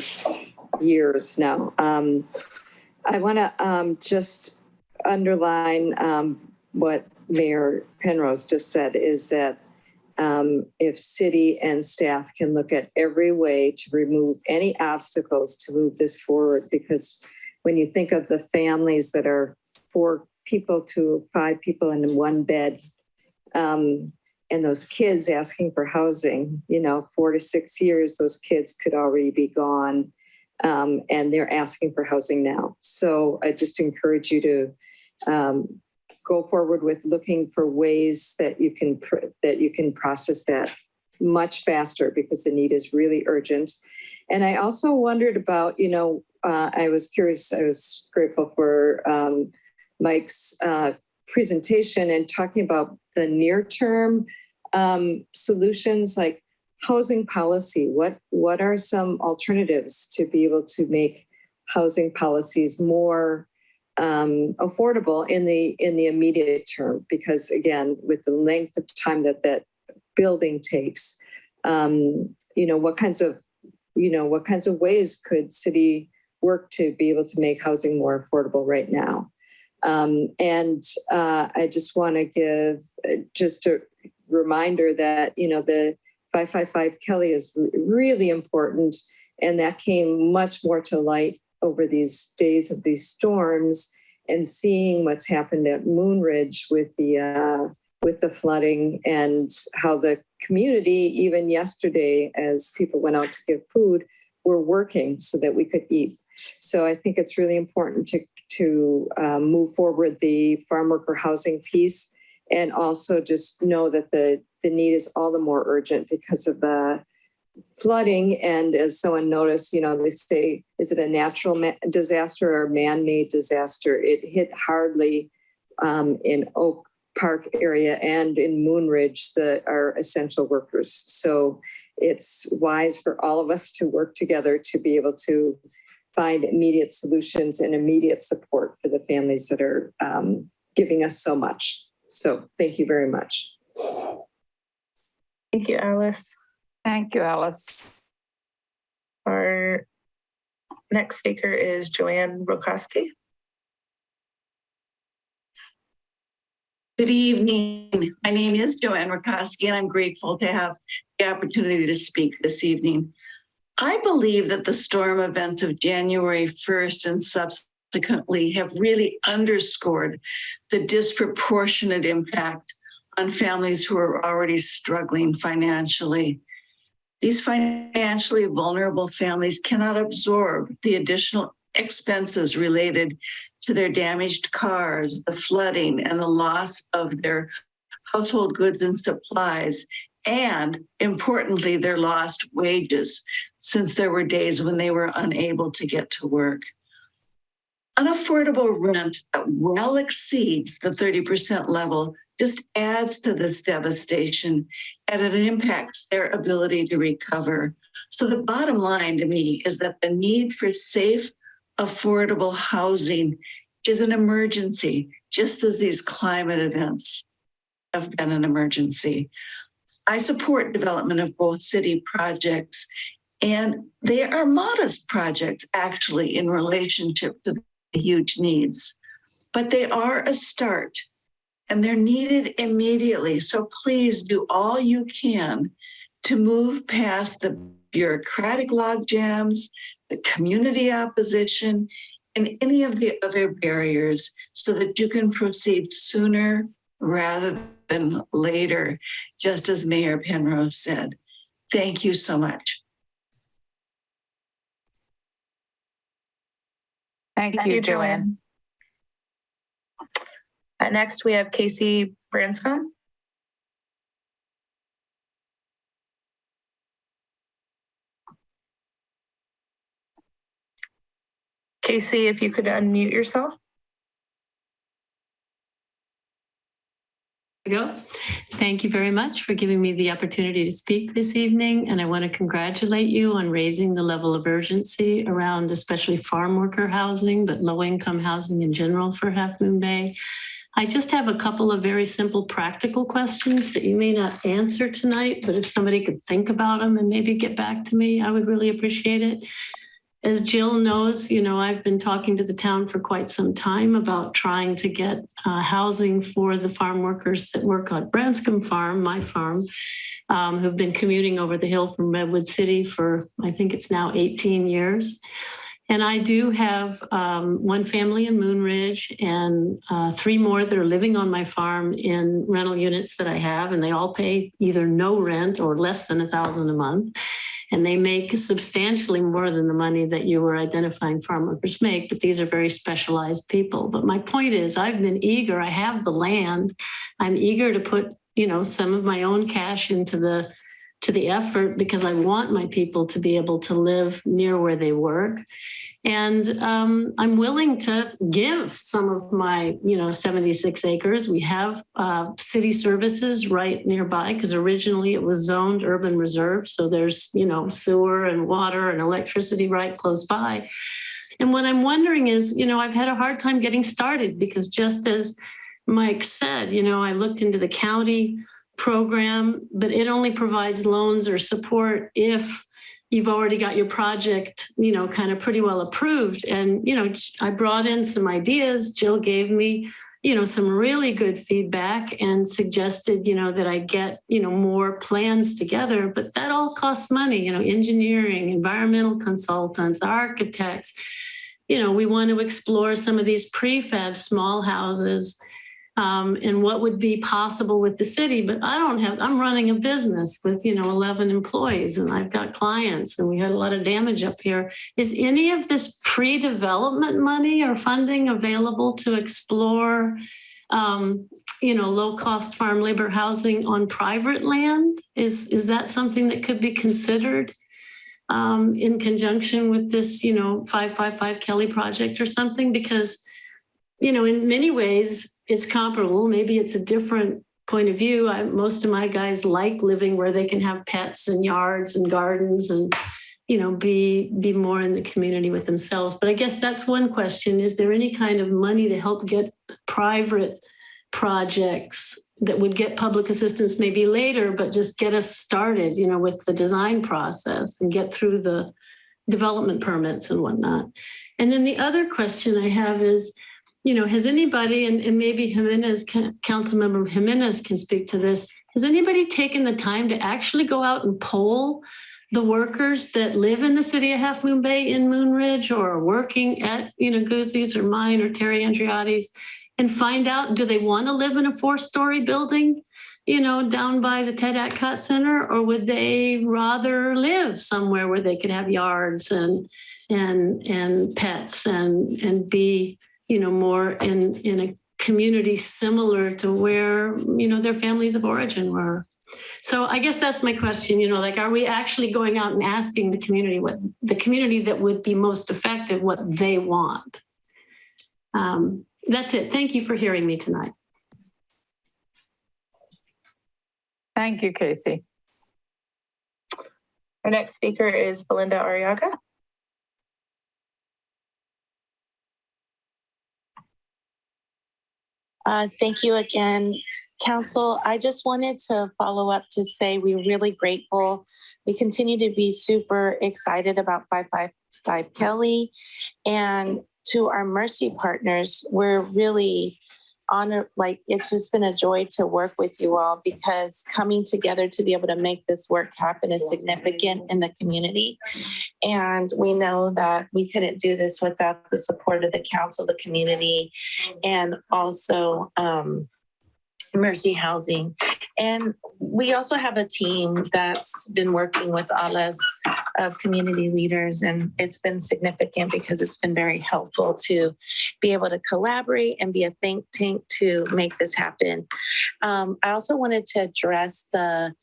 years now. I want to just underline what Mayor Penrose just said, is that if city and staff can look at every way to remove any obstacles to move this forward, because when you think of the families that are 4 people to 5 people in one bed, and those kids asking for housing, 4 to 6 years, those kids could already be gone, and they're asking for housing now. So I just encourage you to go forward with looking for ways that you can process that much faster, because the need is really urgent. And I also wondered about, I was curious, I was grateful for Mike's presentation and talking about the near-term solutions like housing policy. What are some alternatives to be able to make housing policies more affordable in the immediate term? Because again, with the length of time that building takes, what kinds of ways could city work to be able to make housing more affordable right now? And I just want to give just a reminder that, the 555 Kelly is really important. And that came much more to light over these days of these storms, and seeing what's happened at Moonridge with the flooding, and how the community, even yesterday, as people went out to give food, were working so that we could eat. So I think it's really important to move forward the farm worker housing piece, and also just know that the need is all the more urgent because of the flooding. And as someone noticed, they say, is it a natural disaster or a man-made disaster? It hit hardly in Oak Park area and in Moonridge, our essential workers. So it's wise for all of us to work together to be able to find immediate solutions and immediate support for the families that are giving us so much. So thank you very much. Thank you, Alice. Thank you, Alice. Our next speaker is Joanne Rokoski. Good evening. My name is Joanne Rokoski, and I'm grateful to have the opportunity to speak this evening. I believe that the storm events of January 1st and subsequently have really underscored the disproportionate impact on families who are already struggling financially. These financially vulnerable families cannot absorb the additional expenses related to their damaged cars, the flooding, and the loss of their household goods and supplies, and importantly, their lost wages, since there were days when they were unable to get to work. Unaffordable rent that well exceeds the 30% level just adds to this devastation, and it impacts their ability to recover. So the bottom line to me is that the need for safe, affordable housing is an emergency, just as these climate events have been an emergency. I support development of both city projects, and they are modest projects actually in relationship to the huge needs, but they are a start and they're needed immediately. So please do all you can to move past the bureaucratic logjams, the community opposition, and any of the other barriers so that you can proceed sooner rather than later, just as Mayor Penrose said. Thank you so much. Thank you, Joanne. Next, we have Casey Branscombe. Casey, if you could unmute yourself. Go. Thank you very much for giving me the opportunity to speak this evening. And I want to congratulate you on raising the level of urgency around especially farm worker housing, but low income housing in general for Half Moon Bay. I just have a couple of very simple practical questions that you may not answer tonight, but if somebody could think about them and maybe get back to me, I would really appreciate it. As Jill knows, I've been talking to the town for quite some time about trying to get housing for the farm workers that work on Branscombe Farm, my farm, who've been commuting over the hill from Redwood City for, I think it's now 18 years. And I do have one family in Moon Ridge and 3 more that are living on my farm in rental units that I have, and they all pay either no rent or less than $1,000 a month. And they make substantially more than the money that you were identifying farm workers make, but these are very specialized people. But my point is, I've been eager, I have the land, I'm eager to put, some of my own cash into the effort because I want my people to be able to live near where they work. And I'm willing to give some of my, 76 acres. We have city services right nearby because originally it was zoned urban reserve. So there's, sewer and water and electricity right close by. And what I'm wondering is, I've had a hard time getting started because just as Mike said, I looked into the county program, but it only provides loans or support if you've already got your project, kind of pretty well approved. And, I brought in some ideas. Jill gave me, some really good feedback and suggested, that I get, more plans together, but that all costs money, engineering, environmental consultants, architects. We want to explore some of these prefab small houses and what would be possible with the city. But I'm running a business with, 11 employees and I've got clients and we had a lot of damage up here. Is any of this pre-development money or funding available to explore, low-cost farm labor housing on private land? Is that something that could be considered in conjunction with this, 555 Kelly project or something? Because, in many ways, it's comparable. Maybe it's a different point of view. Most of my guys like living where they can have pets and yards and gardens and, be more in the community with themselves. But I guess that's one question. Is there any kind of money to help get private projects that would get public assistance maybe later, but just get us started, with the design process and get through the development permits and whatnot? And then the other question I have is, has anybody, and maybe Councilmember Jimenez can speak to this, has anybody taken the time to actually go out and poll the workers that live in the city of Half Moon Bay in Moon Ridge or are working at, Guzzi's or mine or Terry Andriotti's and find out, do they want to live in a 4-story building, down by the Ted Atcott Center, or would they rather live somewhere where they could have yards and pets and be, more in a community similar to where, their families of origin were? So I guess that's my question, are we actually going out and asking the community what the community that would be most effective, what they want? That's it. Thank you for hearing me tonight. Thank you, Casey. Our next speaker is Belinda Arriaga. Thank you again, Council. I just wanted to follow up to say we're really grateful. We continue to be super excited about 555 Kelly. And to our Mercy partners, we're really honored. It's just been a joy to work with you all because coming together to be able to make this work happen is significant in the community. And we know that we couldn't do this without the support of the council, the community, and also Mercy Housing. And we also have a team that's been working with ALAs of community leaders, and it's been significant because it's been very helpful to be able to collaborate and be a think tank to make this happen. I also wanted to address the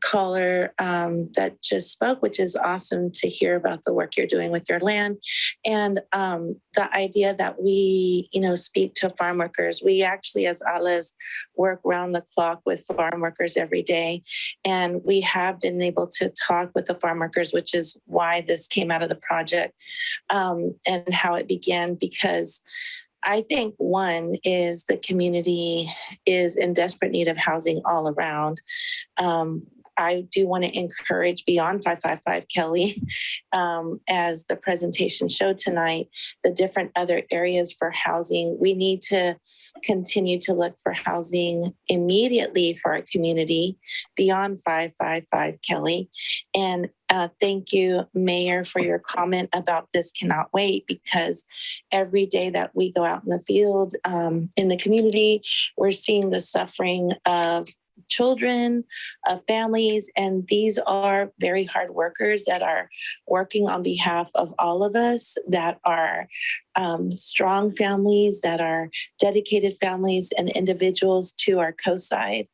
caller that just spoke, which is awesome to hear about the work you're doing with your land. And the idea that we, speak to farm workers. We actually, as ALAs, work round the clock with farm workers every day. And we have been able to talk with the farm workers, which is why this came out of the project and how it began, because I think one is the community is in desperate need of housing all around. I do want to encourage beyond 555 Kelly, as the presentation showed tonight, the different other areas for housing. We need to continue to look for housing immediately for our community beyond 555 Kelly. And thank you, Mayor, for your comment about this cannot wait, because every day that we go out in the field, in the community, we're seeing the suffering of children, of families, and these are very hard workers that are working on behalf of all of us, that are strong families, that are dedicated families and individuals to our coast side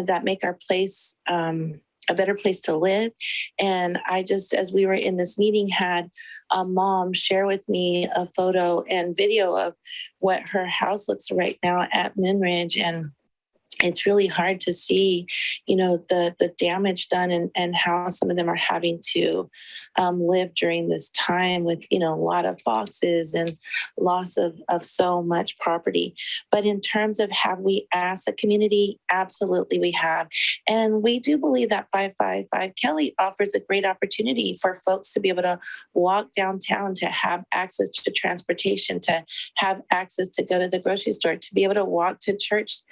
that make our place a better place to live. And I just, as we were in this meeting, had a mom share with me a photo and video of what her house looks right now at Minridge. And it's really hard to see, the damage done and how some of them are having to live during this time with, a lot of boxes and loss of so much property. But in terms of have we asked the community? Absolutely we have. And we do believe that 555 Kelly offers a great opportunity for folks to be able to walk downtown, to have access to transportation, to have access to go to the grocery store, to be able to walk to church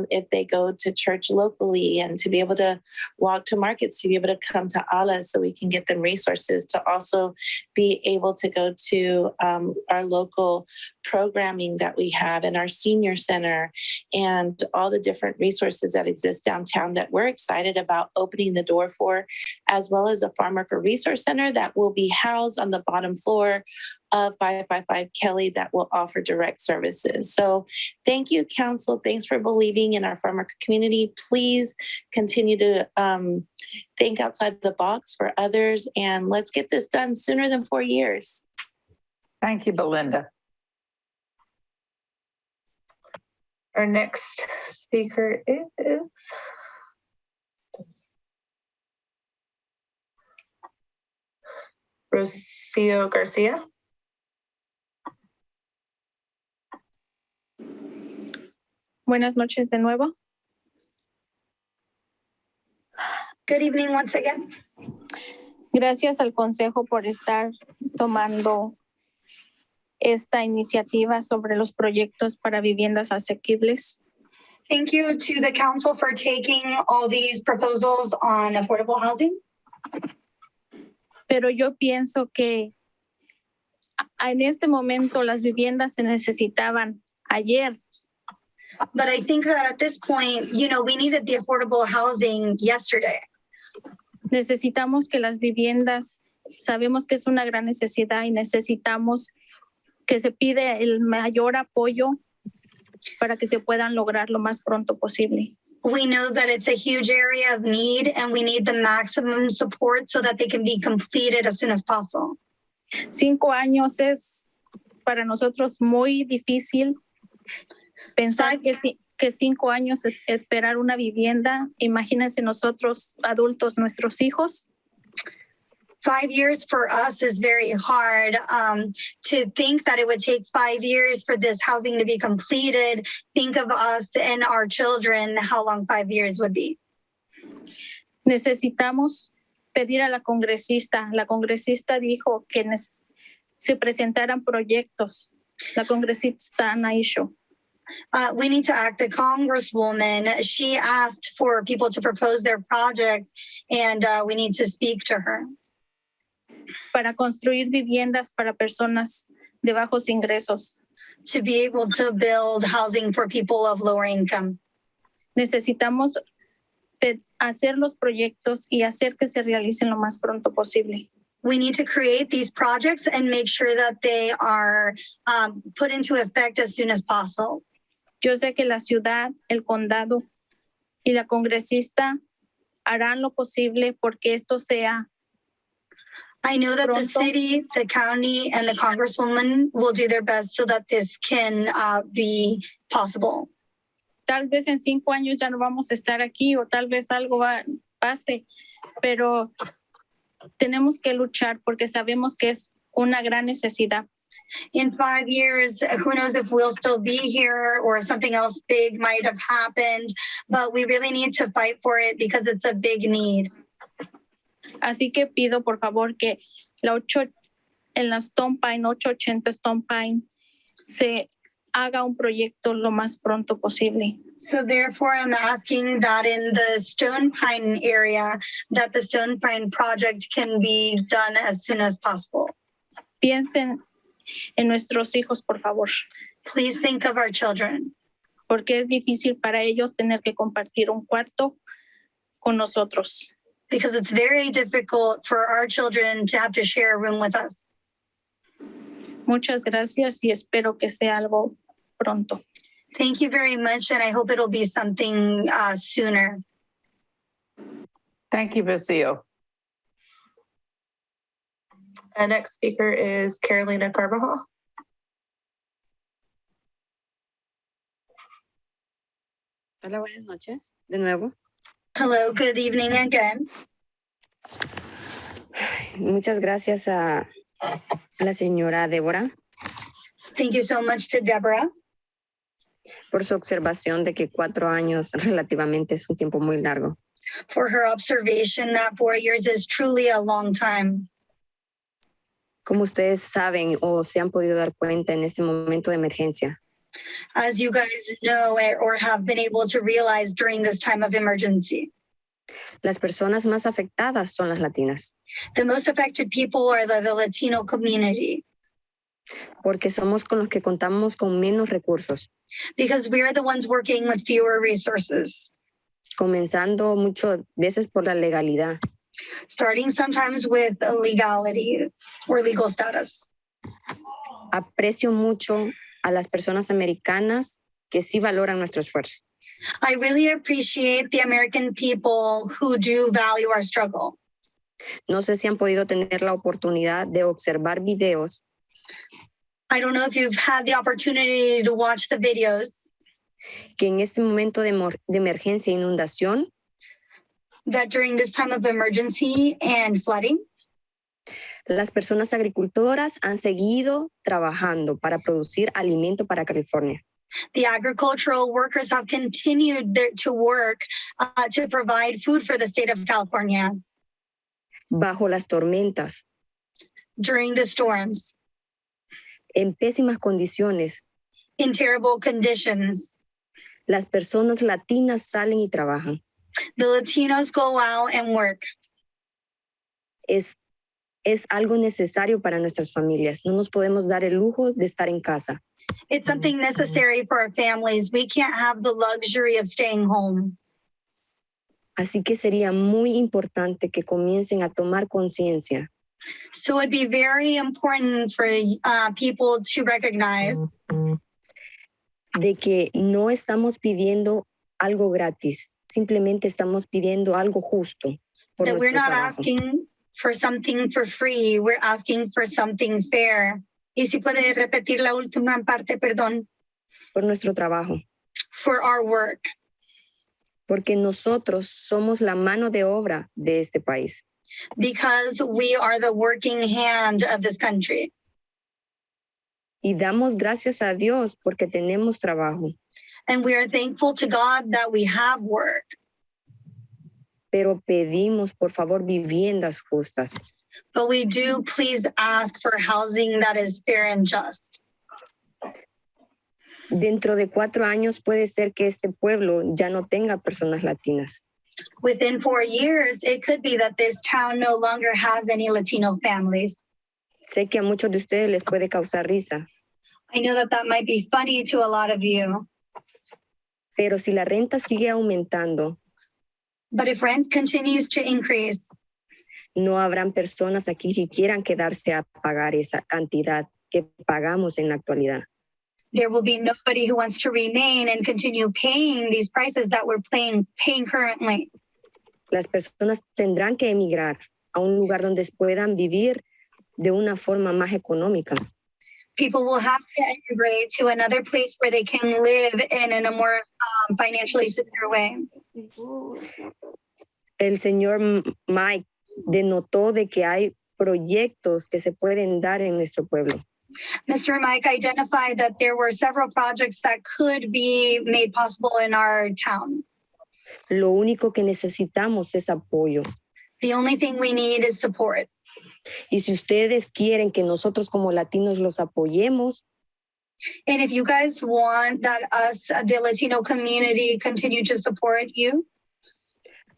if they go to church locally, and to be able to walk to markets, to be able to come to ALA so we can get them resources, to also be able to go to our local programming that we have and our senior center and all the different resources that exist downtown that we're excited about opening the door for, as well as a farm worker resource center that will be housed on the bottom floor of 555 Kelly that will offer direct services. So thank you, Council. Thanks for believing in our farm worker community. Please continue to think outside the box for others, and let's get this done sooner than 4 years. Thank you, Belinda. Our next speaker is Rocio Garcia. Buenas noches de nuevo. Good evening once again. Gracias al Consejo por estar tomando esta iniciativa sobre los proyectos para viviendas asequibles. Thank you to the council for taking all these proposals on affordable housing. Pero yo pienso que en este momento las viviendas se necesitaban ayer. But I think that at this point, we needed the affordable housing yesterday. Necesitamos que las viviendas, sabemos que es una gran necesidad y necesitamos que se pide el mayor apoyo para que se puedan lograr lo más pronto posible. We know that it's a huge area of need and we need the maximum support so that they can be completed as soon as possible. 5 años es para nosotros muy difícil pensar que 5 años es esperar una vivienda. Imagínense nosotros adultos, nuestros hijos. 5 years for us is very hard. To think that it would take 5 years for this housing to be completed, think of us and our children, how long 5 years would be. Necesitamos pedir a la congresista. La congresista dijo que se presentaran proyectos. La congresista Ana Isho. We need to act. The Congresswoman, she asked for people to propose their projects, and we need to speak to her. Para construir viviendas para personas de bajos ingresos. To be able to build housing for people of lower income. Necesitamos hacer los proyectos y hacer que se realicen lo más pronto posible. We need to create these projects and make sure that they are put into effect as soon as possible. Yo sé que la ciudad, el condado y la congresista harán lo posible porque esto sea. I know that the city, the county, and the congresswoman will do their best so that this can be possible. Tal vez en 5 años ya no vamos a estar aquí o tal vez algo pase, pero tenemos que luchar porque sabemos que es una gran necesidad. In 5 years, who knows if we'll still be here or something else big might have happened, but we really need to fight for it because it's a big need. Así que pido por favor que en la Stone Pine, 880 Stone Pine, se haga un proyecto lo más pronto posible. So therefore, I'm asking that in the Stone Pine area, that the Stone Pine project can be done as soon as possible. Piensen en nuestros hijos, por favor. Please think of our children. Porque es difícil para ellos tener que compartir un cuarto con nosotros. Because it's very difficult for our children to have to share a room with us. Muchas gracias y espero que sea algo pronto. Thank you very much, and I hope it'll be something sooner. Thank you, Basil. Our next speaker is Carolina Carvajal. Hola, buenas noches, de nuevo. Hello, good evening again. Muchas gracias a la señora Débora. Thank you so much to Deborah. Por su observación de que 4 años relativamente es un tiempo muy largo. For her observation that 4 years is truly a long time. Como ustedes saben o se han podido dar cuenta en este momento de emergencia. As you guys know or have been able to realize during this time of emergency. Las personas más afectadas son las latinas. The most affected people are the Latino community. Porque somos con los que contamos con menos recursos. Because we are the ones working with fewer resources. Comenzando muchas veces por la legalidad. Starting sometimes with legality or legal status. Aprecio mucho a las personas americanas que sí valoran nuestro esfuerzo. I really appreciate the American people who do value our struggle. No sé si han podido tener la oportunidad de observar videos. I don't know if you've had the opportunity to watch the videos. Que en este momento de emergencia e inundación. That during this time of emergency and flooding. Las personas agricultoras han seguido trabajando para producir alimento para California. The agricultural workers have continued to work to provide food for the state of California. Bajo las tormentas. During the storms. En pésimas condiciones. In terrible conditions. Las personas latinas salen y trabajan. The Latinos go out and work. Es algo necesario para nuestras familias. No nos podemos dar el lujo de estar en casa. It's something necessary for our families. We can't have the luxury of staying home. Así que sería muy importante que comiencen a tomar conciencia. So it'd be very important for people to recognize de que no estamos pidiendo algo gratis, simplemente estamos pidiendo algo justo por that nuestro we're not trabajo. asking for something for free, we're asking for something fair. Y si puede repetir la última parte, perdón. Por nuestro trabajo. For our work. Porque nosotros somos la mano de obra de este país. Because we are the working hand of this country. Y damos gracias a Dios porque tenemos trabajo. And we are thankful to God that we have work. Pero pedimos, por favor, viviendas justas. But we do please ask for housing that is fair and just. Dentro de 4 años puede ser que este pueblo ya no tenga personas latinas. Within 4 years, it could be that this town no longer has any Latino families. Sé que a muchos de ustedes les puede causar risa. I know that that might be funny to a lot of you. Pero si la renta sigue aumentando, but if rent continues to increase, no habrán personas aquí que quieran quedarse a pagar esa cantidad que pagamos en la actualidad. There will be nobody who wants to remain and continue paying these prices that we're paying currently. Las personas tendrán que emigrar a un lugar donde puedan vivir de una forma más económica. People will have to immigrate to another place where they can live in a more financially secure way. El señor Mike denotó de que hay proyectos que se pueden dar en nuestro pueblo. Mr. Mike identified that there were several projects that could be made possible in our town. Lo único que necesitamos es apoyo. The only thing we need is support. Y si ustedes quieren que nosotros como latinos los apoyemos, and if you guys want that us, the Latino community, continue to support you,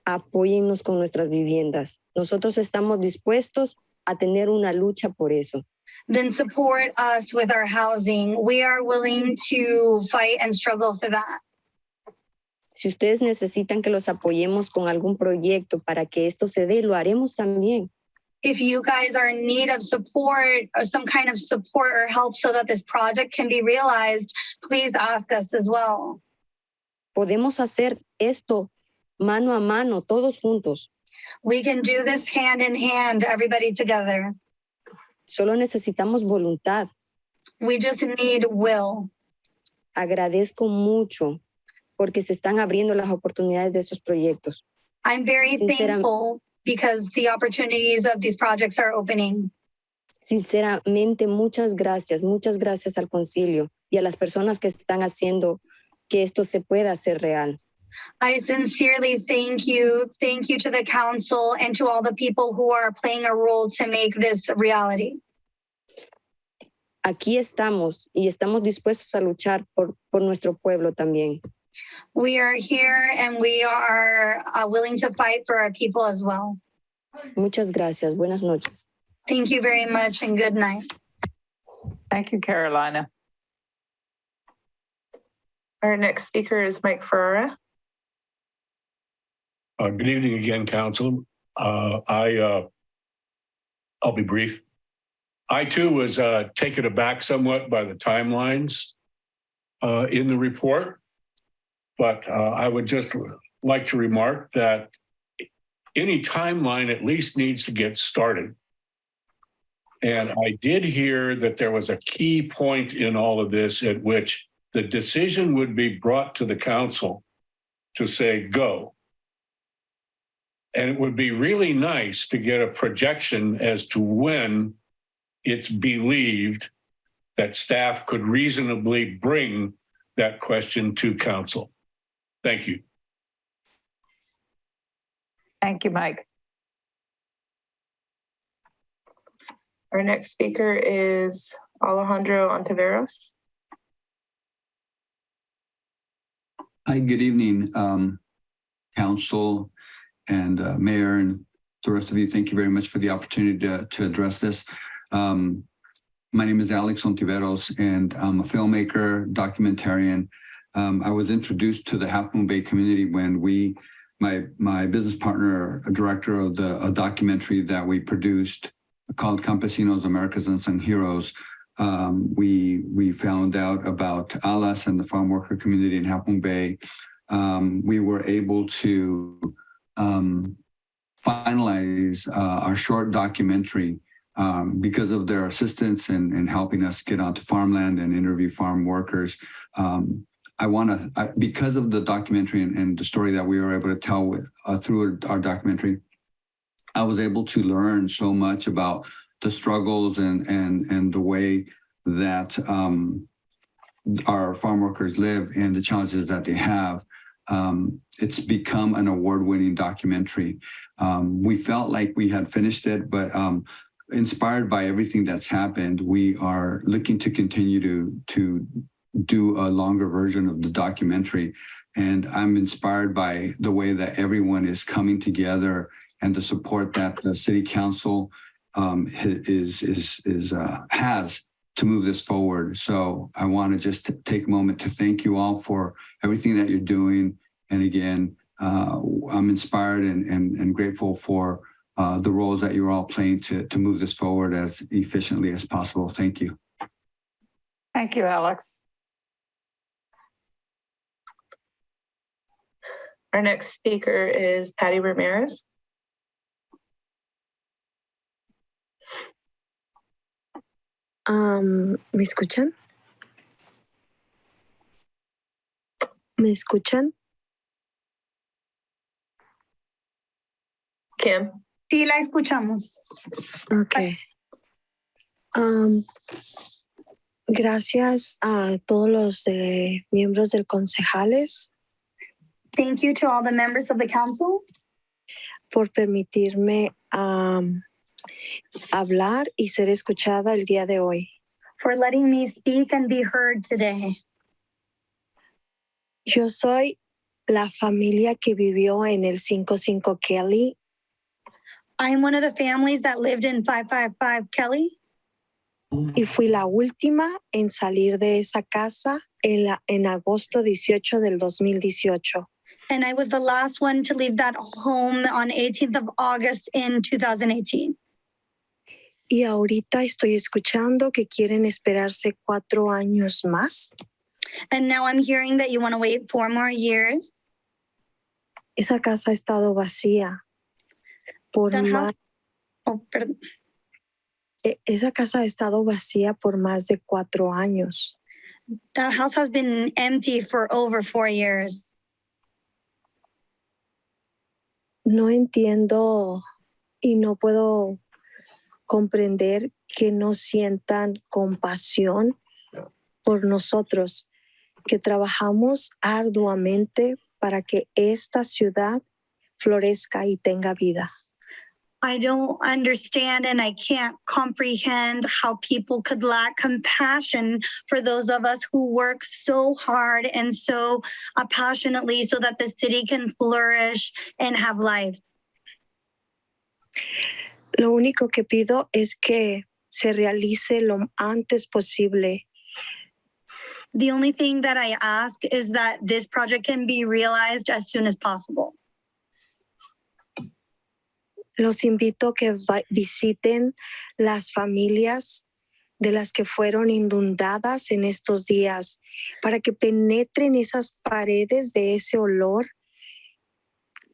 apóyennos con nuestras viviendas. Nosotros estamos dispuestos a tener una lucha por eso. Then support us with our housing. We are willing to fight and struggle for that. Si ustedes necesitan que los apoyemos con algún proyecto para que esto se dé, lo haremos también. If you guys are in need of support or some kind of support or help so that this project can be realized, please ask us as well. Podemos hacer esto mano a mano, todos juntos. We can do this hand in hand, everybody together. Solo necesitamos voluntad. We just need will. Agradezco mucho porque se están abriendo las oportunidades de estos proyectos. I'm very thankful because the opportunities of these projects are opening. Sinceramente, muchas gracias al concilio y a las personas que están haciendo que esto se pueda hacer real. I sincerely thank you to the council and to all the people who are playing a role to make this reality. Aquí estamos y estamos dispuestos a luchar por nuestro pueblo también. We are here and we are willing to fight for our people as well. Muchas gracias. Buenas noches. Thank you very much and good night. Thank you, Carolina. Our next speaker is Mike Ferrara. Good evening again, Council. I'll be brief. I too was taken aback somewhat by the timelines in the report, but I would just like to remark that any timeline at least needs to get started. And I did hear that there was a key point in all of this at which the decision would be brought to the council to say, go. And it would be really nice to get a projection as to when it's believed that staff could reasonably bring that question to council. Thank you. Thank you, Mike. Our next speaker is Alejandro Ontiveros. Hi, good evening, council and mayor and the rest of you. Thank you very much for the opportunity to address this. My name is Alex Ontiveros, and I'm a filmmaker, documentarian. I was introduced to the Half Moon Bay community when my business partner, a director of a documentary that we produced called Campesinos, America's Unsung Heroes. We found out about ALAS and the farm worker community in Half Moon Bay. We were able to finalize our short documentary because of their assistance in helping us get onto farmland and interview farm workers. Because of the documentary and the story that we were able to tell through our documentary, I was able to learn so much about the struggles and the way that our farm workers live and the challenges that they have. It's become an award-winning documentary. We felt like we had finished it, but inspired by everything that's happened, we are looking to continue to do a longer version of the documentary. And I'm inspired by the way that everyone is coming together and the support that the city council has to move this forward. So I want to just take a moment to thank you all for everything that you're doing. And again, I'm inspired and grateful for the roles that you're all playing to move this forward as efficiently as possible. Thank you. Thank you, Alex. Our next speaker is Patty Ramirez. ¿Me escuchan? ¿Me escuchan? Kim. Sí, la escuchamos. Ok. Gracias a todos los miembros del concejales Thank you to all the members of the council por permitirme hablar y ser escuchada el día de hoy. for letting me speak and be heard today. Yo soy la familia que vivió en el 55 Kelly. I am one of the families that lived in 555 Kelly. Y fui la última en salir de esa casa en agosto 18 del 2018. And I was the last one to leave that home on 18th of August in 2018. Y ahorita estoy escuchando que quieren esperarse 4 años más. And now I'm hearing that you want to wait 4 more years. Esa casa ha estado vacía por más. Oh, perdón. Esa casa ha estado vacía por más de 4 años. That house has been empty for over 4 years. No entiendo y no puedo comprender que no sientan compasión por nosotros, que trabajamos arduamente para que esta ciudad florezca y tenga vida. I don't understand and I can't comprehend how people could lack compassion for those of us who work so hard and so passionately so that the city can flourish and have life. Lo único que pido es que se realice lo antes posible. The only thing that I ask is that this project can be realized as soon as possible. Los invito a que visiten las familias de las que fueron inundadas en estos días para que penetren esas paredes de ese olor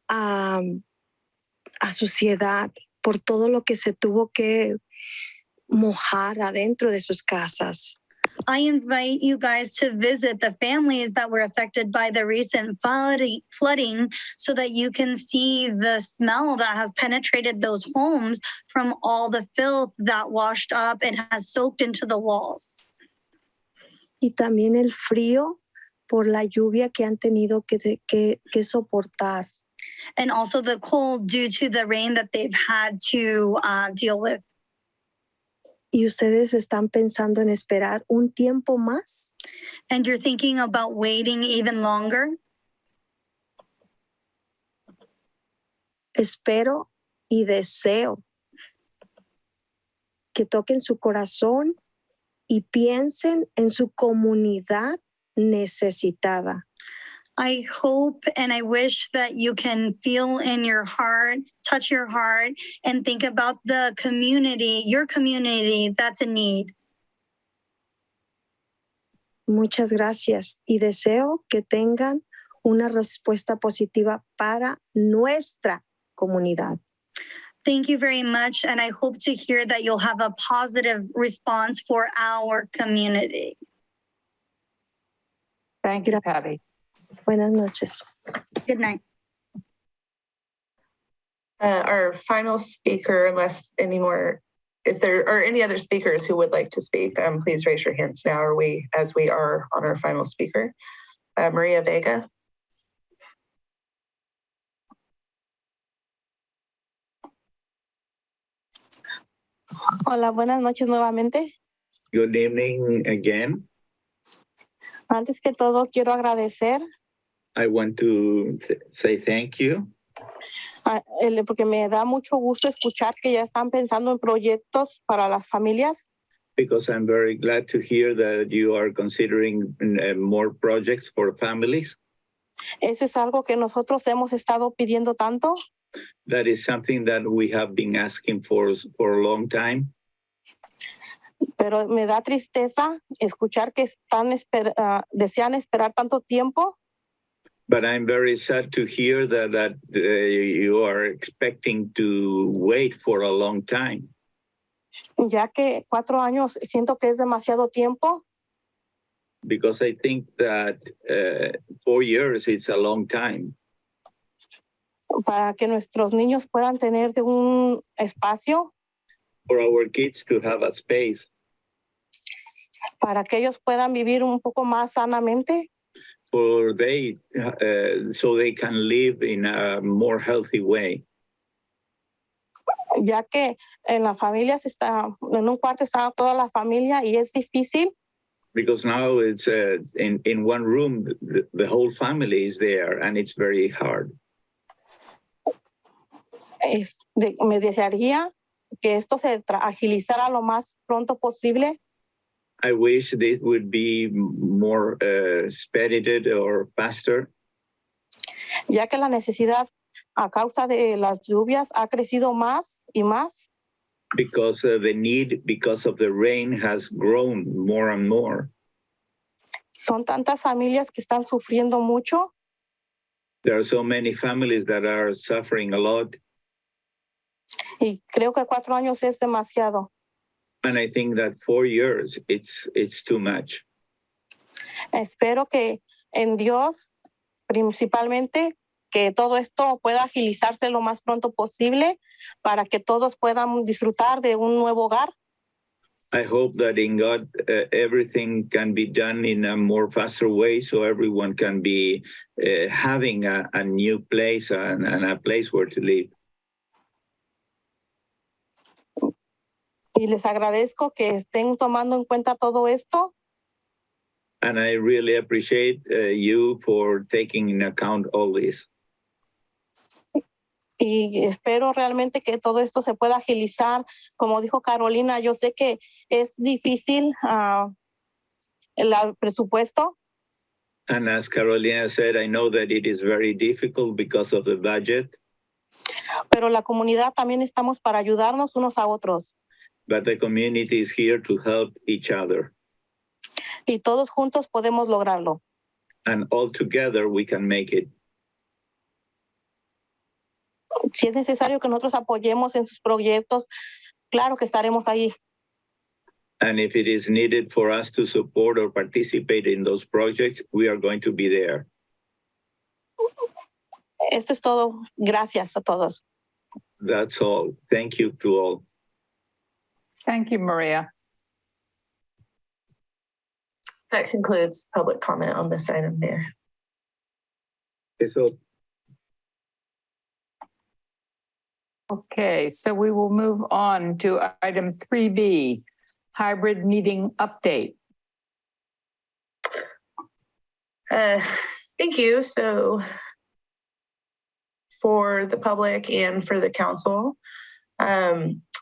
a suciedad por todo lo que se tuvo que mojar adentro de sus casas. I invite you guys to visit the families that were affected by the recent flooding so that you can see the smell that has penetrated those homes from all the filth that washed up and has soaked into the walls. Y también el frío por la lluvia que han tenido que soportar. And also the cold due to the rain that they've had to deal with. ¿Y ustedes están pensando en esperar un tiempo más? And you're thinking about waiting even longer? Espero y deseo que toquen su corazón y piensen en su comunidad necesitada. I hope and I wish that you can feel in your heart, touch your heart, and think about the community, your community that's in need. Muchas gracias y deseo que tengan una respuesta positiva para nuestra comunidad. Thank you very much, and I hope to hear that you'll have a positive response for our community. Thank you, Patty. Buenas noches. Good night. Our final speaker, unless if there are any other speakers who would like to speak, please raise your hands now, as we are on our final speaker. Maria Vega. Hola, buenas noches nuevamente. Good evening again. Antes que todo, quiero agradecer. I want to say thank you. Porque me da mucho gusto escuchar que ya están pensando en proyectos para las familias. Because I'm very glad to hear that you are considering more projects for families. Eso es algo que nosotros hemos estado pidiendo tanto. That is something that we have been asking for a long time. Pero me da tristeza escuchar que desean esperar tanto tiempo. But I'm very sad to hear that you are expecting to wait for a long time. Ya que 4 años siento que es demasiado tiempo. Because I think that 4 years is a long time. Para que nuestros niños puedan tener un espacio. For our kids to have a space. Para que ellos puedan vivir un poco más sanamente. So they can live in a more healthy way. Ya que en la familia en un cuarto está toda la familia y es difícil. Because now it's in one room, the whole family is there and it's very hard. Me desearía que esto se agilizara lo más pronto posible. I wish this would be more expedited or faster. Ya que la necesidad a causa de las lluvias ha crecido más y más. Because the need, because of the rain, has grown more and more. Son tantas familias que están sufriendo mucho. There are so many families that are suffering a lot. Y creo que 4 años es demasiado. And I think that 4 years, it's too much. Espero que en Dios, principalmente, que todo esto pueda agilizarse lo más pronto posible para que todos puedan disfrutar de un nuevo hogar. I hope that in God, everything can be done in a more faster way so everyone can be having a new place and a place where to live. Y les agradezco que estén tomando en cuenta todo esto. And I really appreciate you for taking in account all this. Y espero realmente que todo esto se pueda agilizar. Como dijo Carolina, yo sé que es difícil el presupuesto. And as Carolina said, I know that it is very difficult because of the budget. Pero la comunidad también estamos para ayudarnos unos a otros. But the community is here to help each other. Y todos juntos podemos lograrlo. And all together we can make it. Si es necesario que nosotros apoyemos en sus proyectos, claro que estaremos ahí. And if it is needed for us to support or participate in those projects, we are going to be there. Esto es todo. Gracias a todos. That's all. Thank you to all. Thank you, Maria. That concludes public comment on this item, Mayor. Okay, so we will move on to item 3B, hybrid meeting update. Thank you. So for the public and for the council,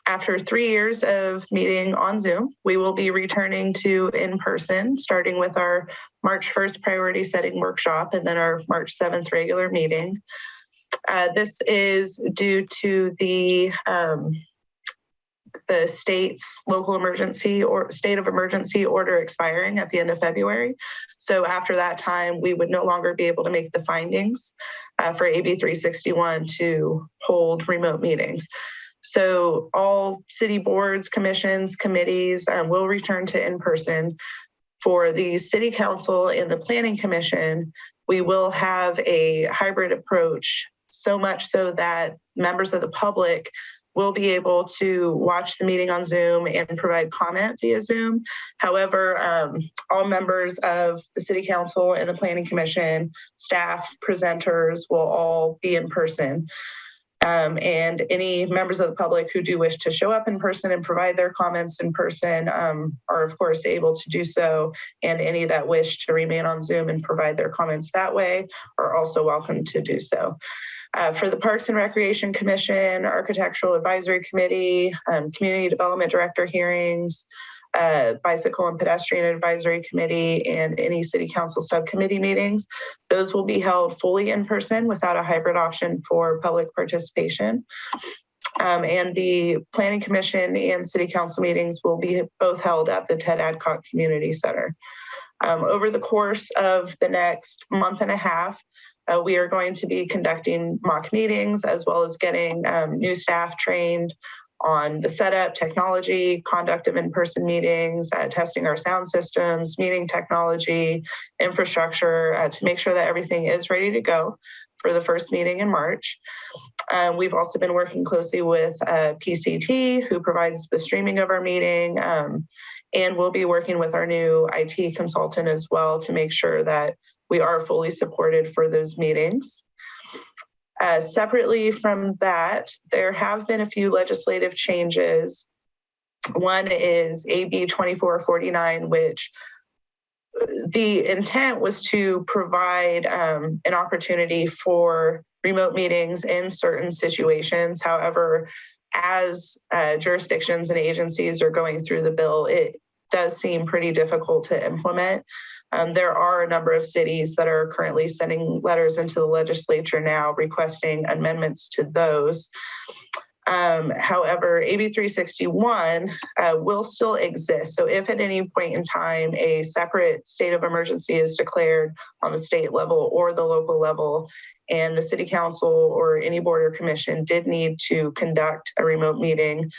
after 3 years of meeting on Zoom, we will be returning to in-person, starting with our March 1st priority setting workshop and then our March 7th regular meeting. This is due to the state's local emergency or state of emergency order expiring at the end of February. So after that time, we would no longer be able to make the findings for AB 361 to hold remote meetings. So all city boards, commissions, committees will return to in-person. For the city council and the planning commission, we will have a hybrid approach, so much so that members of the public will be able to watch the meeting on Zoom and provide comment via Zoom. However, all members of the city council and the planning commission, staff, presenters will all be in person. And any members of the public who do wish to show up in person and provide their comments in person are of course able to do so. And any that wish to remain on Zoom and provide their comments that way are also welcome to do so. For the Parks and Recreation Commission, Architectural Advisory Committee, Community Development Director hearings, Bicycle and Pedestrian Advisory Committee, and any city council subcommittee meetings. Those will be held fully in person without a hybrid option for public participation. And the Planning Commission and city council meetings will be both held at the Ted Adcock Community Center. Over the course of the next month and a half, We are going to be conducting mock meetings as well as getting new staff trained on the setup, technology, conduct of in-person meetings, testing our sound systems, meeting technology, infrastructure to make sure that everything is ready to go for the first meeting in March. We've also been working closely with PCT, who provides the streaming of our meeting, and we'll be working with our new IT consultant as well to make sure that we are fully supported for those meetings. Separately from that, there have been a few legislative changes. One is AB 2449, which the intent was to provide an opportunity for remote meetings in certain situations. However, as jurisdictions and agencies are going through the bill, it does seem pretty difficult to implement. There are a number of cities that are currently sending letters into the legislature now requesting amendments to those. However, AB 361 will still exist. So if at any point in time a separate state of emergency is declared on the state level or the local level, and the city council or any board or commission did need to conduct a remote meeting,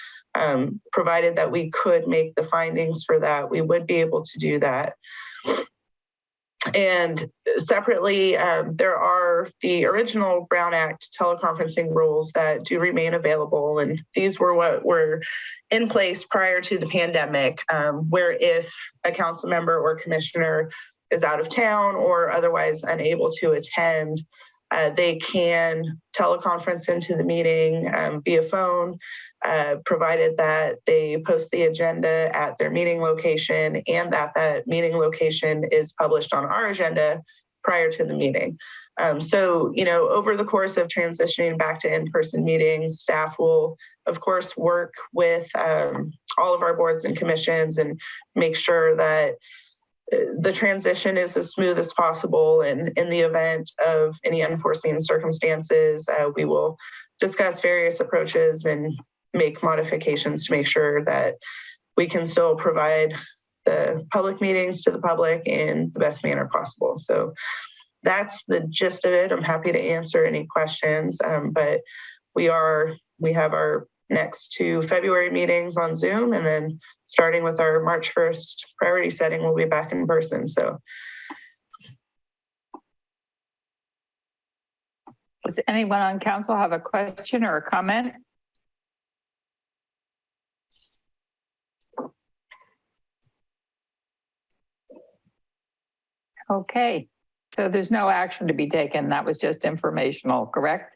provided that we could make the findings for that, we would be able to do that. And separately, there are the original Brown Act teleconferencing rules that do remain available. And these were what were in place prior to the pandemic, where if a council member or commissioner is out of town or otherwise unable to attend, they can teleconference into the meeting via phone, provided that they post the agenda at their meeting location and that meeting location is published on our agenda prior to the meeting. So, over the course of transitioning back to in-person meetings, staff will, of course, work with all of our boards and commissions and make sure that the transition is as smooth as possible. And in the event of any unforeseen circumstances, we will discuss various approaches and make modifications to make sure that we can still provide the public meetings to the public in the best manner possible. So that's the gist of it. I'm happy to answer any questions, but we have our next 2 February meetings on Zoom, and then starting with our March 1st priority setting, we'll be back in person. So. Does anyone on council have a question or a comment? Okay, so there's no action to be taken. That was just informational, correct?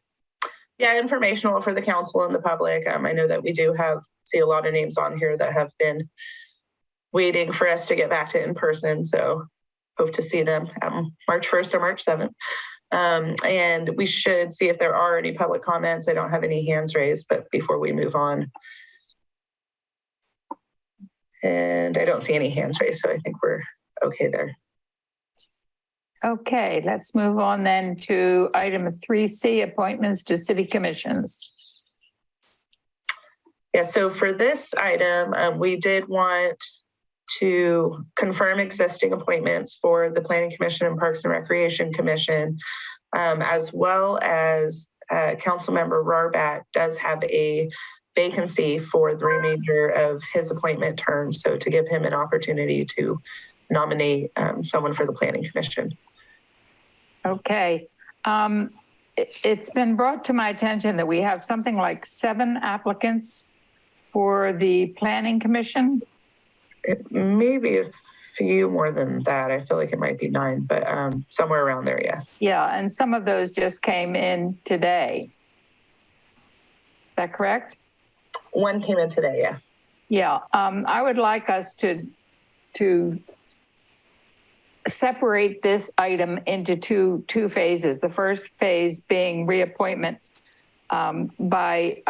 Yeah, informational for the council and the public. I know that we do see a lot of names on here that have been waiting for us to get back to in person. So hope to see them March 1st or March 7th. And we should see if there are any public comments. I don't have any hands raised, but before we move on. And I don't see any hands raised, so I think we're okay there. Okay, let's move on then to item 3C, appointments to city commissions. Yeah, so for this item, we did want to confirm existing appointments for the Planning Commission and Parks and Recreation Commission, as well as Councilmember Rarbat does have a vacancy for the remainder of his appointment term. So to give him an opportunity to nominate someone for the Planning Commission. Okay. It's been brought to my attention that we have something like 7 applicants for the Planning Commission. It may be a few more than that. I feel like it might be 9, but somewhere around there, yeah. Yeah, and some of those just came in today. Is that correct? One came in today, yes. Yeah, I would like us to separate this item into two phases. The first phase being reappointment by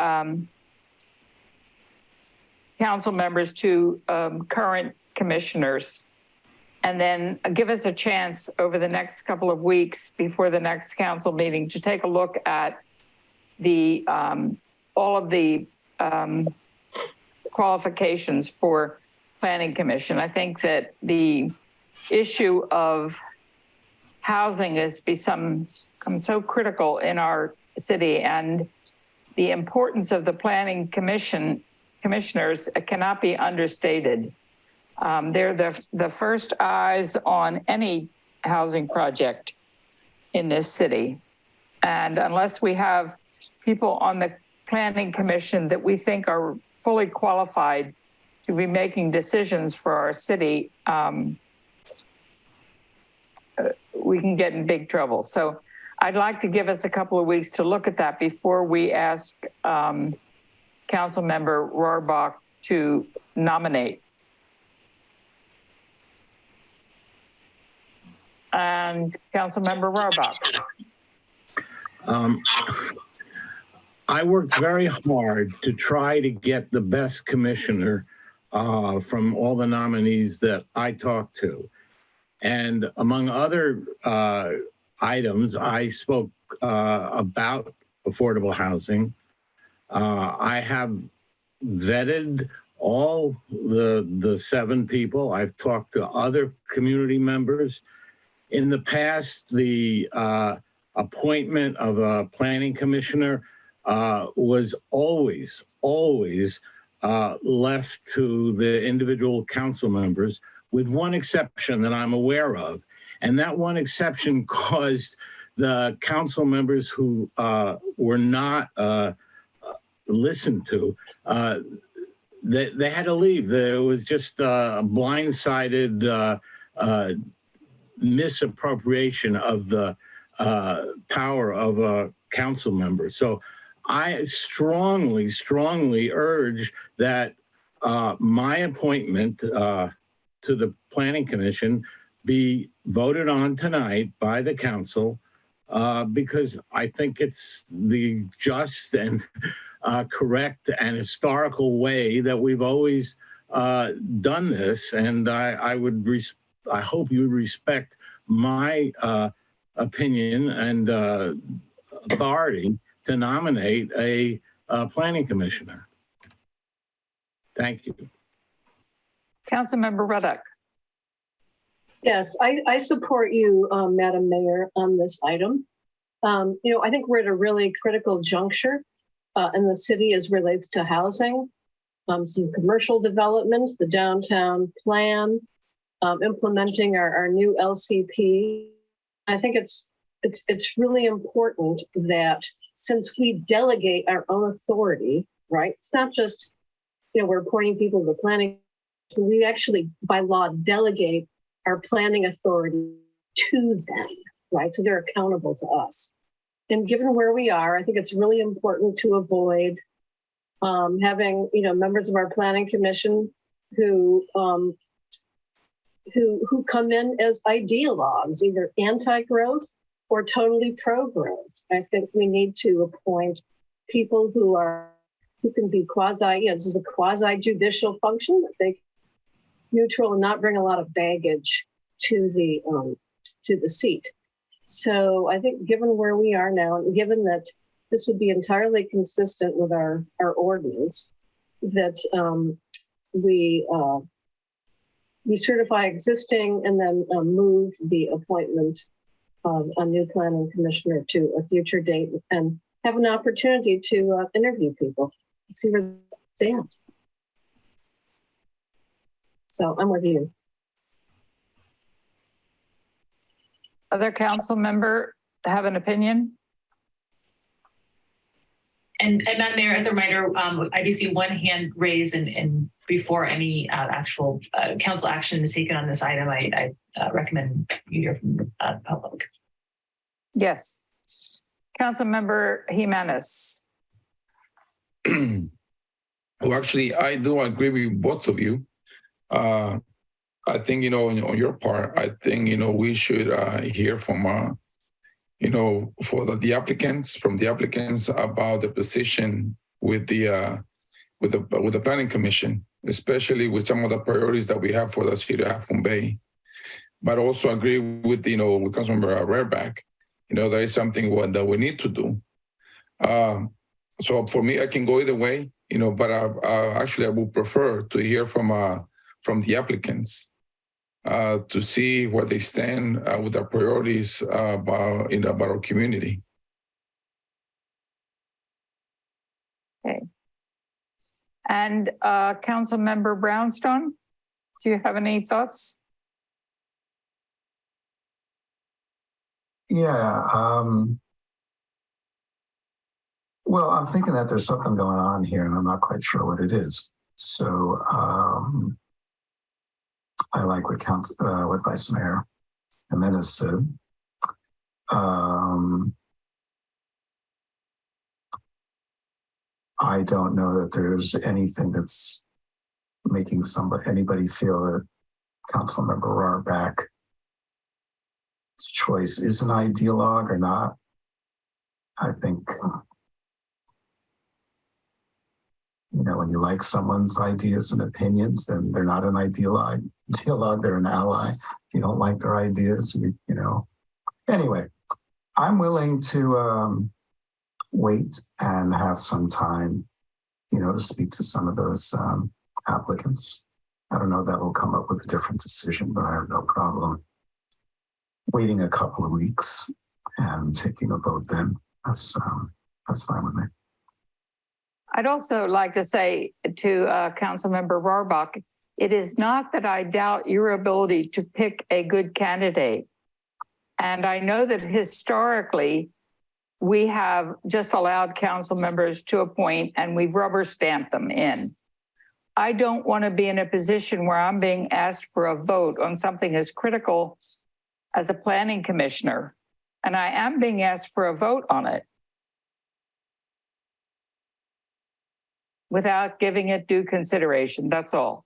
council members to current commissioners, and then give us a chance over the next couple of weeks before the next council meeting to take a look at the all of the qualifications for Planning Commission. I think that the issue of housing has become so critical in our city, and the importance of the planning commissioners cannot be understated. They're the first eyes on any housing project in this city. And unless we have people on the planning commission that we think are fully qualified to be making decisions for our city, we can get in big trouble. So I'd like to give us a couple of weeks to look at that before we ask Council Member Rohrbach to nominate. And Council Member Rohrbach. I worked very hard to try to get the best commissioner from all the nominees that I talked to. And among other items, I spoke about affordable housing. I have vetted all the 7 people. I've talked to other community members. In the past, the appointment of a planning commissioner was always left to the individual council members, with one exception that I'm aware of. And that one exception caused the council members who were not listened to, they had to leave. There was just a blindsided misappropriation of the power of a council member. So I strongly urge that my appointment to the Planning Commission be voted on tonight by the council, because I think it's the just and correct and historical way that we've always done this. And I hope you respect my opinion and authority to nominate a planning commissioner. Thank you. Councilmember Ruddock. Yes, I support you, Madam Mayor, on this item. You know, I think we're at a really critical juncture in the city as relates to housing, some commercial development, the downtown plan, implementing our new LCP. I think it's really important that since we delegate our own authority, right? It's not just, you know, we're appointing people to the planning. We actually, by law, delegate our planning authority to them, right? So they're accountable to us. And given where we are, I think it's really important to avoid having, you know, members of our planning commission who come in as ideologues, either anti-growth or totally pro-growth. I think we need to appoint people who can be quasi, you know, this is a quasi-judicial function, that they neutral and not bring a lot of baggage to the seat. So I think given where we are now, and given that this would be entirely consistent with our ordinance, that we certify existing and then move the appointment of a new planning commissioner to a future date and have an opportunity to interview people, see where they stand. So I'm with you. Other council member have an opinion? And Madam Mayor, as a reminder, I do see one hand raised, and before any actual council action is taken on this item, I recommend you hear from the public. Yes. Council Member Jimenez. Well, actually, I do agree with both of you. I think, you know, on your part, I think, you know, we should hear from, you know, from the applicants about the position with the Planning Commission, especially with some of the priorities that we have for the city of Half Moon Bay. But also agree with, you know, with Councilmember Rohrbach, you know, there is something that we need to do. So for me, I can go either way, you know, but actually I would prefer to hear from the applicants. to see where they stand with their priorities about our community. Okay. And Councilmember Brownstone, do you have any thoughts? Yeah. Well, I'm thinking that there's something going on here, and I'm not quite sure what it is. So I like what Vice Mayor Jimenez said. I don't know that there's anything that's making anybody feel that Councilmember Rohrback's choice is an ideologue or not. I think, when you like someone's ideas and opinions, then they're not an ideologue. They're an ally. If you don't like their ideas, Anyway, I'm willing to wait and have some time, to speak to some of those applicants. I don't know if that will come up with a different decision, but I have no problem waiting a couple of weeks and taking a vote then. That's fine with me. I'd also like to say to Councilmember Rohrback, it is not that I doubt your ability to pick a good candidate. And I know that historically, we have just allowed council members to appoint and we've rubber stamped them in. I don't want to be in a position where I'm being asked for a vote on something as critical as a planning commissioner. And I am being asked for a vote on it without giving it due consideration. That's all.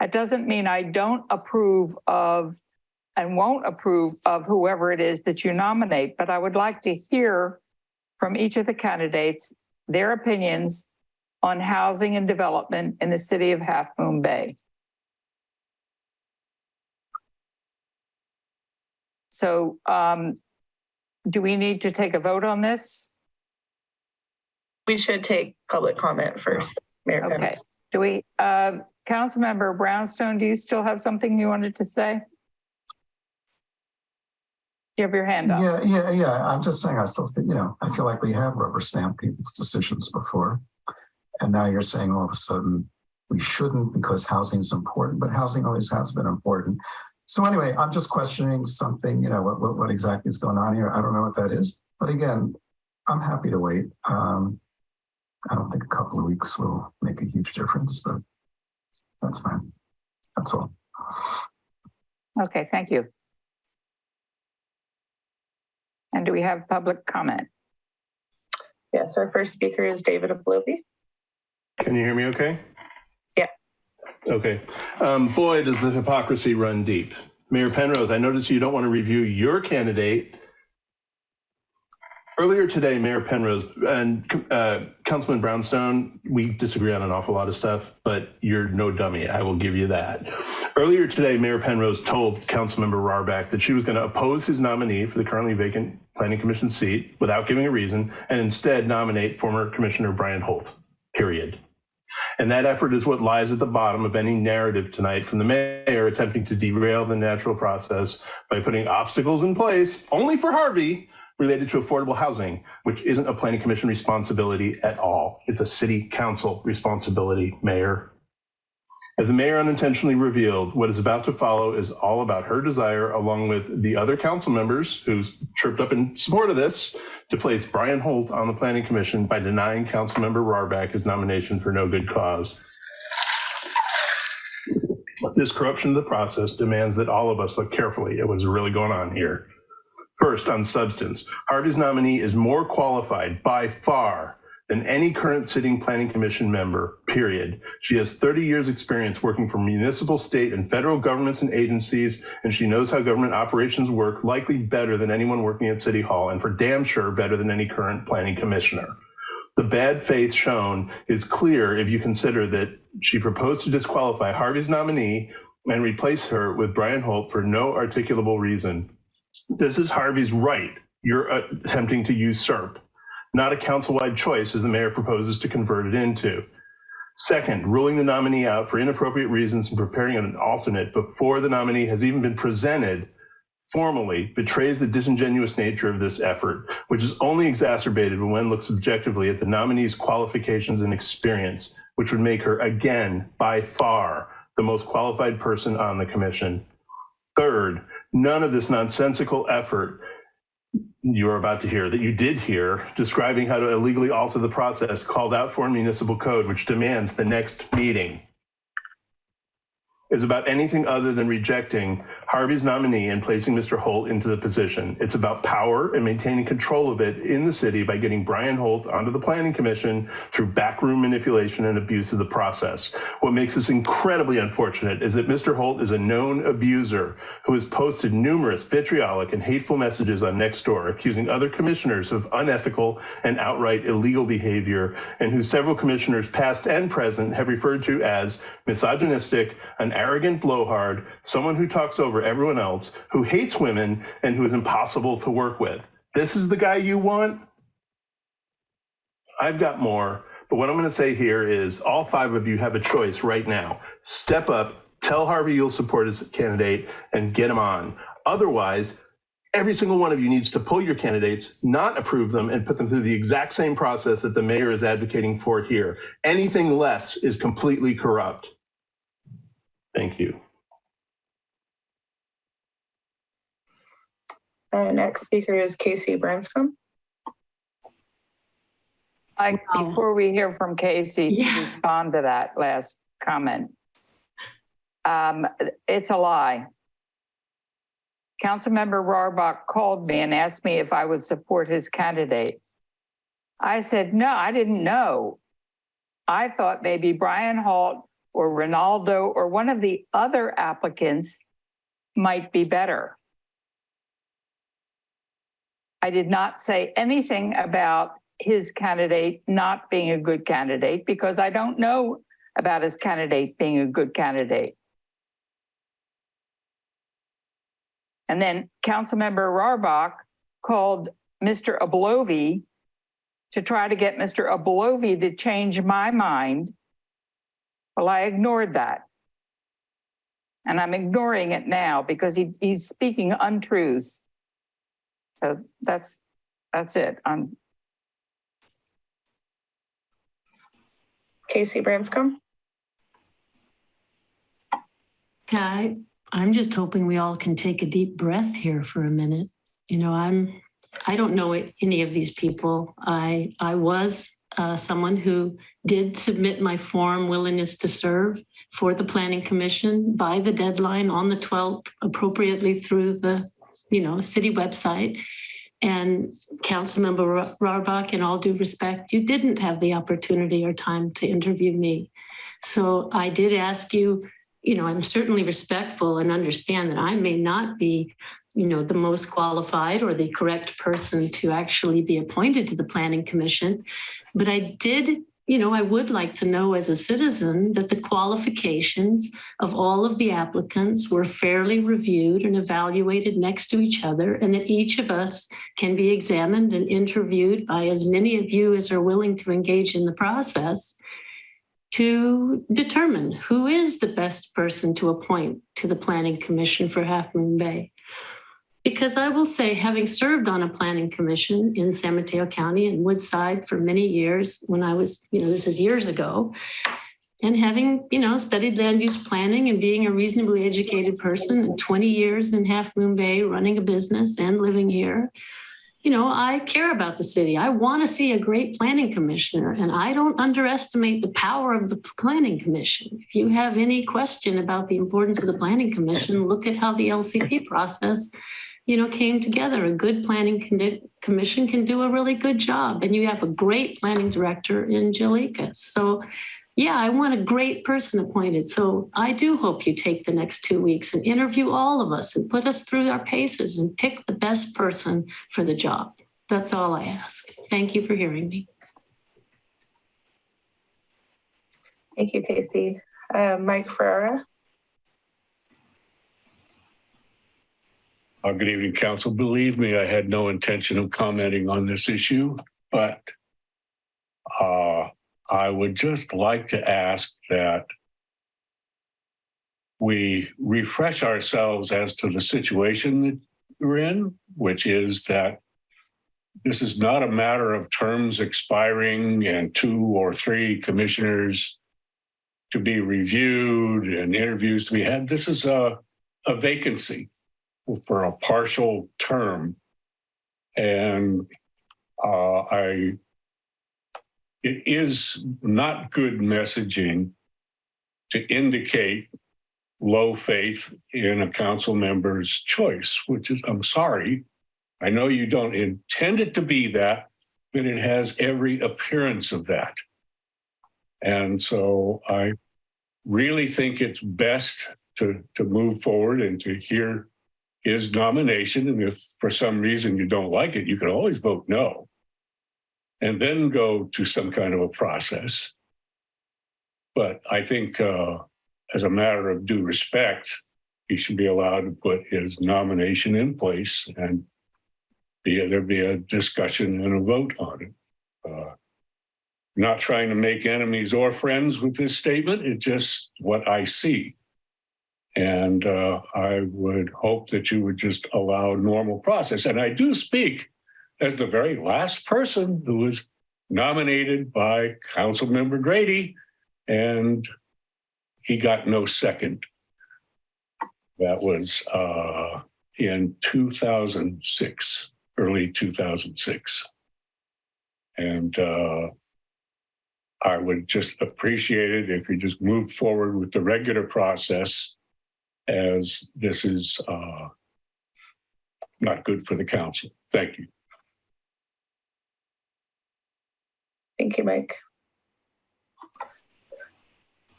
It doesn't mean I don't approve of and won't approve of whoever it is that you nominate, but I would like to hear from each of the candidates their opinions on housing and development in the city of Half Moon Bay. So do we need to take a vote on this? We should take public comment first, Mayor. Okay. Penrose. Do we, Councilmember Brownstone, do you still have something you wanted to say? You have your hand up. Yeah. I'm just saying, I still think, I feel like we have rubber stamped people's decisions before. And now you're saying all of a sudden we shouldn't because housing is important, but housing always has been important. So anyway, I'm just questioning something, what exactly is going on here. I don't know what that is. But again, I'm happy to wait. I don't think a couple of weeks will make a huge difference, but that's fine. That's all. Okay, thank you. And do we have public comment? Yes, our first speaker is David Ablobi. Can you hear me okay? Yeah. Okay. Boy, does the hypocrisy run deep. Mayor Penrose, I noticed you don't want to review your candidate. Earlier today, Mayor Penrose and Councilman Brownstone, we disagree on an awful lot of stuff, but you're no dummy. I will give you that. Earlier today, Mayor Penrose told Councilmember Rohrback that she was going to oppose his nominee for the currently vacant Planning Commission seat without giving a reason and instead nominate former Commissioner Brian Holt, period. And that effort is what lies at the bottom of any narrative tonight from the mayor attempting to derail the natural process by putting obstacles in place only for Harvey related to affordable housing, which isn't a planning commission responsibility at all. It's a city council responsibility, Mayor. As the mayor unintentionally revealed, what is about to follow is all about her desire, along with the other council members who's tripped up in support of this, to place Brian Holt on the planning commission by denying Councilmember Rohrback his nomination for no good cause. This corruption of the process demands that all of us look carefully at what's really going on here. First, on substance, Harvey's nominee is more qualified by far than any current sitting planning commission member, period. She has 30 years experience working for municipal, state, and federal governments and agencies, and she knows how government operations work, likely better than anyone working at City Hall, and for damn sure better than any current planning commissioner. The bad faith shown is clear if you consider that she proposed to disqualify Harvey's nominee and replace her with Brian Holt for no articulable reason. This is Harvey's right you're attempting to usurp, not a council-wide choice as the mayor proposes to convert it into. Second, ruling the nominee out for inappropriate reasons and preparing an alternate before the nominee has even been presented formally betrays the disingenuous nature of this effort, which is only exacerbated when one looks objectively at the nominee's qualifications and experience, which would make her, again, by far, the most qualified person on the commission. Third, none of this nonsensical effort you are about to hear, that you did hear, describing how to illegally alter the process called out for in municipal code, which demands the next meeting, is about anything other than rejecting Harvey's nominee and placing Mr. Holt into the position. It's about power and maintaining control of it in the city by getting Brian Holt onto the Planning Commission through backroom manipulation and abuse of the process. What makes this incredibly unfortunate is that Mr. Holt is a known abuser who has posted numerous vitriolic and hateful messages on Nextdoor, accusing other commissioners of unethical and outright illegal behavior, and who several commissioners past and present have referred to as misogynistic, an arrogant blowhard, someone who talks over everyone else, who hates women, and who is impossible to work with. This is the guy you want? I've got more, but what I'm going to say here is all 5 of you have a choice right now. Step up, tell Harvey you'll support his candidate, and get him on. Otherwise, every single one of you needs to pull your candidates, not approve them, and put them through the exact same process that the mayor is advocating for here. Anything less is completely corrupt. Thank you. Next speaker is Casey Branscombe. Before we hear from Casey, to respond to that last comment. It's a lie. Councilmember Rohrbach called me and asked me if I would support his candidate. I said, no, I didn't know. I thought maybe Brian Holt or Ronaldo or one of the other applicants might be better. I did not say anything about his candidate not being a good candidate because I don't know about his candidate being a good candidate. And then Councilmember Rohrbach called Mr. Oblovi to try to get Mr. Oblovi to change my mind. Well, I ignored that. And I'm ignoring it now because he's speaking untruths. So that's it. Casey Branscombe. Yeah, I'm just hoping we all can take a deep breath here for a minute. You know, I don't know any of these people. I was someone who did submit my form willingness to serve for the Planning Commission by the deadline on the 12th, appropriately through the city website. And Councilmember Rohrbach, in all due respect, you didn't have the opportunity or time to interview me. So I did ask you, I'm certainly respectful and understand that I may not be, the most qualified or the correct person to actually be appointed to the Planning Commission. But I did, I would like to know as a citizen that the qualifications of all of the applicants were fairly reviewed and evaluated next to each other, and that each of us can be examined and interviewed by as many of you as are willing to engage in the process to determine who is the best person to appoint to the Planning Commission for Half Moon Bay. Because I will say, having served on a planning commission in San Mateo County and Woodside for many years when I was, this is years ago, and having, studied land use planning and being a reasonably educated person and 20 years in Half Moon Bay running a business and living here, I care about the city. I want to see a great planning commissioner, and I don't underestimate the power of the planning commission. If you have any question about the importance of the planning commission, look at how the LCP process came together. A good planning commission can do a really good job. And you have a great planning director in Jalika. So yeah, I want a great person appointed. So I do hope you take the next 2 weeks and interview all of us and put us through our paces and pick the best person for the job. That's all I ask. Thank you for hearing me. Thank you, Casey. Mike Ferreira. Good evening, Council. Believe me, I had no intention of commenting on this issue, but I would just like to ask that we refresh ourselves as to the situation that we're in, which is that this is not a matter of terms expiring and 2 or 3 commissioners to be reviewed and interviews to be had. This is a vacancy for a partial term. And it is not good messaging to indicate low faith in a council member's choice, which is, I'm sorry, I know you don't intend it to be that, but it has every appearance of that. And so I really think it's best to move forward and to hear his nomination. And if for some reason you don't like it, you can always vote no, and then go to some kind of a process. But I think as a matter of due respect, he should be allowed to put his nomination in place and there be a discussion and a vote on it. Not trying to make enemies or friends with this statement. It's just what I see. And I would hope that you would just allow a normal process. And I do speak as the very last person who was nominated by Councilmember Grady, and he got no second. That was in 2006, early 2006. And I would just appreciate it if you just moved forward with the regular process, as this is not good for the council. Thank you. Thank you, Mike.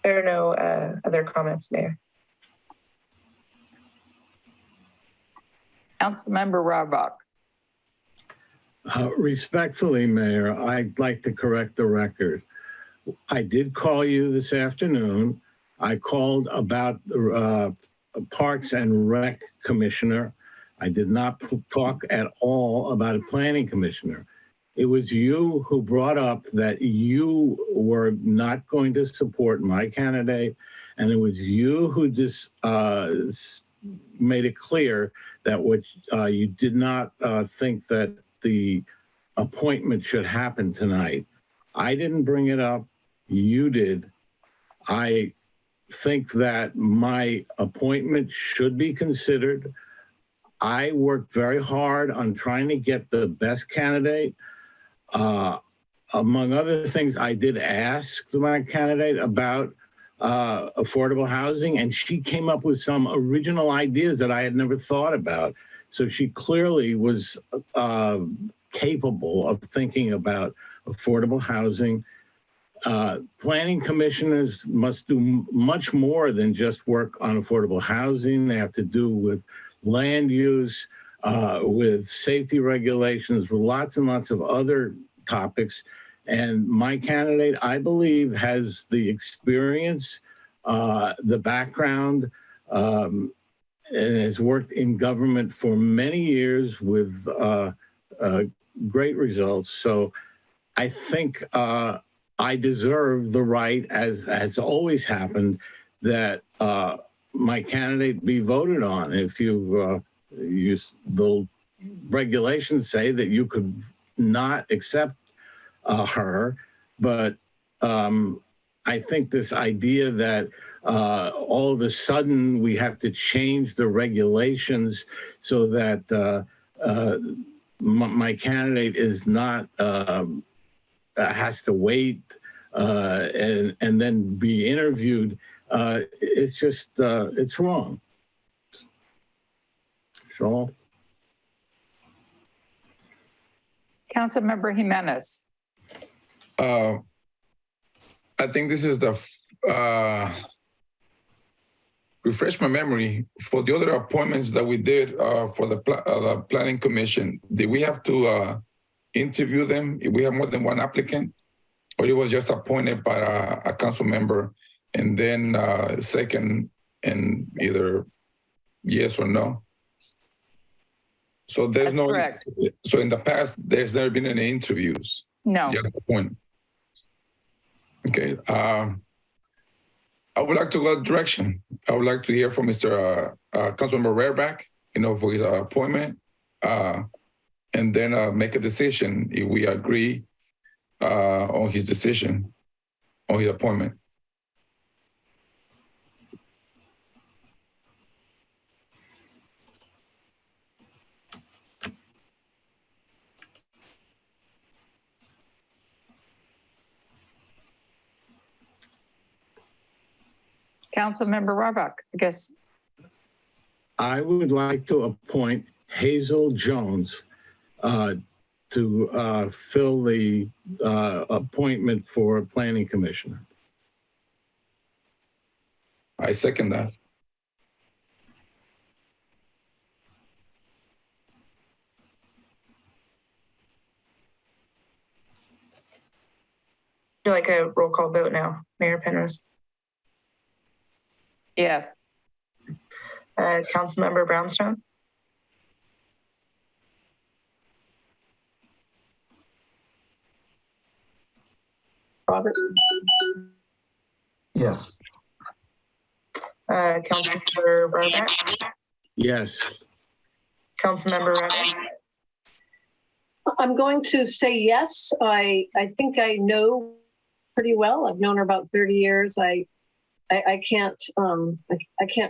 There are no other comments, Mayor. Councilmember Rohrbach. Respectfully, Mayor, I'd like to correct the record. I did call you this afternoon. I called about the Parks and Rec Commissioner. I did not talk at all about a planning commissioner. It was you who brought up that you were not going to support my candidate, and it was you who just made it clear that what you did not think that the appointment should happen tonight. I didn't bring it up. You did. I think that my appointment should be considered. I worked very hard on trying to get the best candidate. Among other things, I did ask my candidate about affordable housing, and she came up with some original ideas that I had never thought about. So she clearly was capable of thinking about affordable housing. Planning commissioners must do much more than just work on affordable housing. They have to do with land use, with safety regulations, with lots and lots of other topics. And my candidate, I believe, has the experience, the background, and has worked in government for many years with great results. So I think I deserve the right, as has always happened, that my candidate be voted on. If you use the regulations say that you could not accept her, but I think this idea that all of a sudden we have to change the regulations so that my candidate is not has to wait and then be interviewed. It's just it's wrong. So, Councilmember Jimenez. I think this is the refresh my memory for the other appointments that we did for the planning commission. Did we have to interview them if we have more than one applicant, or it was just appointed by a council member and then second and either yes or no? So there's That's correct. So in the past, there's never been any interviews. No. Just appointment. Okay. I would like to go direction. I would like to hear from Mr. Councilmember Rareback, for his appointment, and then make a decision if we agree on his decision, on his appointment. Councilmember Rohrbach, I guess. I would like to appoint Hazel Jones to fill the appointment for planning commissioner. I second that. Do you like a roll call vote now, Mayor Penrose? Yes. Councilmember Brownstone? Robert? Yes. Councilmember Rohrbach? Yes. Councilmember Reddick? I'm going to say yes. I think I know pretty well. I've known her about 30 years. I can't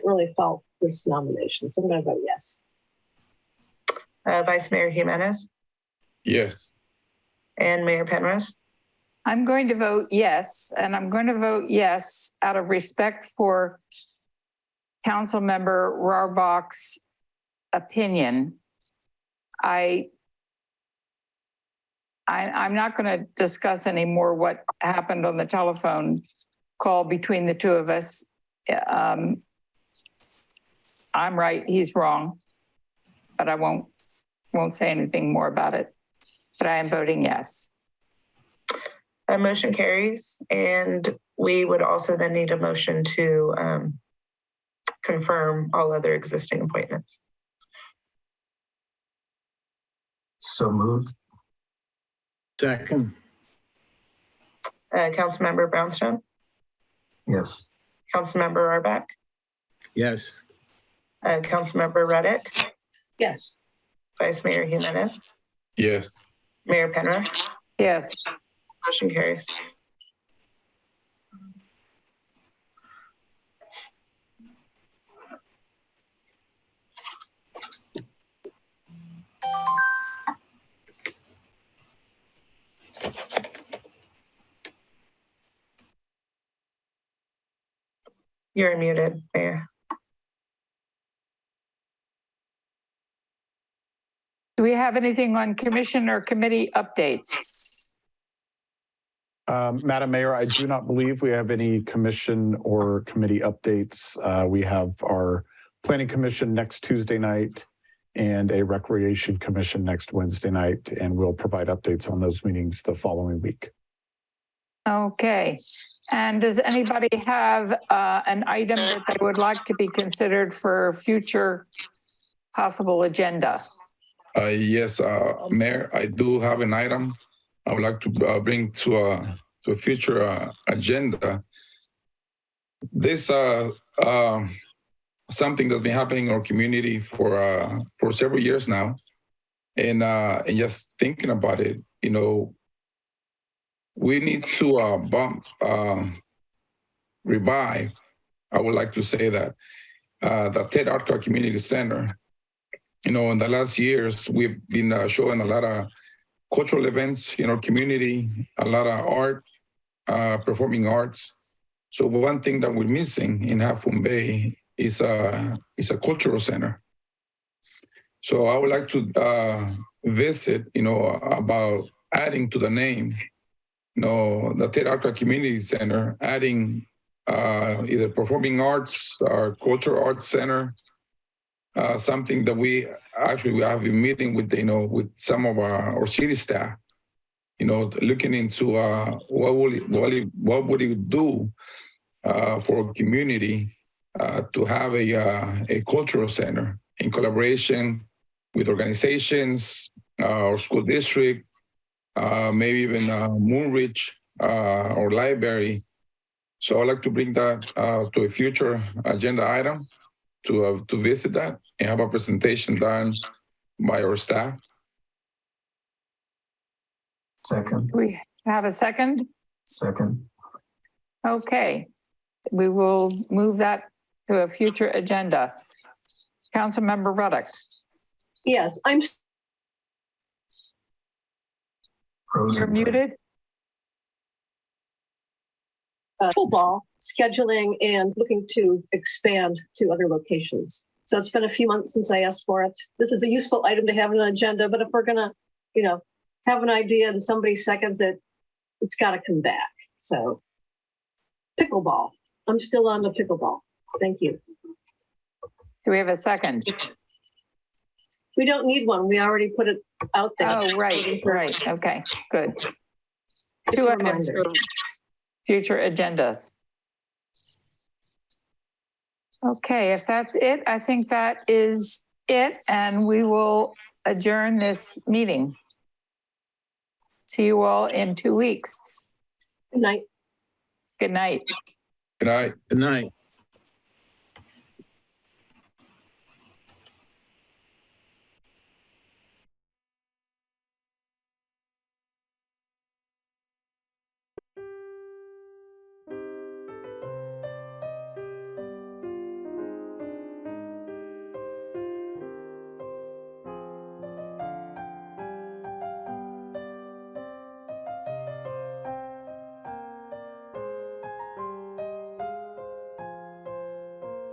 really fault this nomination, so I'm going to vote yes. Vice Mayor Jimenez? Yes. And Mayor Penrose? I'm going to vote yes, and I'm going to vote yes out of respect for Councilmember Rohrbach's opinion. I'm not going to discuss anymore what happened on the telephone call between the two of us. I'm right, he's wrong, but I won't say anything more about it. But I am voting yes. That motion carries, and we would also then need a motion to confirm all other existing appointments. So moved. Second. Councilmember Brownstone? Yes. Councilmember Rohrbach? Yes. Councilmember Reddick? Yes. Vice Mayor Jimenez? Yes. Mayor Penrose? Yes. Motion carries. You're muted, Mayor. Do we have anything on commission or committee updates? Madam Mayor, I do not believe we have any commission or committee updates. We have our Planning Commission next Tuesday night and a Recreation Commission next Wednesday night, and we'll provide updates on those meetings the following week. Okay. And does anybody have an item that they would like to be considered for future possible agenda? Yes, Mayor, I do have an item I would like to bring to a future agenda. This something that's been happening in our community for several years now, and just thinking about it, we need to revive. I would like to say that the Ted Arca Community Center. In the last years, we've been showing a lot of cultural events in our community, a lot of art, performing arts. So one thing that we're missing in Half Moon Bay is a cultural center. So I would like to visit, about adding to the name, the Ted Arca Community Center, adding either performing arts or cultural arts center. Something that we have been meeting with, with some of our city staff, looking into what would it do for a community to have a cultural center in collaboration with organizations, our school district, maybe even Moonridge, or library. So I'd like to bring that to a future agenda item to visit that and have a presentation done by our staff. Second. We have a second? Second. Okay. We will move that to a future agenda. Councilmember Ruddock. Yes, I'm. You're muted. Football scheduling and looking to expand to other locations. So it's been a few months since I asked for it. This is a useful item to have on an agenda, but if we're gonna, have an idea and somebody seconds it, it's got to come back. So pickleball. I'm still on the pickleball. Thank you. Do we have a second? We don't need one. We already put it out there. Oh, right. Okay, good. Two items for future agendas. Okay, if that's it, I think that is it, and we will adjourn this meeting. See you all in 2 weeks. Good night. Good night. Good night. Good night.